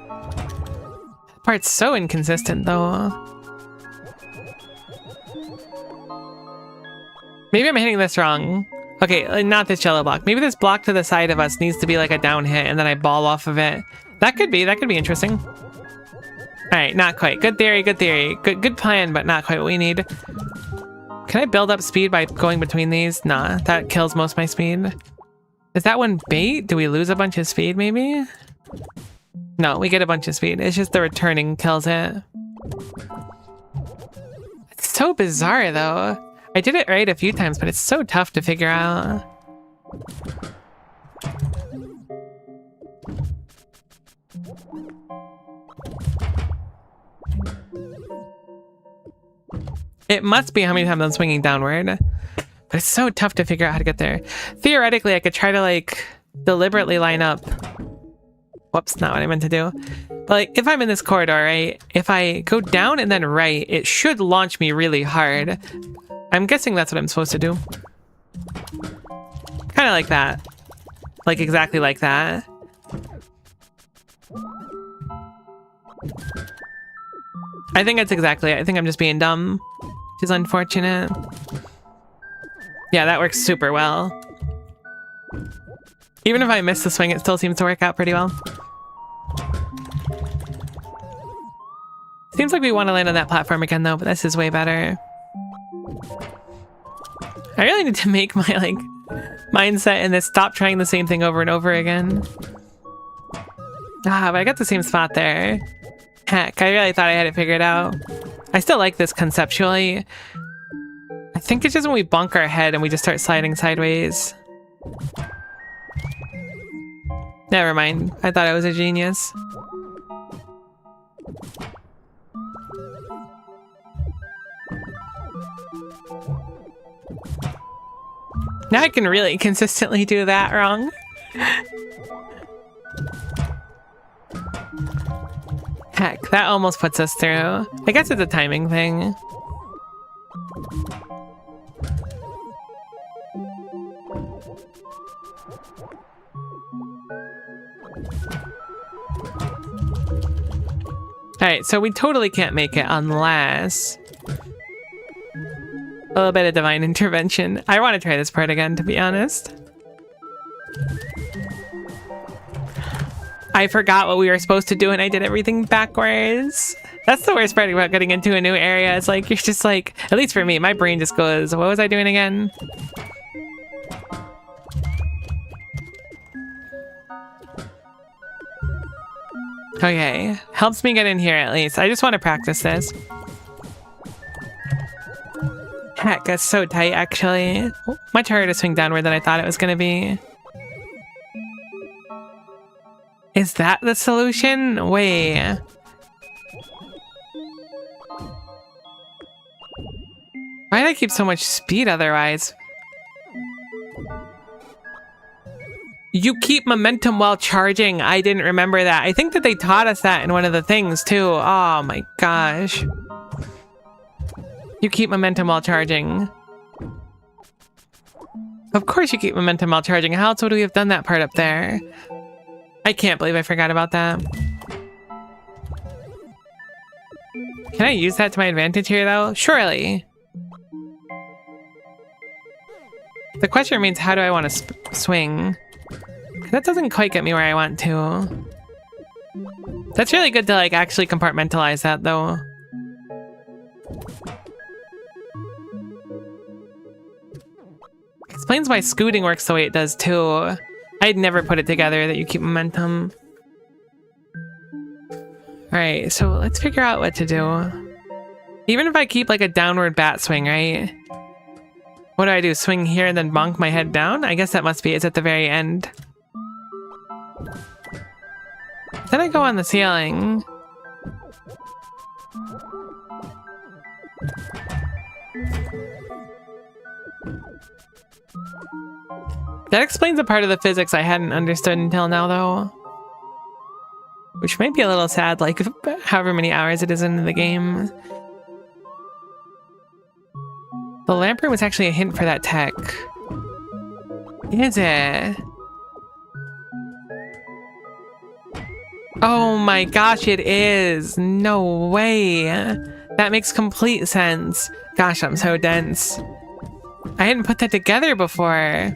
That part's so inconsistent though. Maybe I'm hitting this wrong. Okay, not this yellow block. Maybe this block to the side of us needs to be like a down hit, and then I ball off of it. That could be interesting. All right, not quite. Good theory, good theory. Good plan, but not quite what we need. Can I build up speed by going between these? Nah, that kills most of my speed. Is that one bait? Do we lose a bunch of speed, maybe? No, we get a bunch of speed. It's just the returning kills it. It's so bizarre, though. I did it right a few times, but it's so tough to figure out. It must be how many times I'm swinging downward. But it's so tough to figure out how to get there. Theoretically, I could try to, like, deliberately line up. Whoops, not what I meant to do. But, like, if I'm in this corridor, right? If I go down and then right, it should launch me really hard. I'm guessing that's what I'm supposed to do. Kind of like that. Like, exactly like that. I think that's exactly it. I think I'm just being dumb, which is unfortunate. Yeah, that works super well. Even if I miss the swing, it still seems to work out pretty well. Seems like we want to land on that platform again, though, but this is way better. I really need to make my, like, mindset in this stop trying the same thing over and over again. Ah, but I got the same spot there. Heck, I really thought I had it figured out. I still like this conceptually. I think it's just when we bonk our head and we just start sliding sideways. Never mind. I thought I was a genius. Now I can really consistently do that wrong. Heck, that almost puts us through. I guess it's a timing thing. Alright, so we totally can't make it unless... a little bit of divine intervention. I want to try this part again, to be honest. I forgot what we were supposed to do and I did everything backwards. That's the worst part about getting into a new area. It's like, you're just like, at least for me, my brain just goes, what was I doing again? Okay, helps me get in here at least. I just want to practice this. Heck, that's so tight, actually. Much harder to swing downward than I thought it was going to be. Is that the solution? Wait. Why did I keep so much speed otherwise? You keep momentum while charging. I didn't remember that. I think that they taught us that in one of the things too. Oh my gosh. You keep momentum while charging. Of course you keep momentum while charging. How else would we have done that part up there? I can't believe I forgot about that. Can I use that to my advantage here though? Surely. The question remains, how do I want to swing? That doesn't quite get me where I want to. That's really good to like actually compartmentalize that though. Explains why scooting works the way it does too. I'd never put it together that you keep momentum. Alright, so let's figure out what to do. Even if I keep like a downward bat swing, right? What do I do? Swing here and then bonk my head down? I guess that must be it's at the very end. Then I go on the ceiling. That explains a part of the physics I hadn't understood until now, though. Which might be a little sad, like however many hours it is into the game. The lamp room was actually a hint for that tech. Is it? Oh my gosh, it is! No way! That makes complete sense. Gosh, I'm so dense. I hadn't put that together before.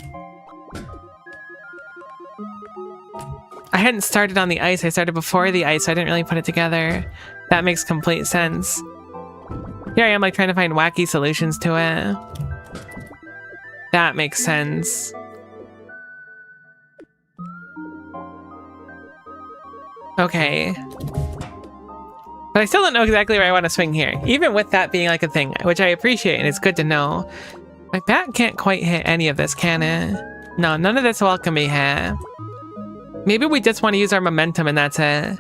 I hadn't started on the ice, I started before the ice, so I didn't really put it together. That makes complete sense. Here I am like trying to find wacky solutions to it. That makes sense. Okay. But I still don't know exactly where I want to swing here, even with that being like a thing, which I appreciate and it's good to know. My bat can't quite hit any of this, can it? No, none of this will can be hit. Maybe we just want to use our momentum and that's it.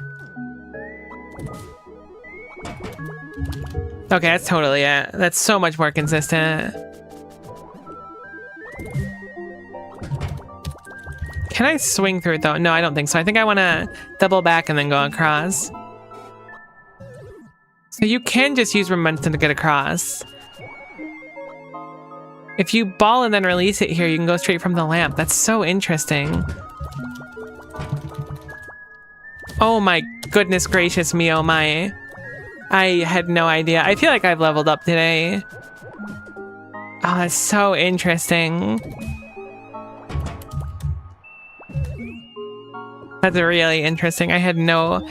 Okay, that's totally it. That's so much more consistent. Can I swing through it though? No, I don't think so. I think I want to double back and then go across. So you can just use momentum to get across. If you ball and then release it here, you can go straight from the lamp. That's so interesting. Oh my goodness gracious me, oh my. I had no idea. I feel like I've leveled up today. Oh, that's so interesting. That's really interesting. I had no...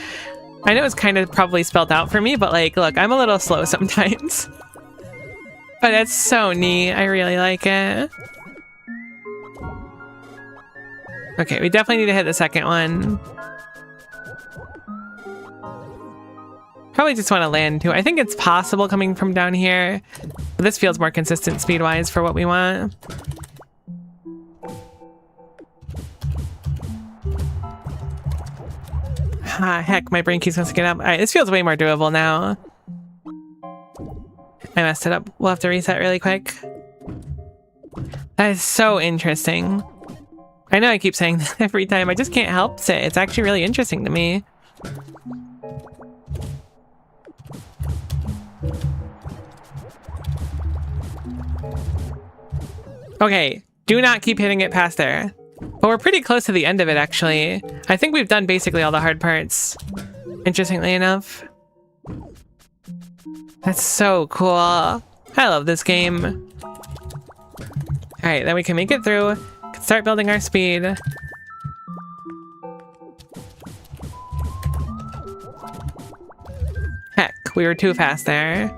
I know it's kind of probably spelled out for me, but like, look, I'm a little slow sometimes. But that's so neat. I really like it. Okay, we definitely need to hit the second one. Probably just want to land too. I think it's possible coming from down here. But this feels more consistent speed-wise for what we want. Ah, heck, my brain keeps messing it up. Alright, this feels way more doable now. I messed it up. We'll have to reset really quick. That is so interesting. I know I keep saying that every time. I just can't help it. It's actually really interesting to me. Okay, do not keep hitting it past there. But we're pretty close to the end of it, actually. I think we've done basically all the hard parts. Interestingly enough. That's so cool. I love this game. Alright, then we can make it through. Can start building our speed. Heck, we were too fast there.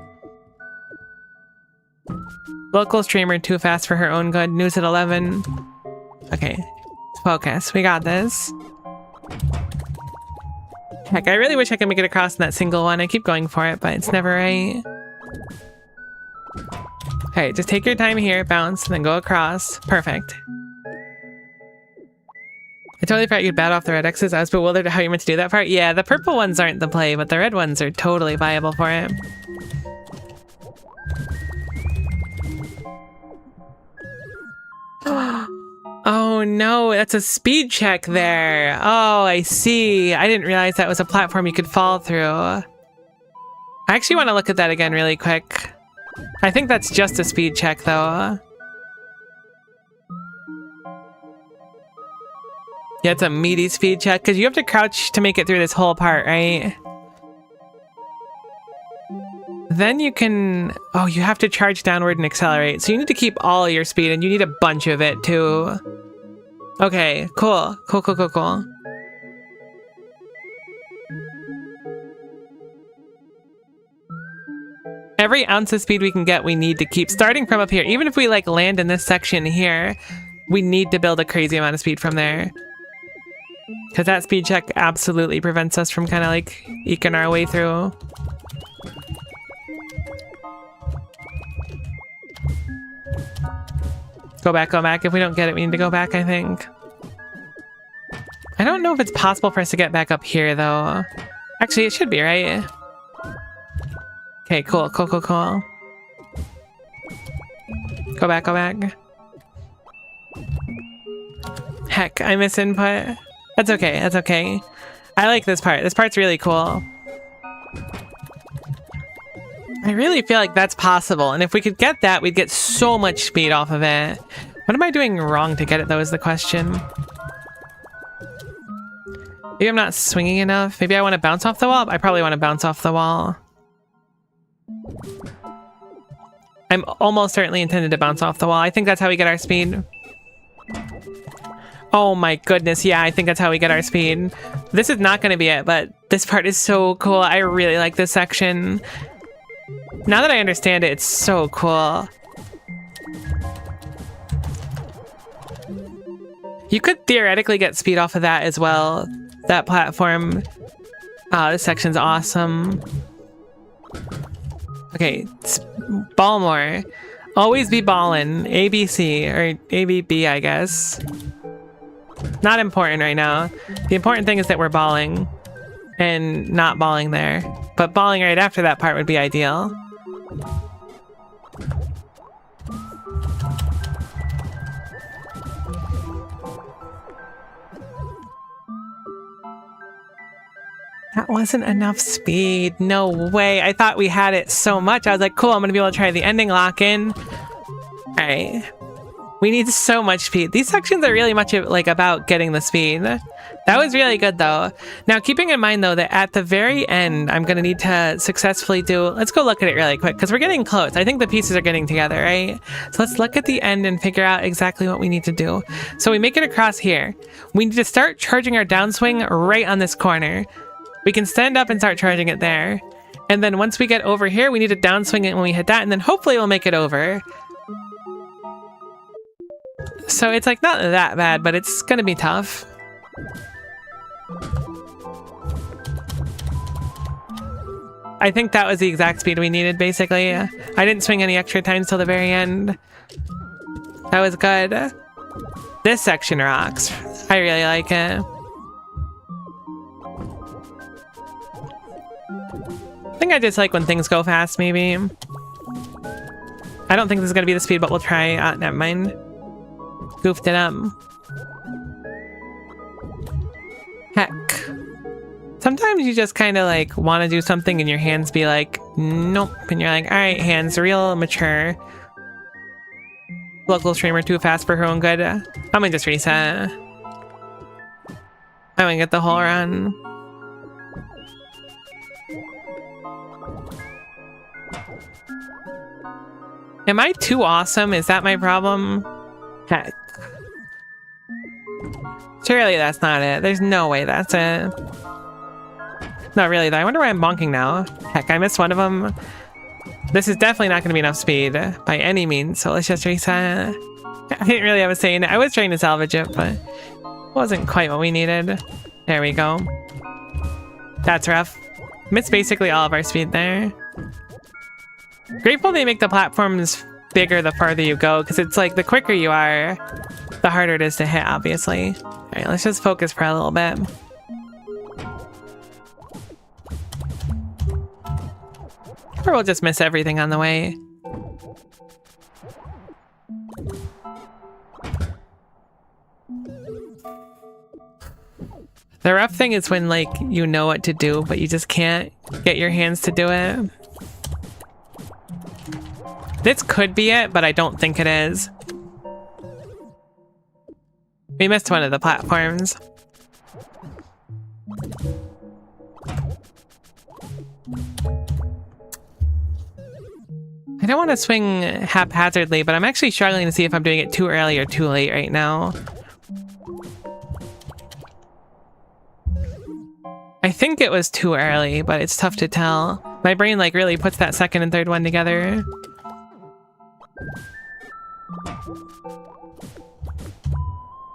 Local streamer too fast for her own good. News at 11. Okay, focus. We got this. Heck, I really wish I could make it across in that single one. I keep going for it, but it's never right. Okay, just take your time here, bounce, and then go across. Perfect. I totally forgot you'd bat off the red X's. I was bewildered at how you meant to do that part. Yeah, the purple ones aren't the play, but the red ones are totally viable for it. Oh no, that's a speed check there. Oh, I see. I didn't realize that was a platform you could fall through. I actually want to look at that again really quick. I think that's just a speed check though. Yeah, it's a meaty speed check because you have to crouch to make it through this whole part, right? Then you can... Oh, you have to charge downward and accelerate. So you need to keep all your speed, and you need a bunch of it, too. Okay, cool. Cool. Every ounce of speed we can get, we need to keep. Starting from up here, even if we, like, land in this section here, we need to build a crazy amount of speed from there. Because that speed check absolutely prevents us from kind of, like, eking our way through. Go back. If we don't get it, we need to go back, I think. I don't know if it's possible for us to get back up here, though. Actually, it should be, right? Okay, cool. Go back. Heck, I miss input. That's okay. I like this part. This part's really cool. I really feel like that's possible, and if we could get that, we'd get so much speed off of it. What am I doing wrong to get it, though, is the question. Maybe I'm not swinging enough. Maybe I want to bounce off the wall. I probably want to bounce off the wall. I'm almost certainly intended to bounce off the wall. I think that's how we get our speed. Oh my goodness, yeah, I think that's how we get our speed. This is not going to be it, but this part is so cool. I really like this section. Now that I understand it, it's so cool. You could theoretically get speed off of that as well. That platform. Oh, this section's awesome. Okay, ball more. Always be ballin'. ABC, or ABB, I guess. Not important right now. The important thing is that we're balling. And not balling there. But balling right after that part would be ideal. That wasn't enough speed. No way. I thought we had it so much. I was like, cool, I'm going to be able to try the ending lock-in. All right. We need so much speed. These sections are really much like about getting the speed. That was really good though. Now keeping in mind though that at the very end I'm gonna need to successfully do, let's go look at it really quick because we're getting close. I think the pieces are getting together, right? So let's look at the end and figure out exactly what we need to do. So we make it across here. We need to start charging our downswing right on this corner. We can stand up and start charging it there. And then once we get over here, we need to downswing it when we hit that, and then hopefully we'll make it over. So it's like not that bad, but it's gonna be tough. I think that was the exact speed we needed, basically. I didn't swing any extra times till the very end. That was good. This section rocks. I really like it. I think I just like when things go fast, maybe. I don't think this is gonna be the speed, but we'll try. Never mind. Goofed it up. Heck. Sometimes you just kind of like want to do something and your hands be like, nope. And you're like, all right, hands, real mature. Local streamer too fast for her own good. I'm gonna just reset. I'm gonna get the whole run. Am I too awesome? Is that my problem? Heck. Surely that's not it. There's no way that's it. Not really though. I wonder why I'm bonking now. Heck, I missed one of them. This is definitely not going to be enough speed by any means, so let's just reset. I didn't really have a say in it. I was trying to salvage it, but it wasn't quite what we needed. There we go. That's rough. Missed basically all of our speed there. Grateful they make the platforms bigger the farther you go, because it's like the quicker you are, the harder it is to hit, obviously. All right, let's just focus for a little bit. Or we'll just miss everything on the way. The rough thing is when, like, you know what to do, but you just can't get your hands to do it. This could be it, but I don't think it is. We missed one of the platforms. I don't want to swing haphazardly, but I'm actually struggling to see if I'm doing it too early or too late right now. I think it was too early, but it's tough to tell. My brain like really puts that second and third one together.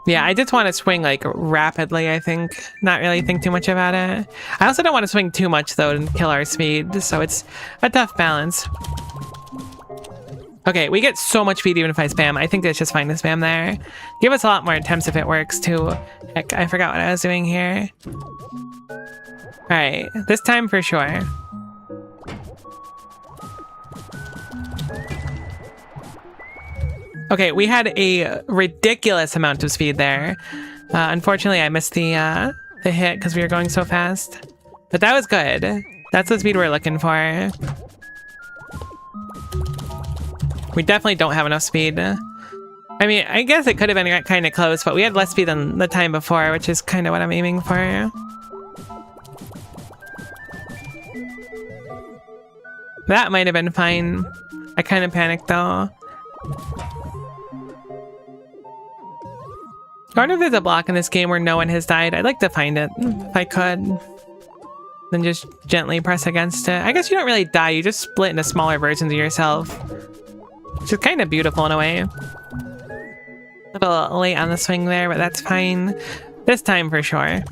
Yeah, I just want to swing like rapidly, I think. Not really think too much about it. I also don't want to swing too much though and kill our speed, so it's a tough balance. Okay, we get so much speed even if I spam. I think it's just fine to spam there. Give us a lot more attempts if it works too. Heck, I forgot what I was doing here. Alright, this time for sure. Okay, we had a ridiculous amount of speed there. Unfortunately, I missed the hit because we were going so fast. But that was good. That's the speed we're looking for. We definitely don't have enough speed. I mean, I guess it could have been kind of close, but we had less speed than the time before, which is kind of what I'm aiming for. That might have been fine. I kind of panicked though. I wonder if there's a block in this game where no one has died. I'd like to find it, if I could. Then just gently press against it. I guess you don't really die, you just split into smaller versions of yourself. Which is kind of beautiful in a way. A little late on the swing there, but that's fine. This time for sure.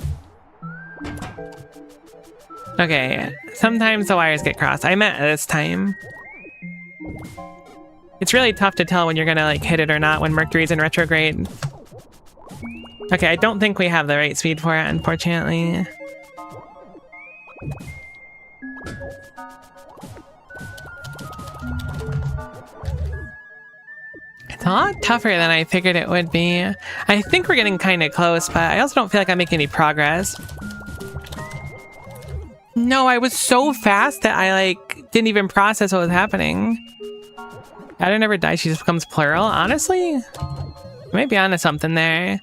Okay, sometimes the wires get crossed. I meant this time. It's really tough to tell when you're gonna like hit it or not when Mercury's in retrograde. Okay, I don't think we have the right speed for it, unfortunately. It's a lot tougher than I figured it would be. I think we're getting kind of close, but I also don't feel like I'm making any progress. No, I was so fast that I like didn't even process what was happening. Adder never dies, she just becomes plural. Honestly, I might be onto something there.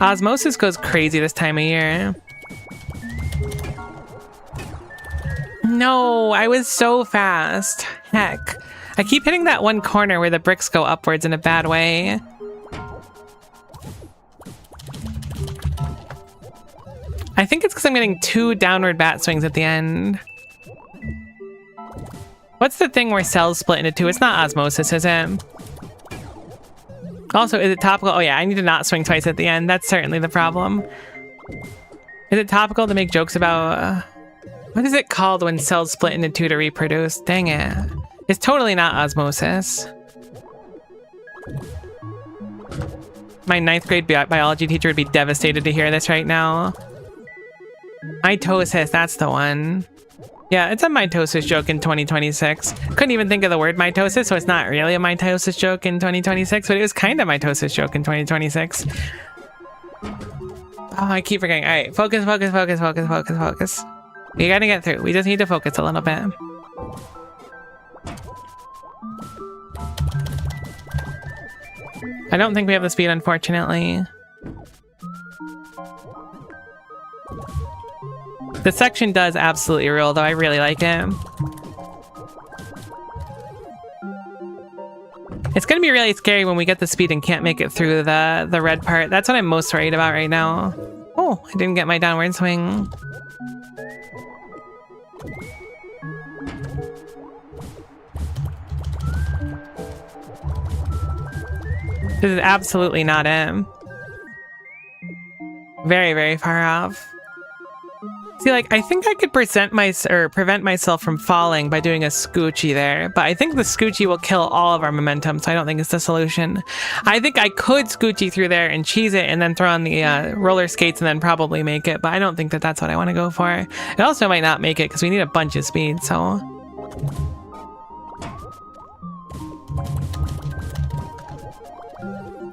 Osmosis goes crazy this time of year. No, I was so fast. Heck. I keep hitting that one corner where the bricks go upwards in a bad way. I think it's because I'm getting 2 downward bat swings at the end. What's the thing where cells split into 2? It's not osmosis, is it? Also, is it topical? Oh yeah, I need to not swing twice at the end. That's certainly the problem. Is it topical to make jokes about... what is it called when cells split into 2 to reproduce? Dang it. It's totally not osmosis. My 9th grade biology teacher would be devastated to hear this right now. Mitosis, that's the one. Yeah, it's a mitosis joke in 2026. Couldn't even think of the word mitosis, so it's not really a mitosis joke in 2026, but it was kind of a mitosis joke in 2026. Oh, I keep forgetting. All right, focus, focus, focus, focus, focus, focus. We gotta get through. We just need to focus a little bit. I don't think we have the speed, unfortunately. The section does absolutely rule, though. I really like it. It's gonna be really scary when we get the speed and can't make it through the red part. That's what I'm most worried about right now. Oh, I didn't get my downward swing. This is absolutely not it. Very, very far off. See, like, I think I could prevent myself from falling by doing a scoochie there, but I think the scoochie will kill all of our momentum, so I don't think it's the solution. I think I could scoochie through there and cheese it and then throw on the roller skates and then probably make it, but I don't think that that's what I want to go for. It also might not make it because we need a bunch of speed, so...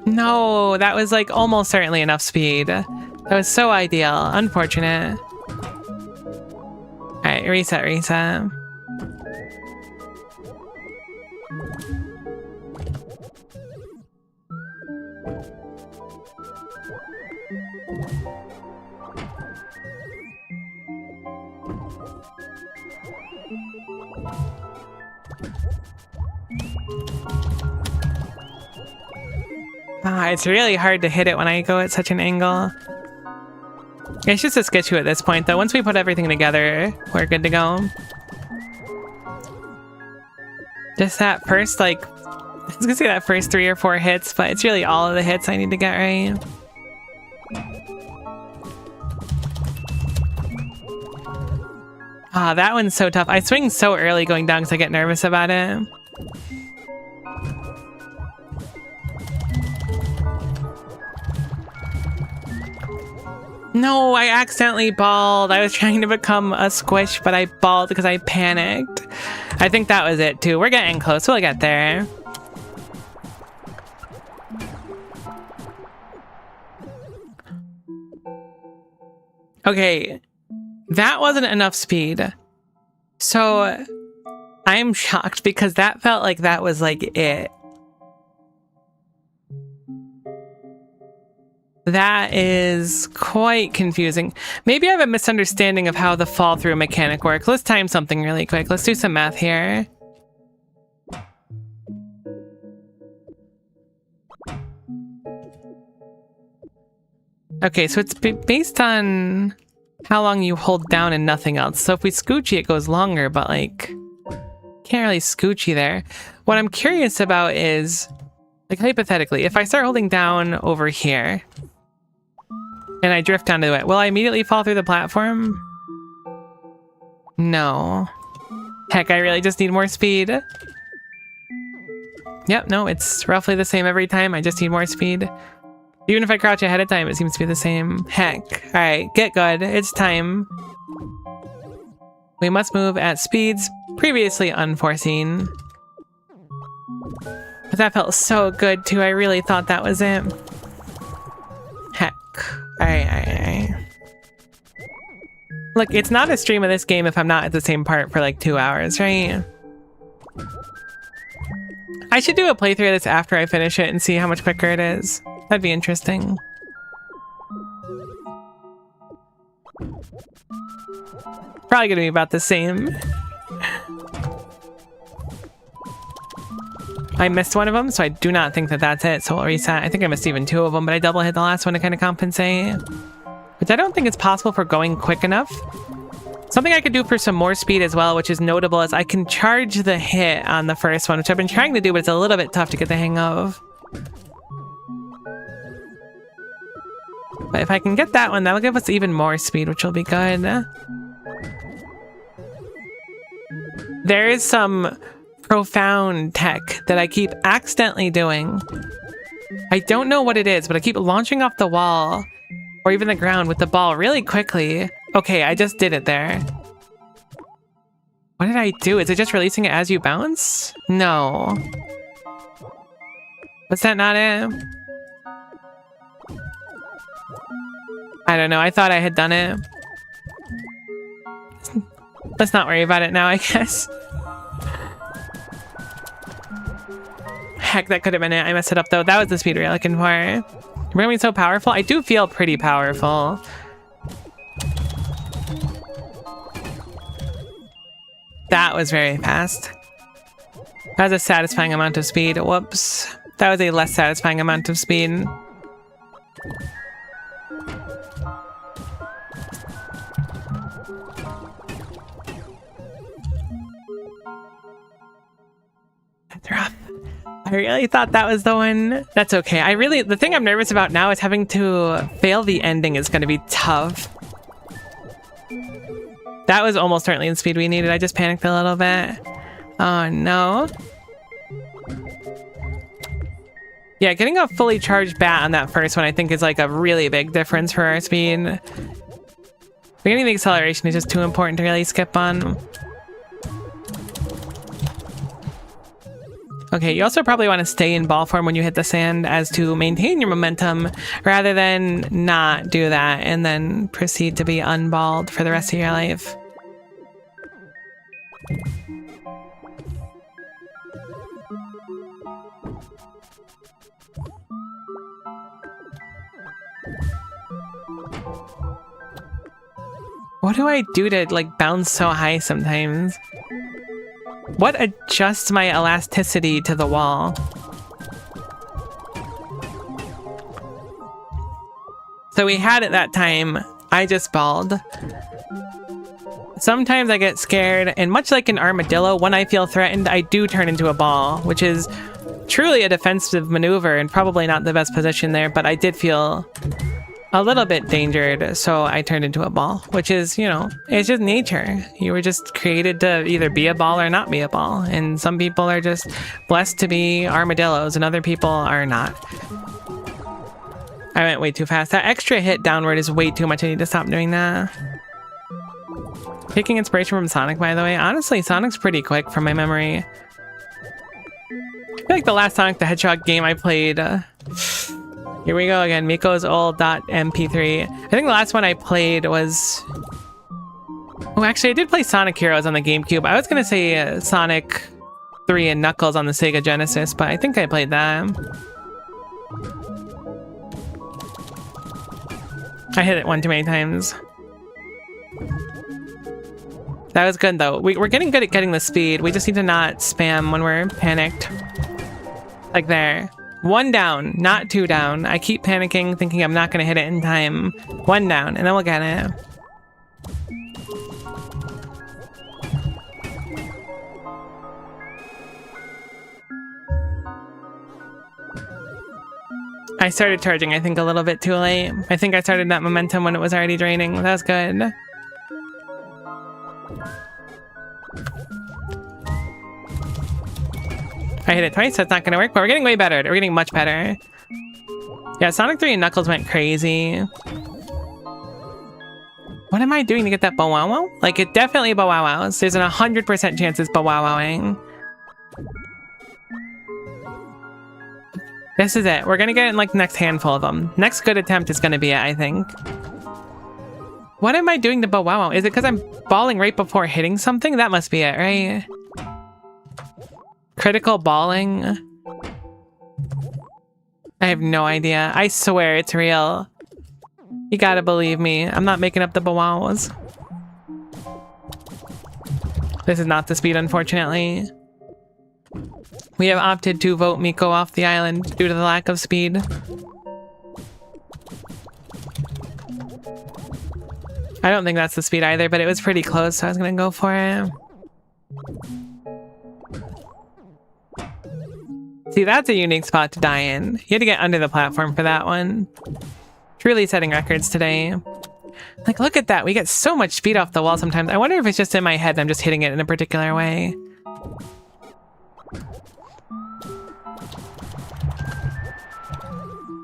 No, that was like almost certainly enough speed. That was so ideal. Unfortunate. Alright, reset. It's really hard to hit it when I go at such an angle. It's just a sketchy at this point, though. Once we put everything together, we're good to go. Just that first, like... I was gonna say that first 3 or 4 hits, but it's really all of the hits I need to get right. That one's so tough. I swing so early going down because I get nervous about it. No, I accidentally balled. I was trying to become a squish, but I balled because I panicked. I think that was it, too. We're getting close. We'll get there. Okay. That wasn't enough speed. So, I'm shocked because that felt like that was, like, it. That is quite confusing. Maybe I have a misunderstanding of how the fall through mechanic works. Let's time something really quick. Let's do some math here. Okay, so it's based on how long you hold down and nothing else. So if we scoochie, it goes longer, but like, can't really scoochie there. What I'm curious about is, like, hypothetically, if I start holding down over here, and I drift down to it, will I immediately fall through the platform? No. Heck, I really just need more speed. Yep, no, it's roughly the same every time. I just need more speed. Even if I crouch ahead of time, it seems to be the same. Heck. Alright, get good. It's time. We must move at speeds previously unforeseen. But that felt so good, too. I really thought that was it. Heck. Alright. Look, it's not a stream of this game if I'm not at the same part for like 2 hours, right? I should do a playthrough of this after I finish it and see how much quicker it is. That'd be interesting. Probably gonna be about the same. I missed one of them, so I do not think that that's it. So we'll reset. I think I missed even 2 of them, but I double hit the last one to kind of compensate. Which I don't think it's possible for going quick enough. Something I could do for some more speed as well, which is notable, is I can charge the hit on the first one, which I've been trying to do, but it's a little bit tough to get the hang of. But if I can get that one, that'll give us even more speed, which will be good. There is some profound tech that I keep accidentally doing. I don't know what it is, but I keep launching off the wall or even the ground with the ball really quickly. Okay, I just did it there. What did I do? Is it just releasing it as you bounce? No. Was that not it? I don't know. I thought I had done it. Let's not worry about it now, I guess. Heck, that could have been it. I messed it up, though. That was the speed we were looking for. We're gonna be so powerful. I do feel pretty powerful. That was very fast. That was a satisfying amount of speed. Whoops. That was a less satisfying amount of speed. That's rough. I really thought that was the one. That's okay. The thing I'm nervous about now is having to fail the ending is going to be tough. That was almost certainly the speed we needed. I just panicked a little bit. Oh no. Yeah, getting a fully charged bat on that first one I think is like a really big difference for our speed. Beginning the acceleration is just too important to really skip on. Okay, you also probably want to stay in ball form when you hit the sand as to maintain your momentum rather than not do that and then proceed to be unballed for the rest of your life. What do I do to like bounce so high sometimes? What adjusts my elasticity to the wall? So we had it that time. I just balled. Sometimes I get scared, and much like an armadillo, when I feel threatened, I do turn into a ball, which is truly a defensive maneuver and probably not the best position there, but I did feel a little bit endangered, so I turned into a ball, which is, you know, it's just nature. You were just created to either be a ball or not be a ball, and some people are just blessed to be armadillos and other people are not. I went way too fast. That extra hit downward is way too much. I need to stop doing that. Taking inspiration from Sonic, by the way. Honestly, Sonic's pretty quick from my memory. I feel like the last Sonic the Hedgehog game I played... Here we go again, Miko's old .mp3. I think the last one I played was... Oh, actually, I did play Sonic Heroes on the GameCube. I was going to say Sonic 3 and Knuckles on the Sega Genesis, but I think I played that. I hit it one too many times. That was good, though. We're getting good at getting the speed. We just need to not spam when we're panicked. Like there. One down, not two down. I keep panicking, thinking I'm not going to hit it in time. One down, and then we'll get it. I started charging, I think, a little bit too late. I think I started that momentum when it was already draining. That was good. I hit it twice, so it's not gonna work, but we're getting way better. We're getting much better. Yeah, Sonic 3 and Knuckles went crazy. What am I doing to get that bow-wow-wow? Like, it definitely bow-wow-wows. There's an 100% chance it's bow-wow-wowing. This is it. We're gonna get in, like, the next handful of them. Next good attempt is gonna be it, I think. What am I doing to bow-wow-wow? Is it because I'm balling right before hitting something? That must be it, right? Critical balling? I have no idea. I swear it's real. You gotta believe me. I'm not making up the bow-wows. This is not the speed, unfortunately. We have opted to vote Miko off the island due to the lack of speed. I don't think that's the speed either, but it was pretty close, so I was gonna go for it. See, that's a unique spot to die in. You had to get under the platform for that one. Truly setting records today. Like, look at that. We get so much speed off the wall sometimes. I wonder if it's just in my head and I'm just hitting it in a particular way.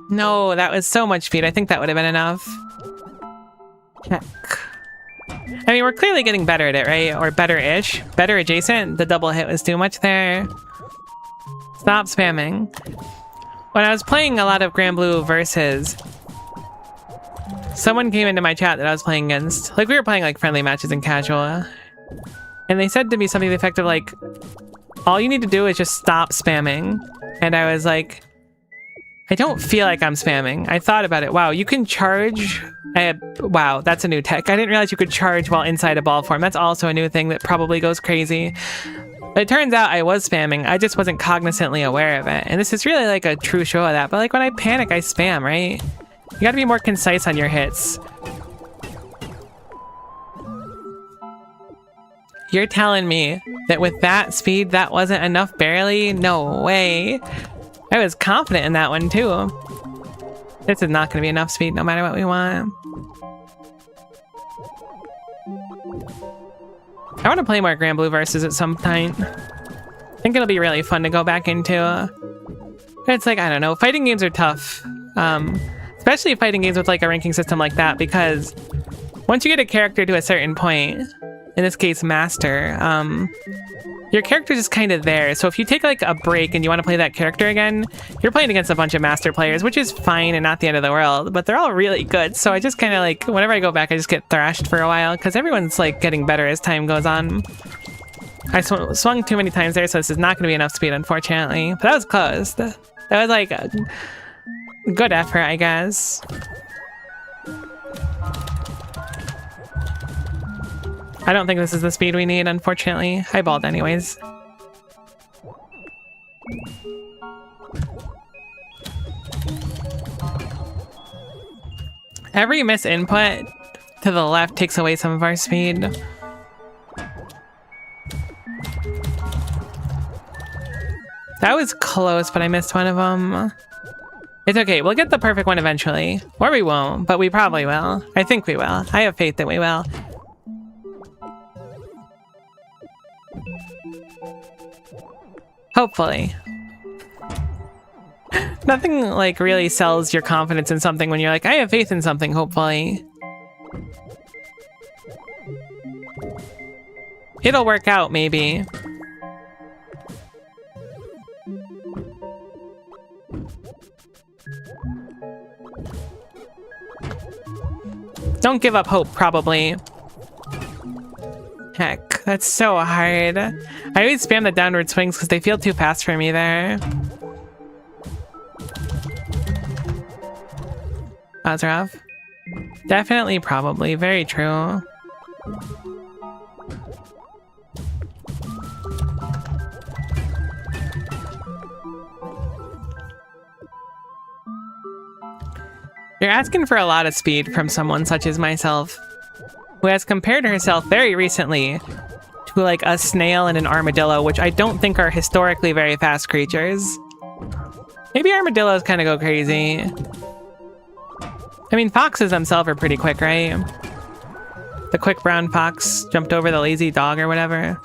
No, that was so much speed. I think that would have been enough. Check. I mean, we're clearly getting better at it, right? Or better-ish. Better adjacent. The double hit was too much there. Stop spamming. When I was playing a lot of Grand Blue Versus, someone came into my chat that I was playing against. Like, we were playing, like, friendly matches and casual. And they said to me something effective like, all you need to do is just stop spamming. And I was like, I don't feel like I'm spamming. I thought about it. Wow, you can charge... wow, that's a new tech. I didn't realize you could charge while inside a ball form. That's also a new thing that probably goes crazy. But it turns out I was spamming. I just wasn't cognizantly aware of it. And this is really like a true show of that. But like when I panic, I spam, right? You gotta be more concise on your hits. You're telling me that with that speed, that wasn't enough barely? No way. I was confident in that one too. This is not gonna be enough speed no matter what we want. I want to play more Grand Blue Versus at some point. I think it'll be really fun to go back into. It's like, I don't know, fighting games are tough. Especially fighting games with like a ranking system like that, because once you get a character to a certain point, in this case, Master, your character's just kind of there. So if you take like a break and you want to play that character again, you're playing against a bunch of Master players, which is fine and not the end of the world, but they're all really good. So I just kind of like, whenever I go back, I just get thrashed for a while because everyone's like getting better as time goes on. I swung too many times there, so this is not going to be enough speed, unfortunately. But that was close. That was like a good effort, I guess. I don't think this is the speed we need, unfortunately. I balled anyways. Every misinput to the left takes away some of our speed. That was close, but I missed one of them. It's okay, we'll get the perfect one eventually. Or we won't, but we probably will. I think we will. I have faith that we will. Hopefully. Nothing like really sells your confidence in something when you're like, I have faith in something, hopefully. It'll work out, maybe. Don't give up hope, probably. Heck, that's so hard. I always spam the downward swings because they feel too fast for me there. That was rough. Definitely, probably. Very true. You're asking for a lot of speed from someone such as myself, who has compared herself very recently to like a snail and an armadillo, which I don't think are historically very fast creatures. Maybe armadillos kind of go crazy. I mean, foxes themselves are pretty quick, right? The quick brown fox jumped over the lazy dog or whatever.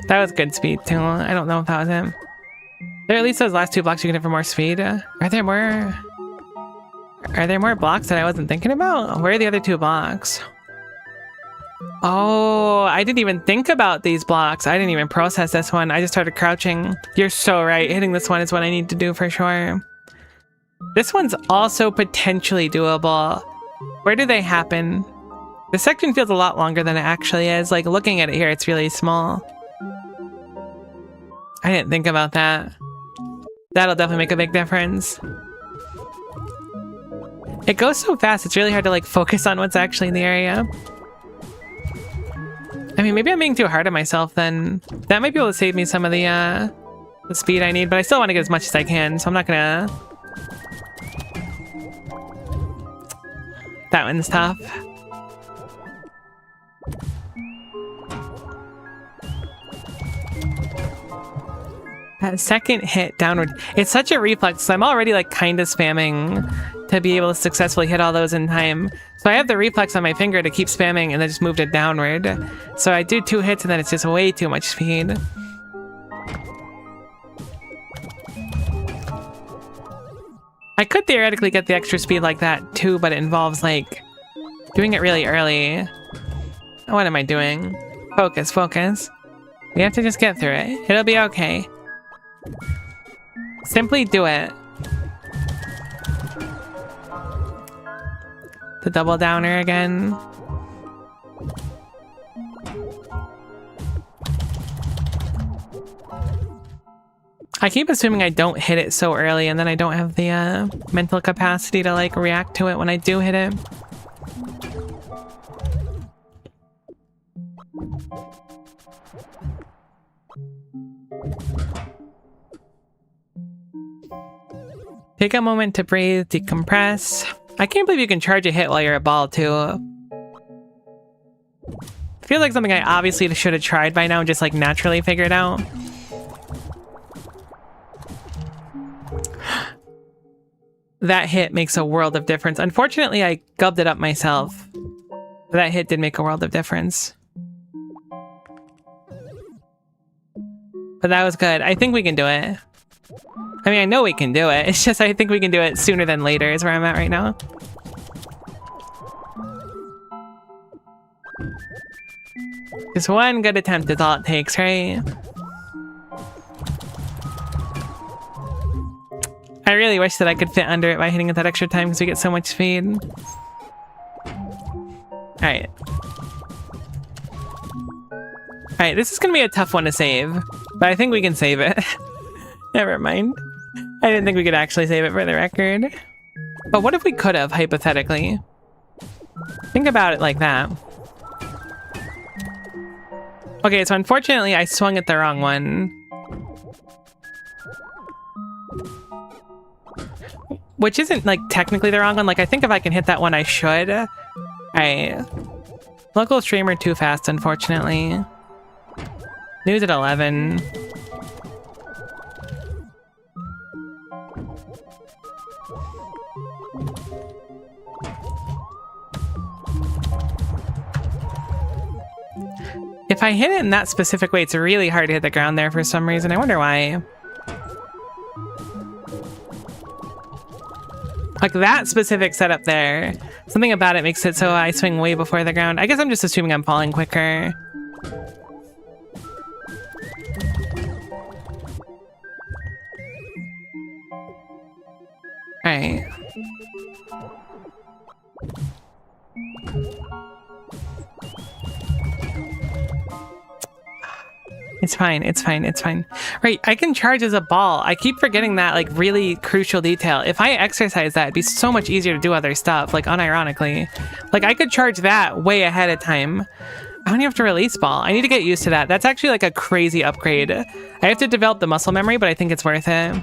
That was good speed too. I don't know if that was him. There are at least those last two blocks you can hit for more speed. Are there more blocks that I wasn't thinking about? Where are the other two blocks? Oh, I didn't even think about these blocks. I didn't even process this one. I just started crouching. You're so right. Hitting this one is what I need to do for sure. This one's also potentially doable. Where do they happen? The section feels a lot longer than it actually is. Like looking at it here, it's really small. I didn't think about that. That'll definitely make a big difference. It goes so fast, it's really hard to like focus on what's actually in the area. I mean, maybe I'm being too hard on myself then. That might be able to save me some of the speed I need, but I still want to get as much as I can, so I'm not gonna... That one's tough. That second hit downward, it's such a reflex, so I'm already like kind of spamming to be able to successfully hit all those in time. So I have the reflex on my finger to keep spamming and then just moved it downward. So I do 2 hits and then it's just way too much speed. I could theoretically get the extra speed like that too, but it involves like doing it really early. What am I doing? Focus, focus. We have to just get through it. It'll be okay. Simply do it. The double downer again. I keep assuming I don't hit it so early and then I don't have the mental capacity to like react to it when I do hit it. Take a moment to breathe, decompress. I can't believe you can charge a hit while you're a ball too. Feels like something I obviously should have tried by now and just like naturally figured out. that hit makes a world of difference. Unfortunately, I gubbed it up myself. That hit did make a world of difference. But that was good. I think we can do it. I mean, I know we can do it. It's just I think we can do it sooner than later is where I'm at right now. Just one good attempt is all it takes, right? I really wish that I could fit under it by hitting it that extra time because we get so much speed. Alright. Alright, this is gonna be a tough one to save, but I think we can save it. Never mind. I didn't think we could actually save it for the record. But what if we could have, hypothetically? Think about it like that. Okay, so unfortunately I swung at the wrong one. Which isn't, like, technically the wrong one. Like, I think if I can hit that one, I should. Alright. Local streamer too fast, unfortunately. News at 11. If I hit it in that specific way, it's really hard to hit the ground there for some reason. I wonder why. Like that specific setup there, something about it makes it so I swing way before the ground. I guess I'm just assuming I'm falling quicker. Alright. It's fine, it's fine, it's fine. Right, I can charge as a ball. I keep forgetting that, like, really crucial detail. If I exercise that, it'd be so much easier to do other stuff, like, unironically. Like, I could charge that way ahead of time. I don't even have to release ball. I need to get used to that. That's actually, like, a crazy upgrade. I have to develop the muscle memory, but I think it's worth it.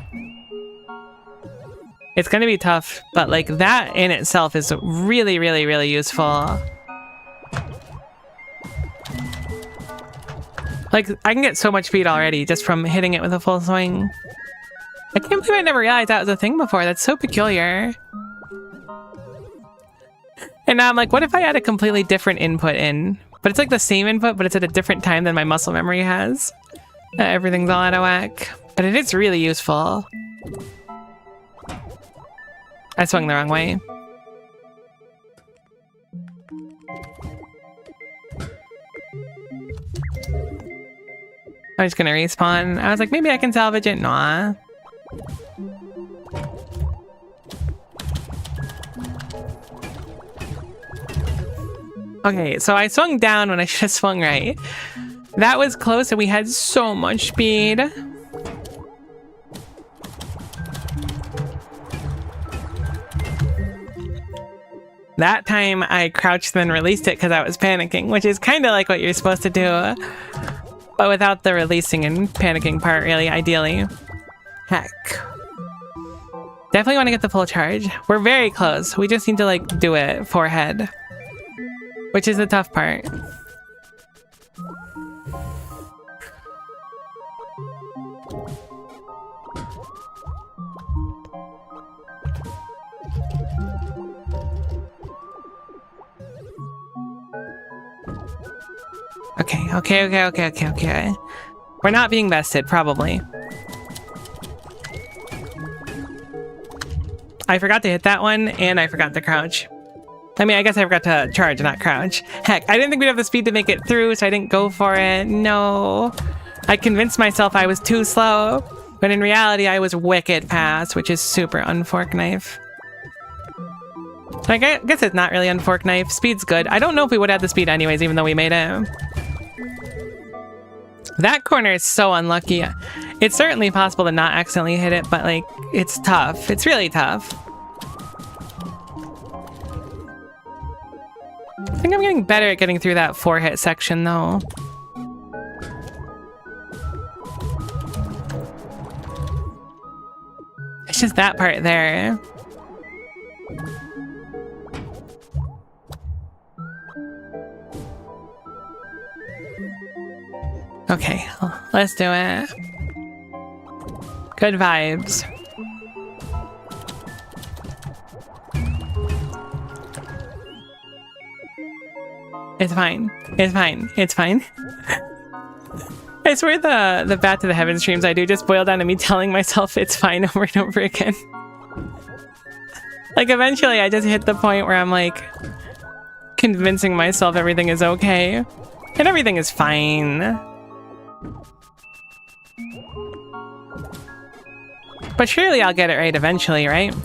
It's gonna be tough, but, like, that in itself is really, really, really useful. Like, I can get so much speed already just from hitting it with a full swing. I can't believe I never realized that was a thing before. That's so peculiar. And now I'm like, what if I had a completely different input in? But it's like the same input, but it's at a different time than my muscle memory has. Everything's all out of whack. But it is really useful. I swung the wrong way. I'm just gonna respawn. I was like, maybe I can salvage it. Nah. Okay, so I swung down when I should have swung right. That was close and we had so much speed. That time I crouched then released it because I was panicking, which is kind of like what you're supposed to do. But without the releasing and panicking part, really, ideally. Heck. Definitely want to get the full charge. We're very close. We just need to, like, do it forehead. Which is the tough part. Okay. We're not being bested, probably. I forgot to hit that one, and I forgot to crouch. I mean, I guess I forgot to charge, not crouch. Heck, I didn't think we'd have the speed to make it through, so I didn't go for it. No. I convinced myself I was too slow, but in reality, I was wicked fast, which is super unfork knife. I guess it's not really unfork knife. Speed's good. I don't know if we would have the speed anyways, even though we made it. That corner is so unlucky. It's certainly possible to not accidentally hit it, but, like, it's tough. It's really tough. I think I'm getting better at getting through that 4-hit section, though. It's just that part there. Okay, let's do it. Good vibes. It's fine. It's fine. It's fine. I swear the Bat to the Heaven streams I do just boil down to me telling myself it's fine over and over again. Like, eventually I just hit the point where I'm like convincing myself everything is okay. And everything is fine. But surely I'll get it right eventually, right?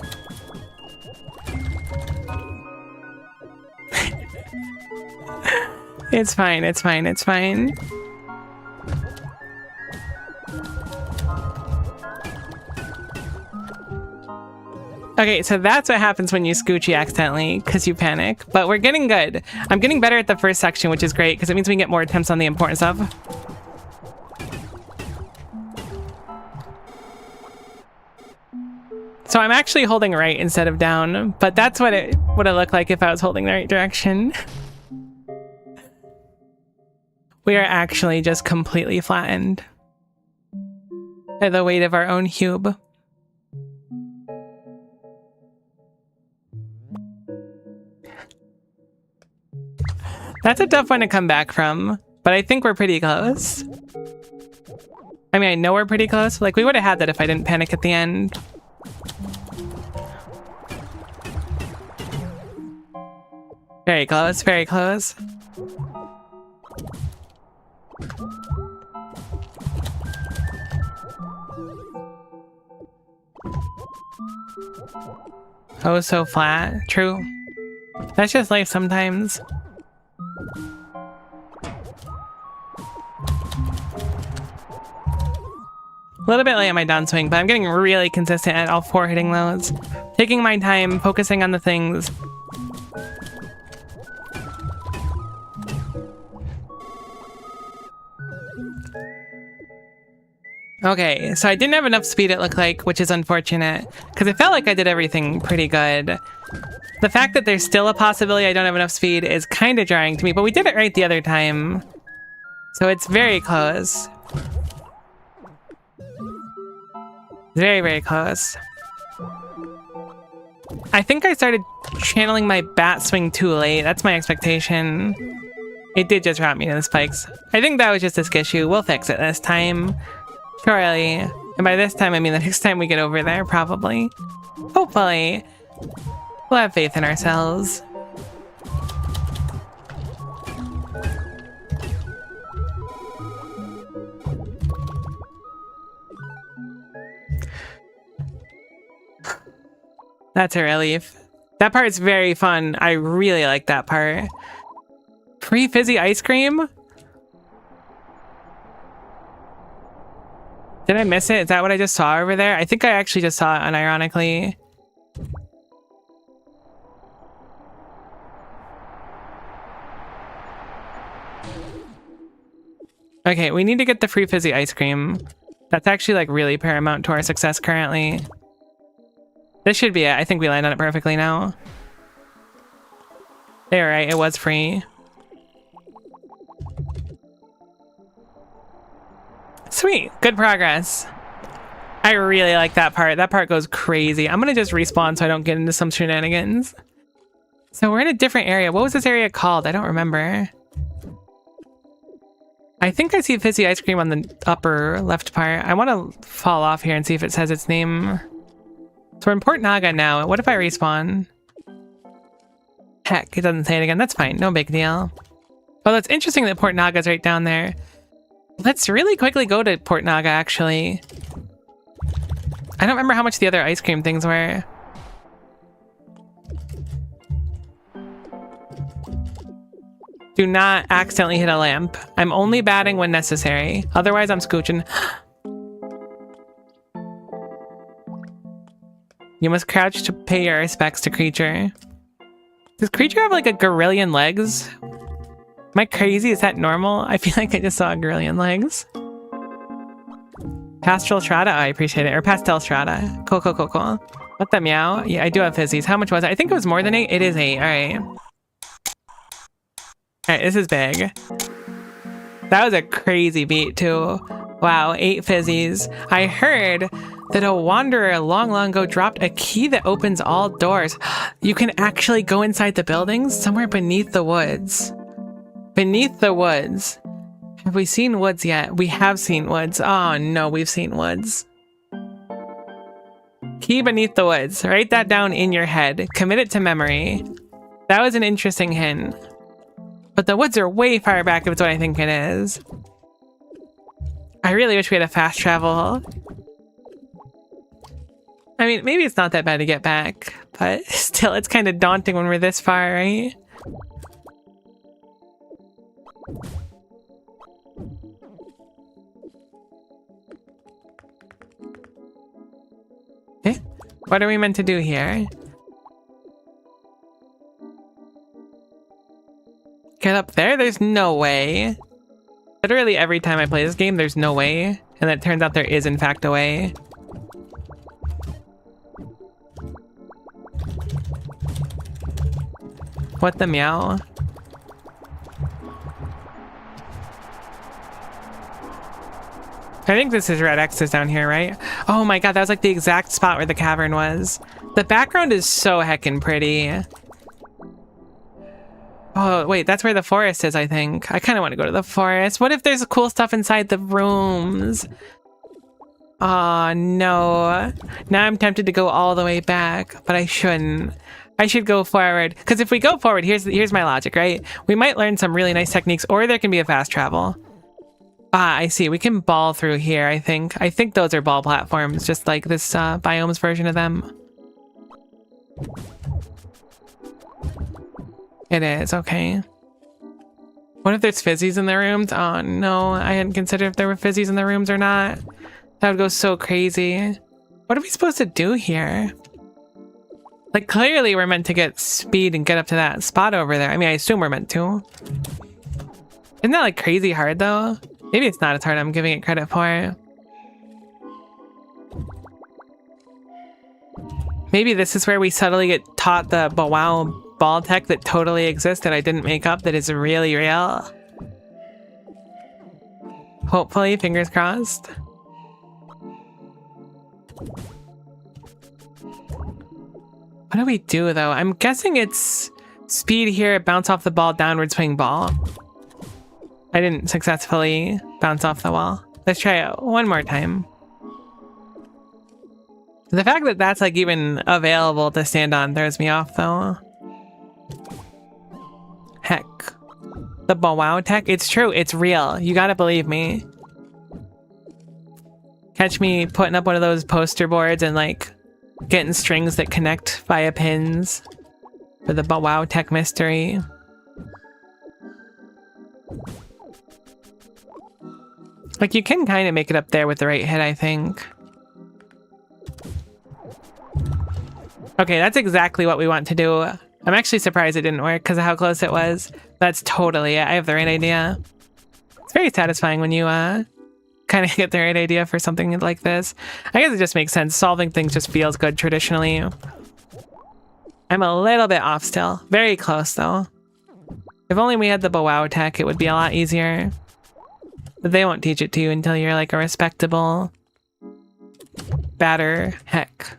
It's fine, it's fine, it's fine. Okay, so that's what happens when you Scoochie accidentally, because you panic. But we're getting good. I'm getting better at the first section, which is great, because it means we can get more attempts on the important stuff. So I'm actually holding right instead of down, but that's what it would have looked like if I was holding the right direction. We are actually just completely flattened by the weight of our own cube. That's a tough one to come back from, but I think we're pretty close. I mean, I know we're pretty close. Like, we would have had that if I didn't panic at the end. Very close, very close. Oh, so flat. True. That's just life sometimes. A little bit late on my downswing, but I'm getting really consistent at all 4 hitting those. Taking my time, focusing on the things. Okay, so I didn't have enough speed, it looked like, which is unfortunate, because it felt like I did everything pretty good. The fact that there's still a possibility I don't have enough speed is kind of jarring to me, but we did it right the other time. So it's very close. Very, very close. I think I started channeling my bat swing too late. That's my expectation. It did just route me to the spikes. I think that was just a issue. We'll fix it this time. Surely. And by this time, I mean the next time we get over there, probably. Hopefully. We'll have faith in ourselves. That's a relief. That part's very fun. I really like that part. Free fizzy ice cream? Did I miss it? Is that what I just saw over there? I think I actually just saw it unironically. Okay, we need to get the free fizzy ice cream. That's actually like really paramount to our success currently. This should be it. I think we landed on it perfectly now. They're right, it was free. Sweet, good progress. I really like that part. That part goes crazy. I'm gonna just respawn so I don't get into some shenanigans. So we're in a different area. What was this area called? I don't remember. I think I see fizzy ice cream on the upper left part. I want to fall off here and see if it says its name. So we're in Port Naga now. What if I respawn? Heck, it doesn't say it again. That's fine. No big deal. Well, it's interesting that Port Naga's right down there. Let's really quickly go to Port Naga, actually. I don't remember how much the other ice cream things were. Do not accidentally hit a lamp. I'm only batting when necessary. Otherwise, I'm scooching. You must crouch to pay your respects to creature. Does creature have like a gorillion legs? Am I crazy? Is that normal? I feel like I just saw a gorillion legs. Pastoral Strata? Oh, I appreciate it. Or Pastel Strata. Cool, cool, cool, cool. Let them meow. Yeah, I do have fizzies. How much was it? I think it was more than 8. It is 8. All right. All right, this is big. That was a crazy beat too. Wow, 8 fizzies. I heard that a wanderer long, long ago dropped a key that opens all doors. You can actually go inside the buildings somewhere beneath the woods. Beneath the woods. Have we seen woods yet? We have seen woods. Oh no, we've seen woods. Key beneath the woods. Write that down in your head. Commit it to memory. That was an interesting hint. But the woods are way far back if it's what I think it is. I really wish we had a fast travel. I mean, maybe it's not that bad to get back, but still, it's kind of daunting when we're this far, right? Eh? What are we meant to do here? Get up there? There's no way. Literally every time I play this game, there's no way. And it turns out there is, in fact, a way. What the meow? I think this is red X's down here, right? Oh my god, that was like the exact spot where the cavern was. The background is so heckin' pretty. Oh, wait, that's where the forest is, I think. I kind of want to go to the forest. What if there's cool stuff inside the rooms? Oh, no. Now I'm tempted to go all the way back, but I shouldn't. I should go forward. Because if we go forward, here's my logic, right? We might learn some really nice techniques, or there can be a fast travel. Ah, I see. We can ball through here, I think. I think those are ball platforms, just like this biomes version of them. It is, okay. What if there's fizzies in the rooms? Oh no, I hadn't considered if there were fizzies in the rooms or not. That would go so crazy. What are we supposed to do here? Like, clearly we're meant to get speed and get up to that spot over there. I mean, I assume we're meant to. Isn't that like crazy hard though? Maybe it's not as hard as I'm giving it credit for. Maybe this is where we subtly get taught the wow ball tech that totally exists that I didn't make up, that is really real. Hopefully, fingers crossed. What do we do though? I'm guessing it's speed here, bounce off the ball, downward swing ball. I didn't successfully bounce off the wall. Let's try it one more time. The fact that that's like even available to stand on throws me off though. Heck. The wow tech, it's true, it's real. You gotta believe me. Catch me putting up one of those poster boards and like getting strings that connect via pins for the wow tech mystery. Like, you can kind of make it up there with the right hit, I think. Okay, that's exactly what we want to do. I'm actually surprised it didn't work because of how close it was. That's totally it. I have the right idea. It's very satisfying when you kind of get the right idea for something like this. I guess it just makes sense. Solving things just feels good traditionally. I'm a little bit off still. Very close, though. If only we had the wow tech, it would be a lot easier. But they won't teach it to you until you're like a respectable batter. Heck.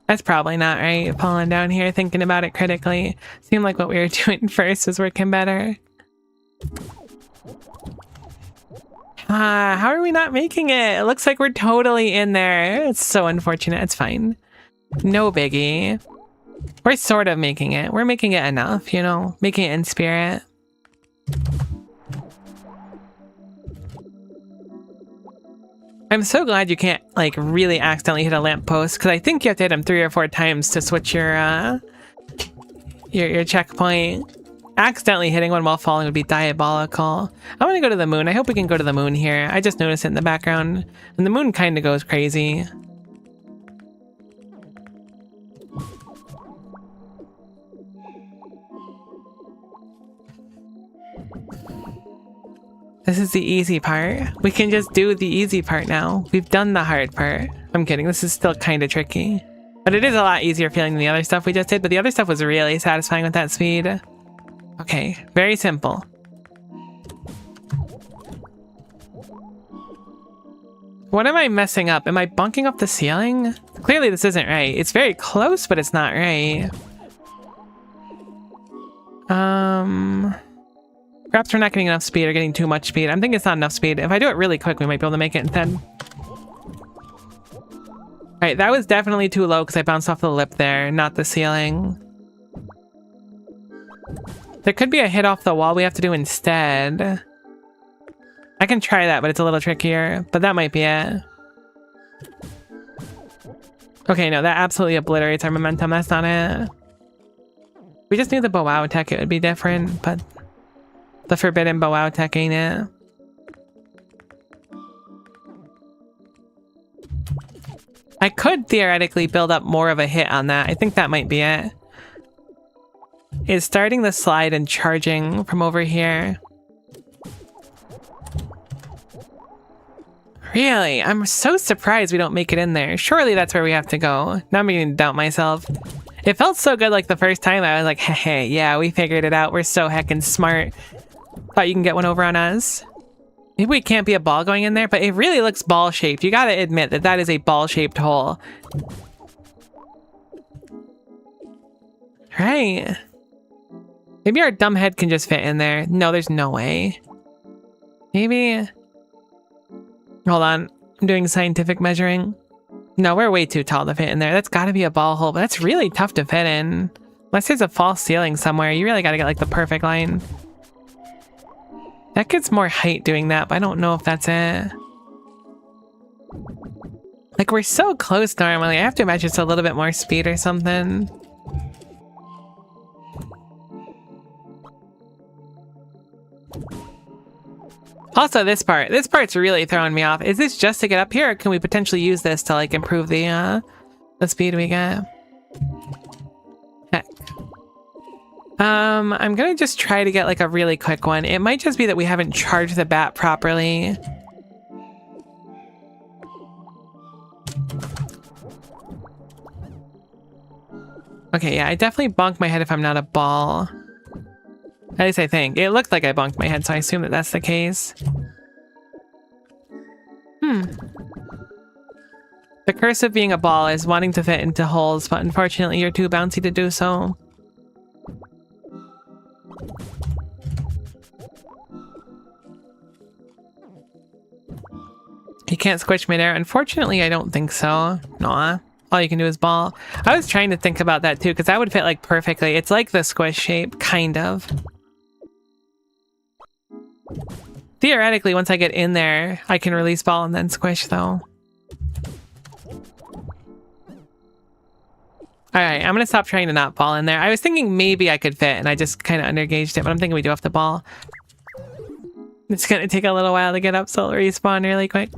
That's probably not right. Falling down here, thinking about it critically. Seemed like what we were doing first was working better. How are we not making it? It looks like we're totally in there. It's so unfortunate. It's fine. No biggie. We're sort of making it. We're making it enough, you know? Making it in spirit. I'm so glad you can't, like, really accidentally hit a lamppost, because I think you have to hit them 3 or 4 times to switch your checkpoint. Accidentally hitting one while falling would be diabolical. I want to go to the moon. I hope we can go to the moon here. I just noticed it in the background, and the moon kind of goes crazy. This is the easy part. We can just do the easy part now. We've done the hard part. I'm kidding. This is still kind of tricky. But it is a lot easier feeling than the other stuff we just did. But the other stuff was really satisfying with that speed. Okay, very simple. What am I messing up? Am I bunking up the ceiling? Clearly this isn't right. It's very close, but it's not right. Perhaps we're not getting enough speed or getting too much speed. I'm thinking it's not enough speed. If I do it really quick, we might be able to make it instead. Alright, that was definitely too low because I bounced off the lip there, not the ceiling. There could be a hit off the wall we have to do instead. I can try that, but it's a little trickier. But that might be it. Okay, no, that absolutely obliterates our momentum. That's not it. We just knew the bow tech, it would be different, but the forbidden bow tech ain't it. I could theoretically build up more of a hit on that. I think that might be it. Is starting the slide and charging from over here. Really? I'm so surprised we don't make it in there. Surely that's where we have to go. Now I'm beginning to doubt myself. It felt so good like the first time. I was like, hey, yeah, we figured it out. We're so heckin' smart. Thought you can get one over on us. Maybe we can't be a ball going in there, but it really looks ball-shaped. You gotta admit that that is a ball-shaped hole. Right. Maybe our dumb head can just fit in there. No, there's no way. Maybe... Hold on. I'm doing scientific measuring. No, we're way too tall to fit in there. That's gotta be a ball hole, but that's really tough to fit in. Unless there's a false ceiling somewhere. You really gotta get like the perfect line. That gets more height doing that, but I don't know if that's it. Like, we're so close normally. I have to imagine it's a little bit more speed or something. Also, this part's really throwing me off. Is this just to get up here, or can we potentially use this to, like, improve the speed we get? Heck. I'm gonna just try to get, like, a really quick one. It might just be that we haven't charged the bat properly. Okay, yeah, I definitely bonk my head if I'm not a ball. At least I think. It looked like I bonked my head, so I assume that that's the case. The curse of being a ball is wanting to fit into holes, but unfortunately you're too bouncy to do so. You can't squish midair? Unfortunately, I don't think so. Nah. All you can do is ball. I was trying to think about that too, because that would fit like perfectly. It's like the squish shape, kind of. Theoretically, once I get in there, I can release ball and then squish, though. Alright, I'm gonna stop trying to not ball in there. I was thinking maybe I could fit, and I just kind of undergauged it, but I'm thinking we do have to ball. It's gonna take a little while to get up, so I'll respawn really quick.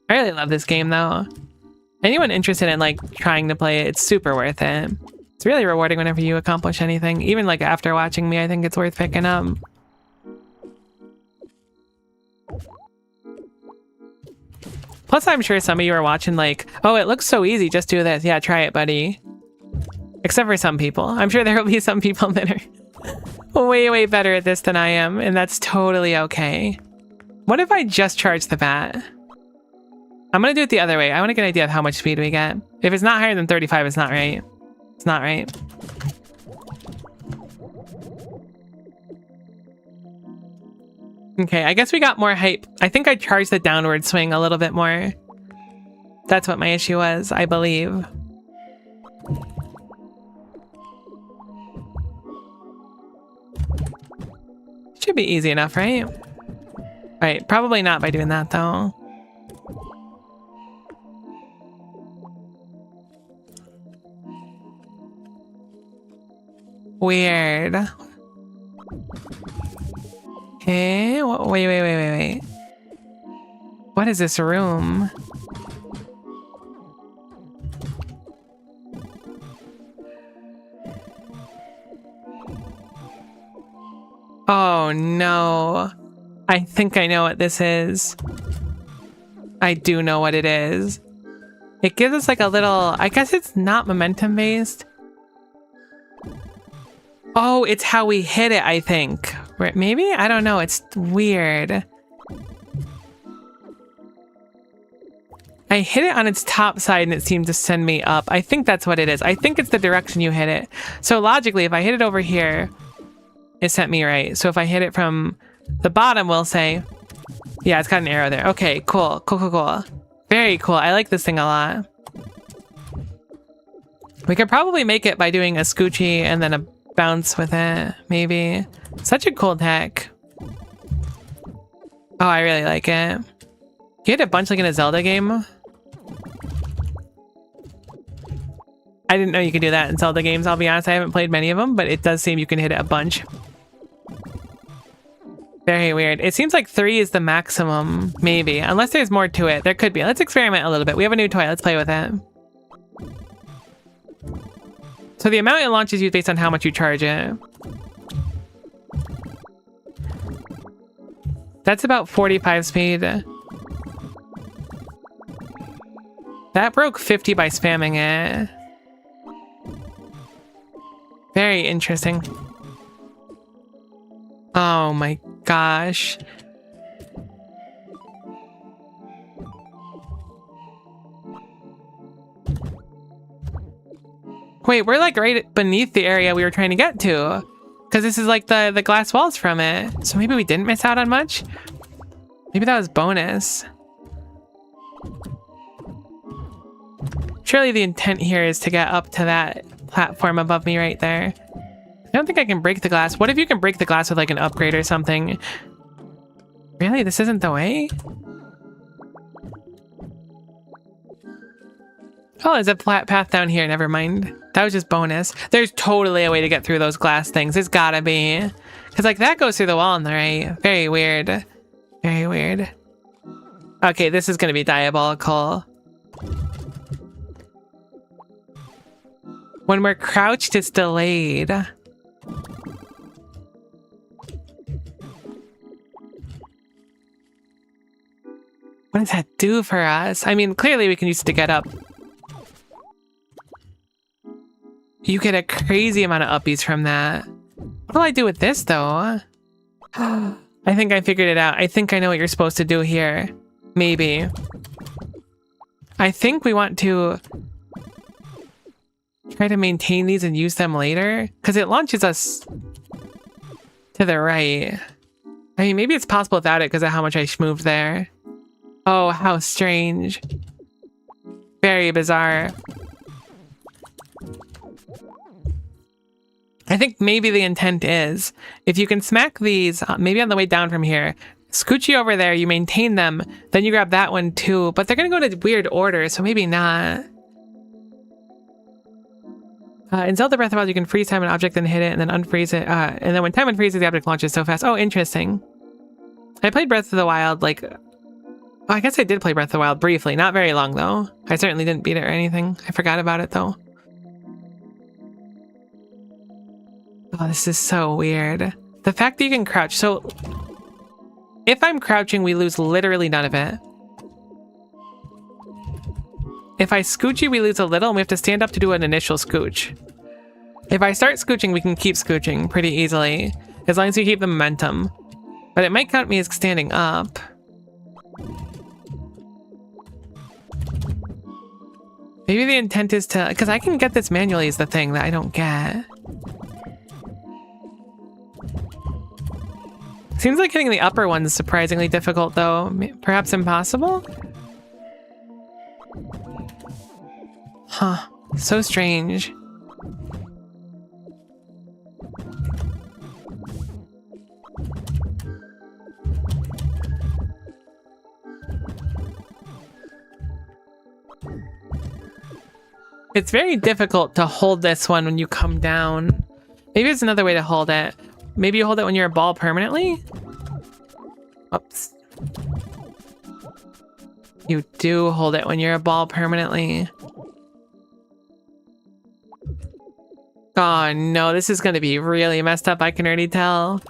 I really love this game, though. Anyone interested in, like, trying to play it, it's super worth it. It's really rewarding whenever you accomplish anything. Even, like, after watching me, I think it's worth picking up. Plus, I'm sure some of you are watching like, oh, it looks so easy, just do this. Yeah, try it, buddy. Except for some people. I'm sure there will be some people that are way, way better at this than I am, and that's totally okay. What if I just charge the bat? I'm gonna do it the other way. I want to get an idea of how much speed we get. If it's not higher than 35, it's not right. It's not right. Okay, I guess we got more hype. I think I charged the downward swing a little bit more. That's what my issue was, I believe. Should be easy enough, right? Right, probably not by doing that, though. Weird. Okay, wait. What is this room? Oh no. I think I know what this is. I do know what it is. It gives us like a little, I guess it's not momentum based. Oh, it's how we hit it, I think. Maybe? I don't know. It's weird. I hit it on its top side and it seemed to send me up. I think that's what it is. I think it's the direction you hit it. So logically, if I hit it over here, it sent me right. So if I hit it from the bottom, we'll say, yeah, it's got an arrow there. Okay, cool. Cool. Very cool. I like this thing a lot. We could probably make it by doing a scoochie and then a bounce with it, maybe. Such a cool tech. Oh, I really like it. You hit a bunch like in a Zelda game. I didn't know you could do that in Zelda games. I'll be honest, I haven't played many of them, but it does seem you can hit it a bunch. Very weird. It seems like 3 is the maximum, maybe. Unless there's more to it. There could be. Let's experiment a little bit. We have a new toy. Let's play with it. So the amount it launches you based on how much you charge it. That's about 45 speed. That broke 50 by spamming it. Very interesting. Oh my gosh. Wait, we're like right beneath the area we were trying to get to. Because this is like the glass walls from it. So maybe we didn't miss out on much? Maybe that was bonus. Surely the intent here is to get up to that platform above me right there. I don't think I can break the glass. What if you can break the glass with like an upgrade or something? Really? This isn't the way? Oh, there's a flat path down here. Never mind. That was just bonus. There's totally a way to get through those glass things. There's gotta be. Because like that goes through the wall on the right. Very weird. Very weird. Okay, this is gonna be diabolical. When we're crouched, it's delayed. What does that do for us? I mean, clearly we can use it to get up. You get a crazy amount of uppies from that. What do I do with this, though? I think I figured it out. I think I know what you're supposed to do here. Maybe. I think we want to try to maintain these and use them later. Because it launches us to the right. I mean, maybe it's possible without it because of how much I moved there. Oh, how strange. Very bizarre. I think maybe the intent is, if you can smack these, maybe on the way down from here, scooch you over there, you maintain them, then you grab that one too, but they're going to go to weird order, so maybe not. In Zelda Breath of the Wild, you can freeze time an object, then hit it, and then unfreeze it, and then when time unfreezes, the object launches so fast. Oh, interesting. I played Breath of the Wild, like... Oh, I guess I did play Breath of the Wild briefly, not very long though. I certainly didn't beat it or anything. I forgot about it though. Oh, this is so weird. The fact that you can crouch. So, if I'm crouching, we lose literally none of it. If I scooch you, we lose a little, and we have to stand up to do an initial scooch. If I start scooching, we can keep scooching pretty easily, as long as we keep the momentum. But it might count me as standing up. Maybe the intent is to... Because I can get this manually is the thing that I don't get. Seems like hitting the upper one is surprisingly difficult, though. Perhaps impossible? Huh. So strange. It's very difficult to hold this one when you come down. Maybe there's another way to hold it. Maybe you hold it when you're a ball permanently? Oops. You do hold it when you're a ball permanently. Oh no, this is gonna be really messed up, I can already tell.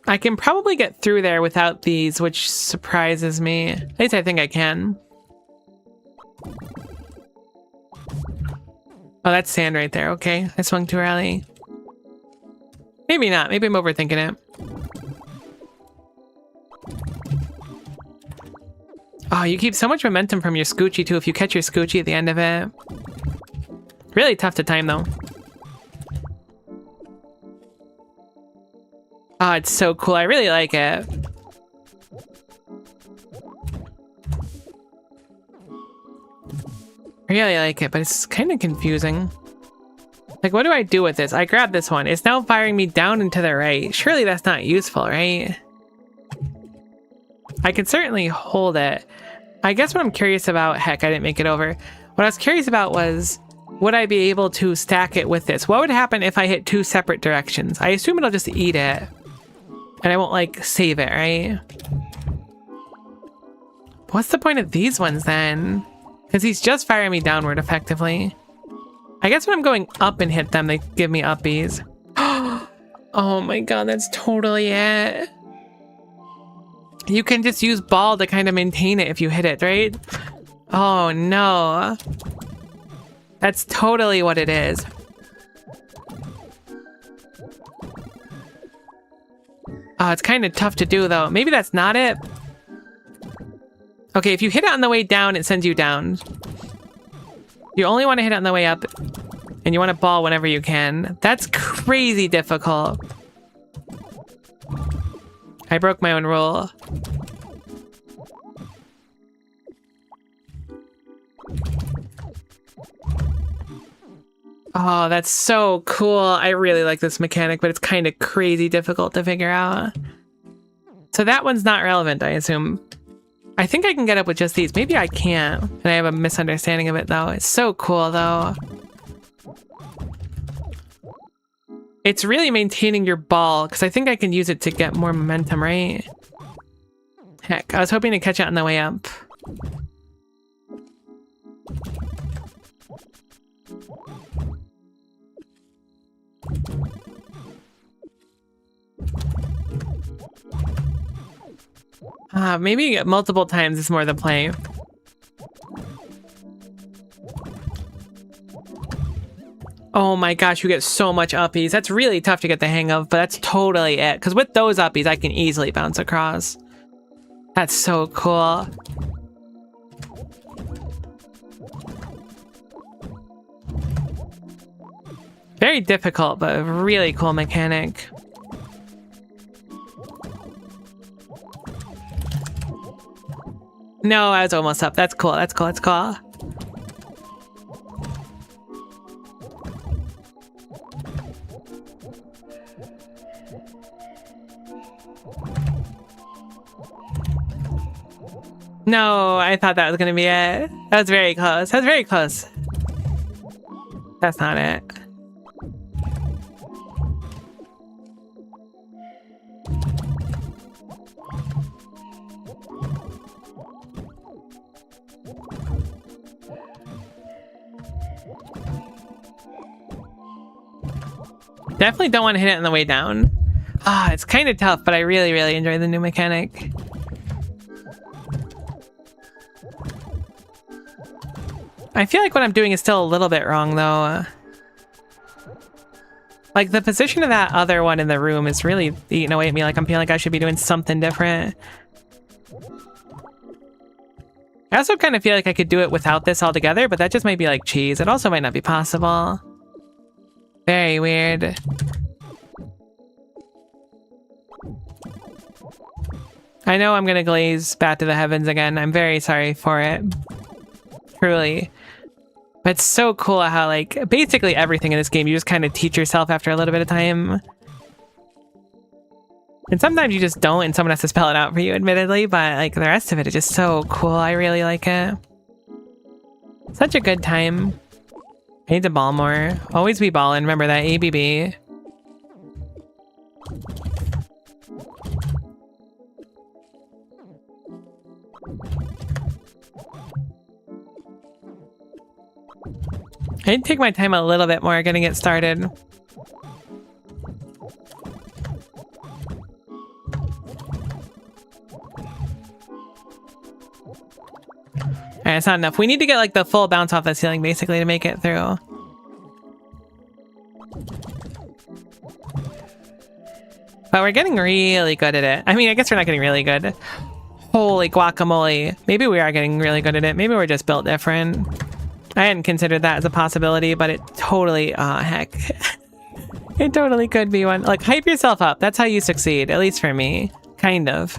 I can probably get through there without these, which surprises me. At least I think I can. Oh, that's sand right there. Okay, I swung too early. Maybe not. Maybe I'm overthinking it. Oh, you keep so much momentum from your Scoochie, too, if you catch your Scoochie at the end of it. Really tough to time, though. Oh, it's so cool. I really like it. I really like it, but it's kind of confusing. Like, what do I do with this? I grab this one. It's now firing me down and to the right. Surely that's not useful, right? I can certainly hold it. I guess what I'm curious about... Heck, I didn't make it over. What I was curious about was... Would I be able to stack it with this? What would happen if I hit 2 separate directions? I assume it'll just eat it. And I won't, like, save it, right? What's the point of these ones, then? Because he's just firing me downward, effectively. I guess when I'm going up and hit them, they give me uppies. Oh my god, that's totally it. You can just use ball to kind of maintain it if you hit it, right? Oh no. That's totally what it is. Oh, it's kind of tough to do, though. Maybe that's not it. Okay, if you hit it on the way down, it sends you down. You only want to hit it on the way up, and you want to ball whenever you can. That's crazy difficult. I broke my own rule. Oh, that's so cool. I really like this mechanic, but it's kind of crazy difficult to figure out. So that one's not relevant, I assume. I think I can get up with just these. Maybe I can't. And I have a misunderstanding of it, though. It's so cool, though. It's really maintaining your ball, because I think I can use it to get more momentum, right? Heck, I was hoping to catch it on the way up. Maybe multiple times is more the play. Oh my gosh, you get so much uppies. That's really tough to get the hang of, but that's totally it. Because with those uppies, I can easily bounce across. That's so cool. Very difficult, but a really cool mechanic. No, I was almost up. That's cool. That's cool. That's cool. No, I thought that was going to be it. That was very close. That was very close. That's not it. Definitely don't want to hit it on the way down. Ah, it's kind of tough, but I really, really enjoy the new mechanic. I feel like what I'm doing is still a little bit wrong, though. Like, the position of that other one in the room is really eating away at me. Like, I'm feeling like I should be doing something different. I also kind of feel like I could do it without this altogether, but that just might be like cheese. It also might not be possible. Very weird. I know I'm gonna glaze back to the heavens again. I'm very sorry for it. Truly. But it's so cool how, like, basically everything in this game, you just kind of teach yourself after a little bit of time. And sometimes you just don't, and someone has to spell it out for you, admittedly, but, like, the rest of it is just so cool. I really like it. Such a good time. I need to ball more. Always be balling. Remember that, ABB. I need to take my time a little bit more getting it started. Alright, it's not enough. We need to get like the full bounce off the ceiling basically to make it through. But we're getting really good at it. I mean, I guess we're not getting really good. Holy guacamole. Maybe we are getting really good at it. Maybe we're just built different. I hadn't considered that as a possibility, but it totally, heck. It totally could be one. Like, hype yourself up. That's how you succeed, at least for me. Kind of.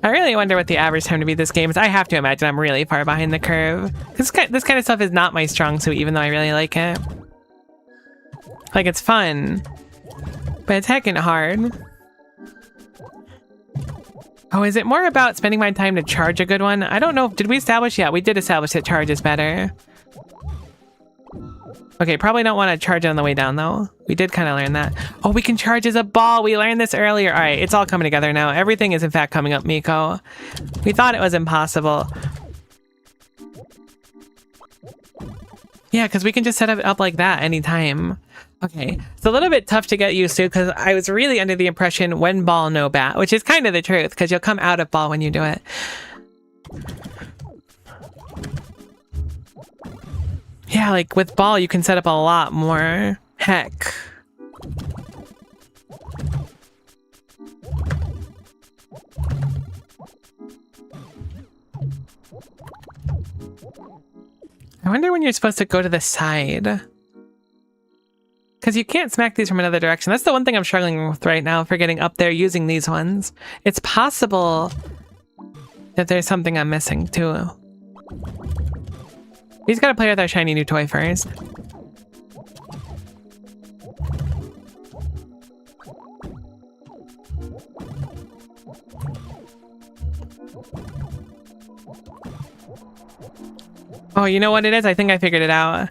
I really wonder what the average time to beat this game is. I have to imagine I'm really far behind the curve. This kind of stuff is not my strong suit, even though I really like it. Like, it's fun, but it's heckin' hard. Oh, is it more about spending my time to charge a good one? I don't know. Did we establish? Yeah, we did establish that charge is better. Okay, probably don't want to charge it on the way down, though. We did kind of learn that. Oh, we can charge as a ball. We learned this earlier. All right, it's all coming together now. Everything is, in fact, coming up, Miko. We thought it was impossible. Yeah, because we can just set it up like that anytime. Okay, it's a little bit tough to get used to because I was really under the impression when ball, no bat, which is kind of the truth because you'll come out of ball when you do it. Yeah, like with ball, you can set up a lot more. Heck. I wonder when you're supposed to go to the side. Because you can't smack these from another direction. That's the one thing I'm struggling with right now for getting up there using these ones. It's possible that there's something I'm missing too. We just gotta play with our shiny new toy first. Oh, you know what it is? I think I figured it out.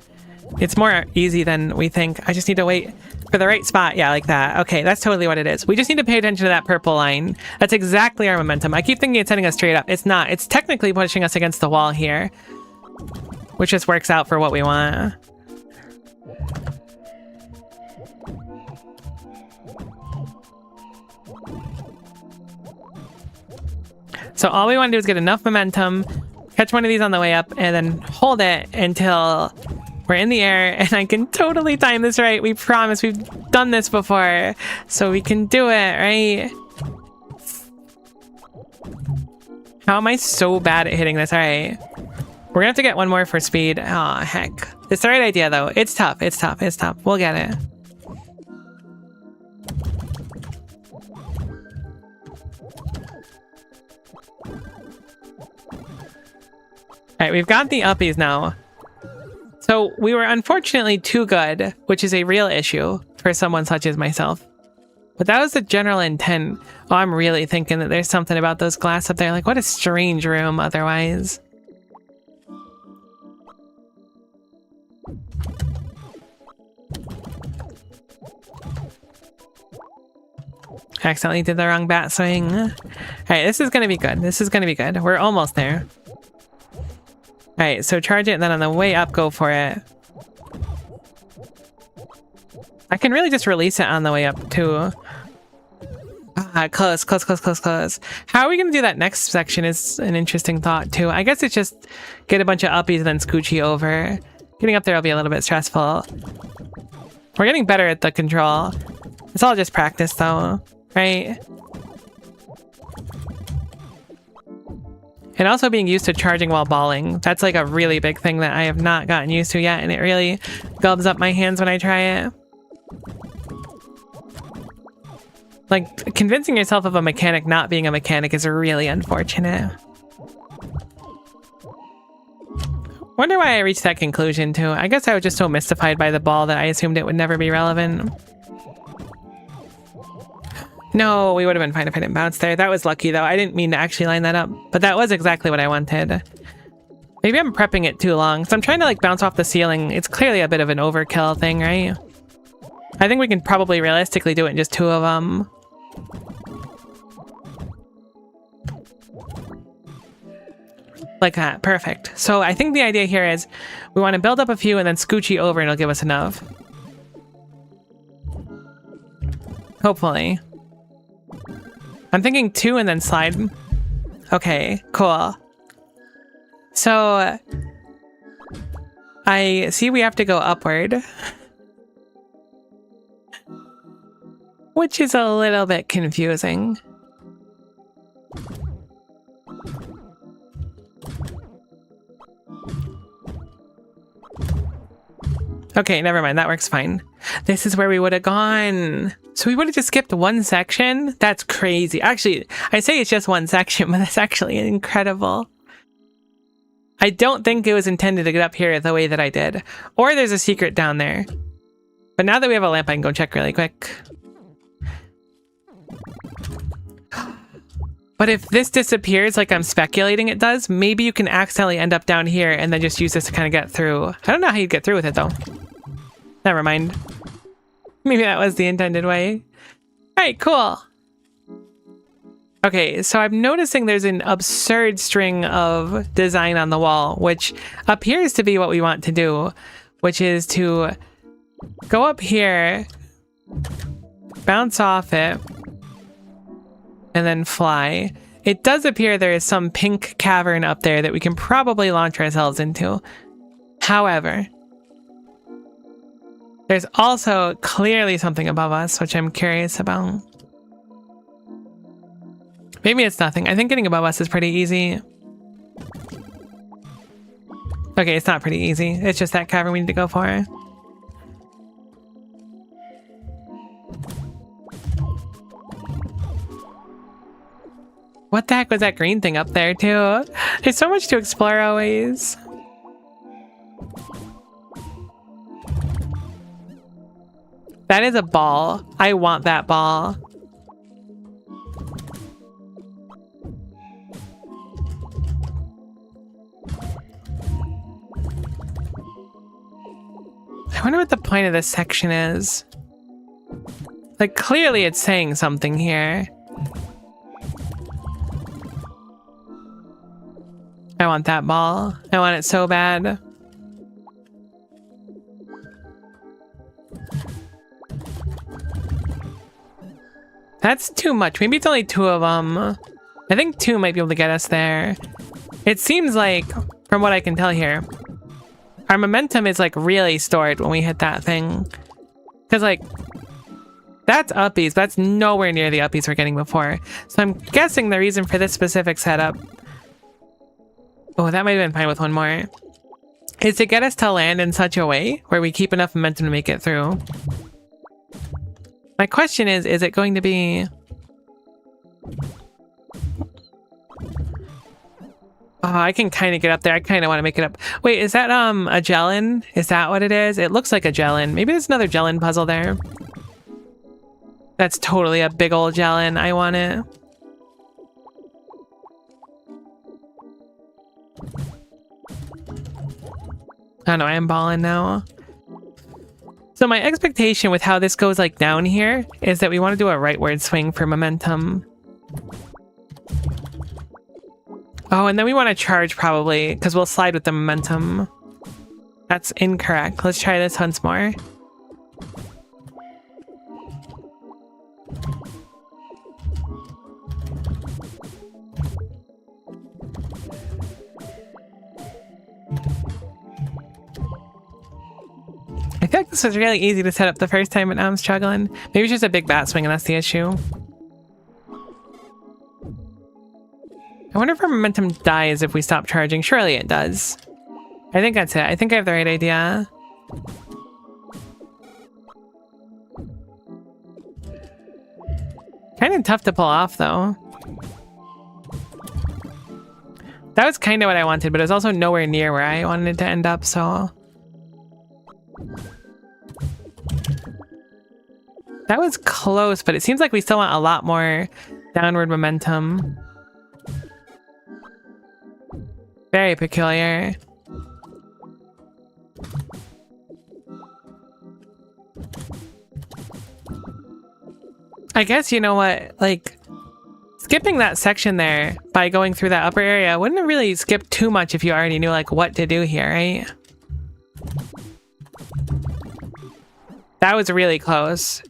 It's more easy than we think. I just need to wait for the right spot. Yeah, like that. Okay, that's totally what it is. We just need to pay attention to that purple line. That's exactly our momentum. I keep thinking it's setting us straight up. It's not. It's technically pushing us against the wall here, which just works out for what we want. So all we want to do is get enough momentum, catch one of these on the way up, and then hold it until we're in the air, and I can totally time this right. We promise. We've done this before, so we can do it, right? How am I so bad at hitting this? All right. We're gonna have to get one more for speed. Oh, heck. It's the right idea, though. It's tough. It's tough. It's tough. We'll get it. All right, we've got the uppies now. So we were unfortunately too good, which is a real issue for someone such as myself. But that was the general intent. Oh, I'm really thinking that there's something about those glass up there. Like, what a strange room otherwise. Accidentally did the wrong bat swing. All right, this is going to be good. This is going to be good. We're almost there. All right, so charge it, and then on the way up, go for it. I can really just release it on the way up, too. Close, close, close, close, close. How are we going to do that next section is an interesting thought, too. I guess it's just get a bunch of uppies and then scoochie over. Getting up there will be a little bit stressful. We're getting better at the control. It's all just practice, though, right? And also being used to charging while balling. That's like a really big thing that I have not gotten used to yet, and it really gulps up my hands when I try it. Like, convincing yourself of a mechanic not being a mechanic is really unfortunate. Wonder why I reached that conclusion, too. I guess I was just so mystified by the ball that I assumed it would never be relevant. No, we would have been fine if I didn't bounce there. That was lucky, though. I didn't mean to actually line that up, but that was exactly what I wanted. Maybe I'm prepping it too long, so I'm trying to, like, bounce off the ceiling. It's clearly a bit of an overkill thing, right? I think we can probably realistically do it in just 2 of them. Like that. Perfect. So I think the idea here is we want to build up a few and then scoochie over and it'll give us enough. Hopefully. I'm thinking 2 and then slide. Okay, cool. So I see we have to go upward, which is a little bit confusing. Okay, never mind. That works fine. This is where we would have gone. So we would have just skipped one section? That's crazy. Actually, I say it's just one section, but that's actually incredible. I don't think it was intended to get up here the way that I did. Or there's a secret down there. But now that we have a lamp, I can go check really quick. But if this disappears like I'm speculating it does, maybe you can accidentally end up down here and then just use this to kind of get through. I don't know how you'd get through with it though. Never mind. Maybe that was the intended way. All right, cool. Okay, so I'm noticing there's an absurd string of design on the wall, which appears to be what we want to do, which is to go up here, bounce off it, and then fly. It does appear there is some pink cavern up there that we can probably launch ourselves into. However, there's also clearly something above us, which I'm curious about. Maybe it's nothing. I think getting above us is pretty easy. Okay, it's not pretty easy. It's just that cavern we need to go for. What the heck was that green thing up there, too? There's so much to explore always. That is a ball. I want that ball. I wonder what the point of this section is. Like, clearly it's saying something here. I want that ball. I want it so bad. That's too much. Maybe it's only 2 of them. I think 2 might be able to get us there. It seems like, from what I can tell here, our momentum is like really stored when we hit that thing. Because like, that's uppies, but that's nowhere near the uppies we're getting before. So I'm guessing the reason for this specific setup, oh, that might have been fine with 1 more, is to get us to land in such a way where we keep enough momentum to make it through. My question is it going to be... Oh, I can kind of get up there. I kind of want to make it up. Wait, is that a Jellin? Is that what it is? It looks like a Jellin. Maybe there's another Jellin puzzle there. That's totally a big old Jellin. I want it. I don't know, I am balling now. So my expectation with how this goes like down here is that we want to do a rightward swing for momentum. Oh, and then we want to charge probably, because we'll slide with the momentum. That's incorrect. Let's try this once more. I feel like this was really easy to set up the first time, but now I'm struggling. Maybe it's just a big bat swing and that's the issue. I wonder if our momentum dies if we stop charging. Surely it does. I think that's it. I think I have the right idea. Kind of tough to pull off, though. That was kind of what I wanted, but it was also nowhere near where I wanted it to end up, so... That was close, but it seems like we still want a lot more downward momentum. Very peculiar. I guess, you know what, like, skipping that section there by going through that upper area wouldn't really skip too much if you already knew, like, what to do here, right? That was really close.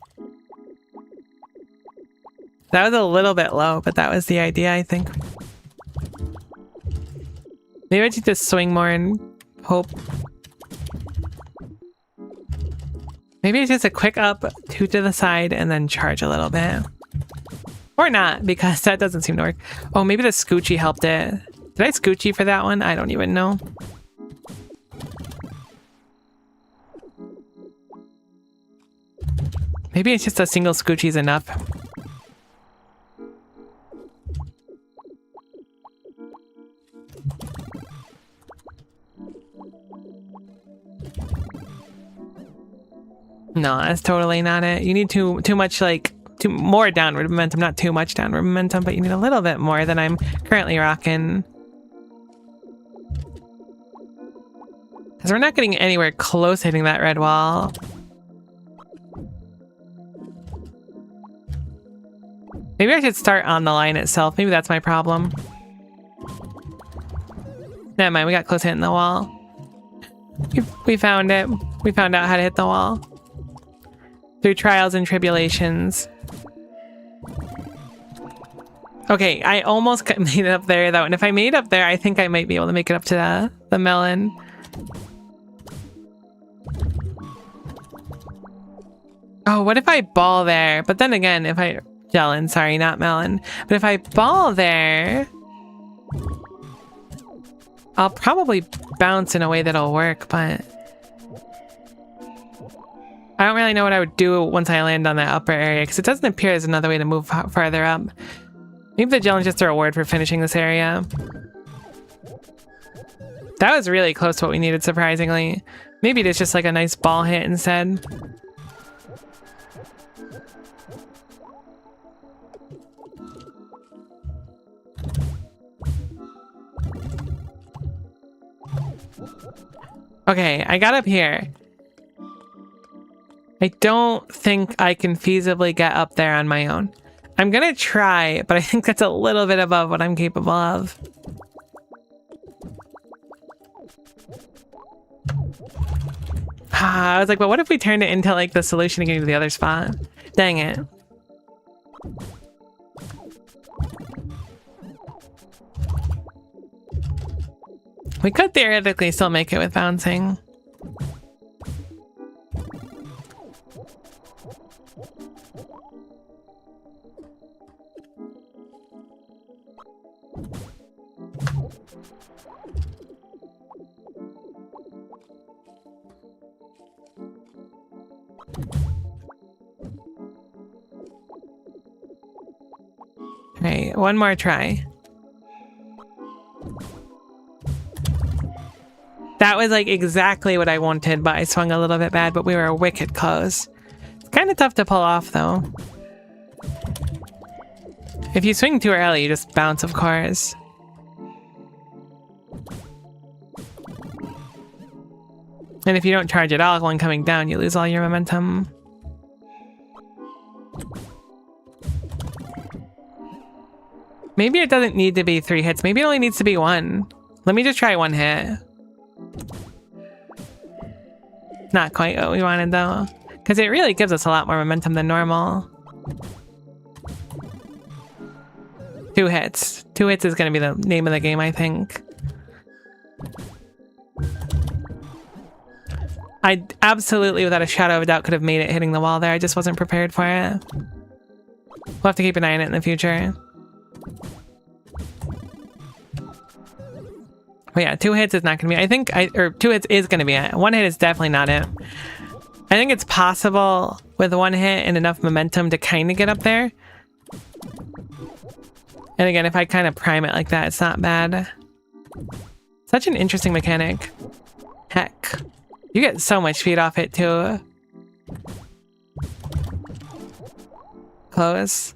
That was a little bit low, but that was the idea, I think. Maybe I should just swing more and hope. Maybe it's just a quick up, two to the side, and then charge a little bit. Or not, because that doesn't seem to work. Oh, maybe the Scoochie helped it. Did I Scoochie for that one? I don't even know. Maybe it's just a single Scoochie's enough. No, that's totally not it. You need too much, like, more downward momentum. Not too much downward momentum, but you need a little bit more than I'm currently rocking. Because we're not getting anywhere close hitting that red wall. Maybe I should start on the line itself. Maybe that's my problem. Never mind, we got close hitting the wall. We found it. We found out how to hit the wall. Through trials and tribulations. Okay, I almost made it up there though, and if I made it up there, I think I might be able to make it up to the melon. Oh, what if I ball there? But then again, if I... Gellin, sorry, not melon. But if I ball there... I'll probably bounce in a way that'll work, but... I don't really know what I would do once I land on that upper area, because it doesn't appear there's another way to move farther up. Maybe the Gellin just a reward for finishing this area. That was really close to what we needed, surprisingly. Maybe it's just like a nice ball hit instead. Okay, I got up here. I don't think I can feasibly get up there on my own. I'm gonna try, but I think that's a little bit above what I'm capable of. I was like, but what if we turned it into like the solution to getting to the other spot? Dang it. We could theoretically still make it with bouncing. Alright, one more try. That was like exactly what I wanted, but I swung a little bit bad, but we were wicked close. It's kind of tough to pull off though. If you swing too early, you just bounce, of course. And if you don't charge at all when coming down, you lose all your momentum. Maybe it doesn't need to be 3 hits. Maybe it only needs to be 1. Let me just try 1 hit. Not quite what we wanted though, because it really gives us a lot more momentum than normal. 2 hits. 2 hits is going to be the name of the game, I think. I absolutely, without a shadow of a doubt, could have made it hitting the wall there. I just wasn't prepared for it. We'll have to keep an eye on it in the future. But yeah, 2 hits is not going to be... I think... or 2 hits is going to be it. 1 hit is definitely not it. I think it's possible with 1 hit and enough momentum to kind of get up there. And again, if I kind of prime it like that, it's not bad. Such an interesting mechanic. Heck. You get so much speed off it too. Close.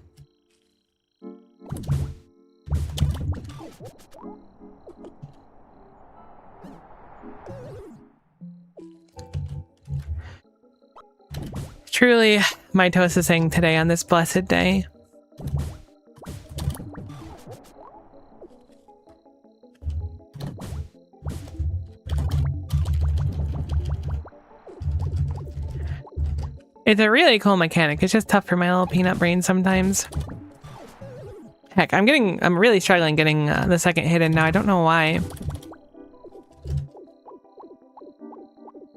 Truly, my toast is saying today on this blessed day. It's a really cool mechanic. It's just tough for my little peanut brain sometimes. Heck, I'm really struggling getting the second hidden now. I don't know why.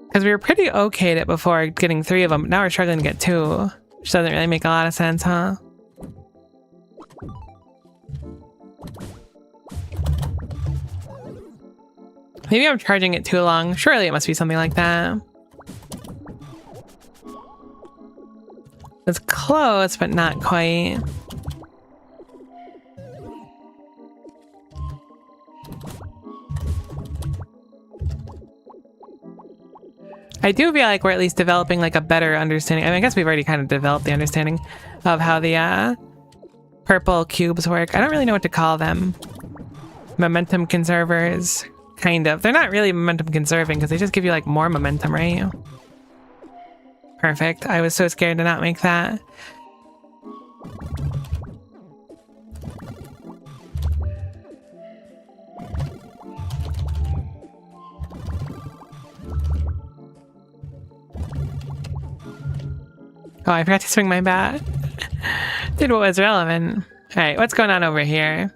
Because we were pretty okay at it before getting 3 of them. But now we're struggling to get 2. Which doesn't really make a lot of sense, huh? Maybe I'm charging it too long. Surely it must be something like that. It's close, but not quite. I do feel like we're at least developing like a better understanding. I mean, I guess we've already kind of developed the understanding of how the purple cubes work. I don't really know what to call them. Momentum conservers. Kind of. They're not really momentum conserving because they just give you like more momentum, right? Perfect. I was so scared to not make that. Oh, I forgot to swing my bat. Did what was relevant. Alright, what's going on over here?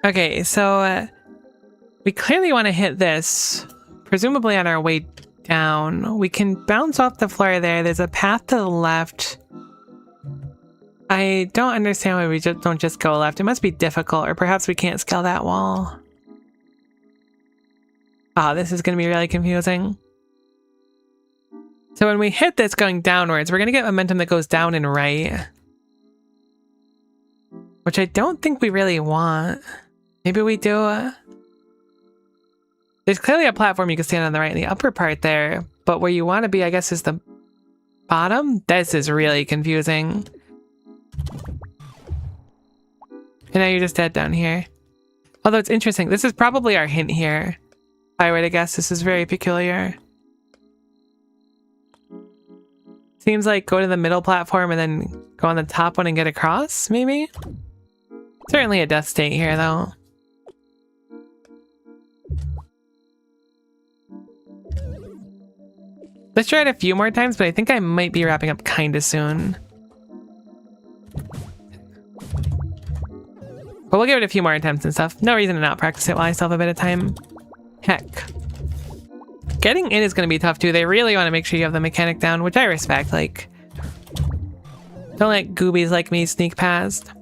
Okay, so we clearly want to hit this, presumably on our way down. We can bounce off the floor there. There's a path to the left. I don't understand why we don't just go left. It must be difficult, or perhaps we can't scale that wall. Oh, this is going to be really confusing. So when we hit this going downwards, we're going to get momentum that goes down and right. Which I don't think we really want. Maybe we do. There's clearly a platform you can stand on the right in the upper part there. But where you want to be, I guess, is the bottom. This is really confusing. And now you're just dead down here. Although it's interesting. This is probably our hint here. If I were to guess, this is very peculiar. Seems like go to the middle platform and then go on the top one and get across, maybe? Certainly a death state here, though. Let's try it a few more times, but I think I might be wrapping up kind of soon. But we'll give it a few more attempts and stuff. No reason to not practice it while I still have a bit of time. Heck. Getting in is going to be tough, too. They really want to make sure you have the mechanic down, which I respect. Like, don't let goobies like me sneak past.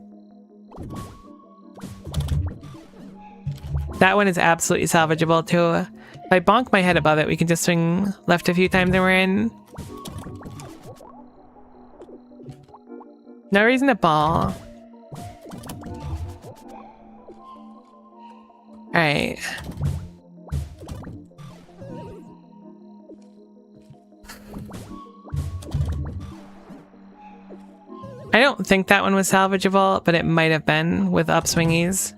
That one is absolutely salvageable, too. If I bonk my head above it, we can just swing left a few times and we're in. No reason to ball. Alright. I don't think that one was salvageable, but it might have been with upswingies.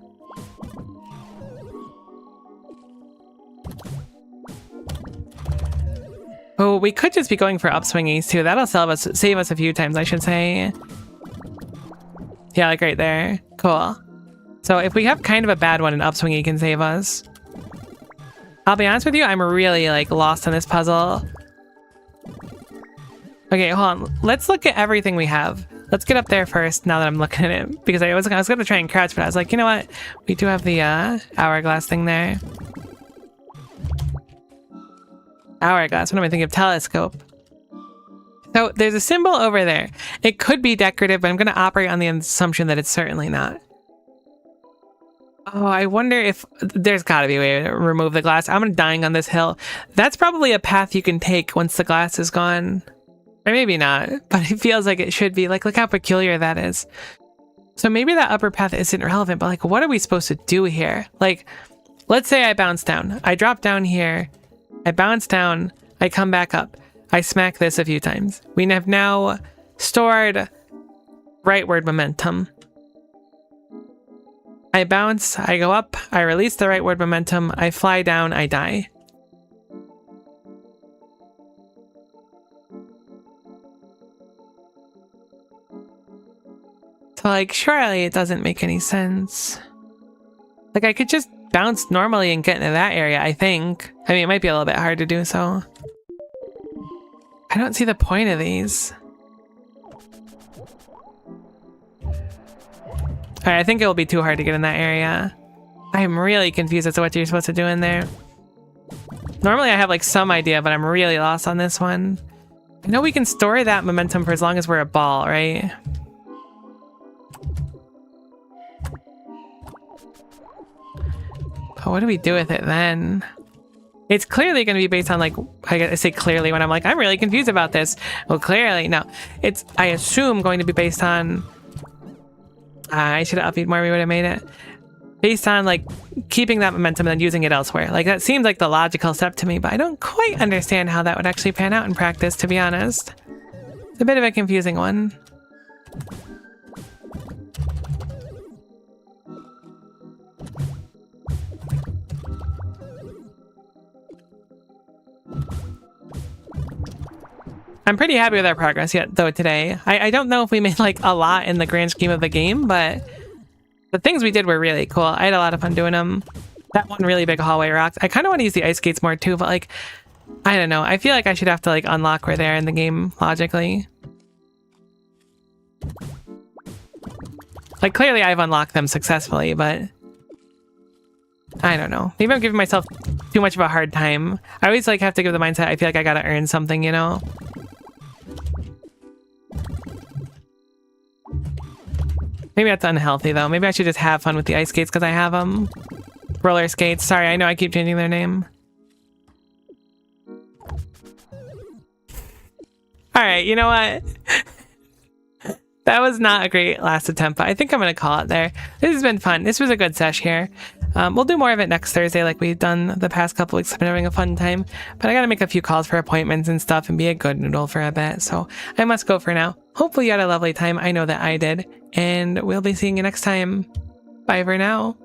Oh, we could just be going for upswingies too. That'll save us a few times, I should say. Yeah, like right there. Cool. So if we have kind of a bad one, an upswingy can save us. I'll be honest with you, I'm really like lost on this puzzle. Okay, hold on. Let's look at everything we have. Let's get up there first now that I'm looking at it. Because I was going to try and crouch, but I was like, you know what? We do have the hourglass thing there. Hourglass, what am I thinking of? Telescope. So there's a symbol over there. It could be decorative, but I'm going to operate on the assumption that it's certainly not. Oh, I wonder if there's got to be a way to remove the glass. I'm dying on this hill. That's probably a path you can take once the glass is gone. Or maybe not, but it feels like it should be. Like, look how peculiar that is. So maybe that upper path isn't relevant, but like, what are we supposed to do here? Like, let's say I bounce down. I drop down here. I bounce down. I come back up. I smack this a few times. We have now stored rightward momentum. I bounce, I go up, I release the rightward momentum, I fly down, I die. So like, surely it doesn't make any sense. Like I could just bounce normally and get into that area, I think. I mean, it might be a little bit hard to do so. I don't see the point of these. Alright, I think it will be too hard to get in that area. I am really confused as to what you're supposed to do in there. Normally I have like some idea, but I'm really lost on this one. I know we can store that momentum for as long as we're a ball, right? But what do we do with it then? It's clearly going to be based on, like, I say clearly when I'm like, I'm really confused about this. Well, clearly, no. It's, I assume, going to be based on... I should have upbeat more, we would have made it. Based on, like, keeping that momentum and then using it elsewhere. Like, that seems like the logical step to me, but I don't quite understand how that would actually pan out in practice, to be honest. It's a bit of a confusing one. I'm pretty happy with our progress yet, though, today. I don't know if we made, like, a lot in the grand scheme of the game, but the things we did were really cool. I had a lot of fun doing them. That one really big hallway rocked. I kind of want to use the ice skates more, too, but, like, I don't know. I feel like I should have to, like, unlock where they're in the game, logically. Like, clearly I've unlocked them successfully, but... I don't know. Maybe I'm giving myself too much of a hard time. I always, like, have to give the mindset I feel like I gotta earn something, you know? Maybe that's unhealthy, though. Maybe I should just have fun with the ice skates because I have them. Roller skates. Sorry, I know I keep changing their name. Alright, you know what? That was not a great last attempt, but I think I'm going to call it there. This has been fun. This was a good sesh here. We'll do more of it next Thursday like we've done the past couple weeks. I've been having a fun time, but I got to make a few calls for appointments and stuff and be a good noodle for a bit, so I must go for now. Hopefully you had a lovely time. I know that I did, and we'll be seeing you next time. Bye for now.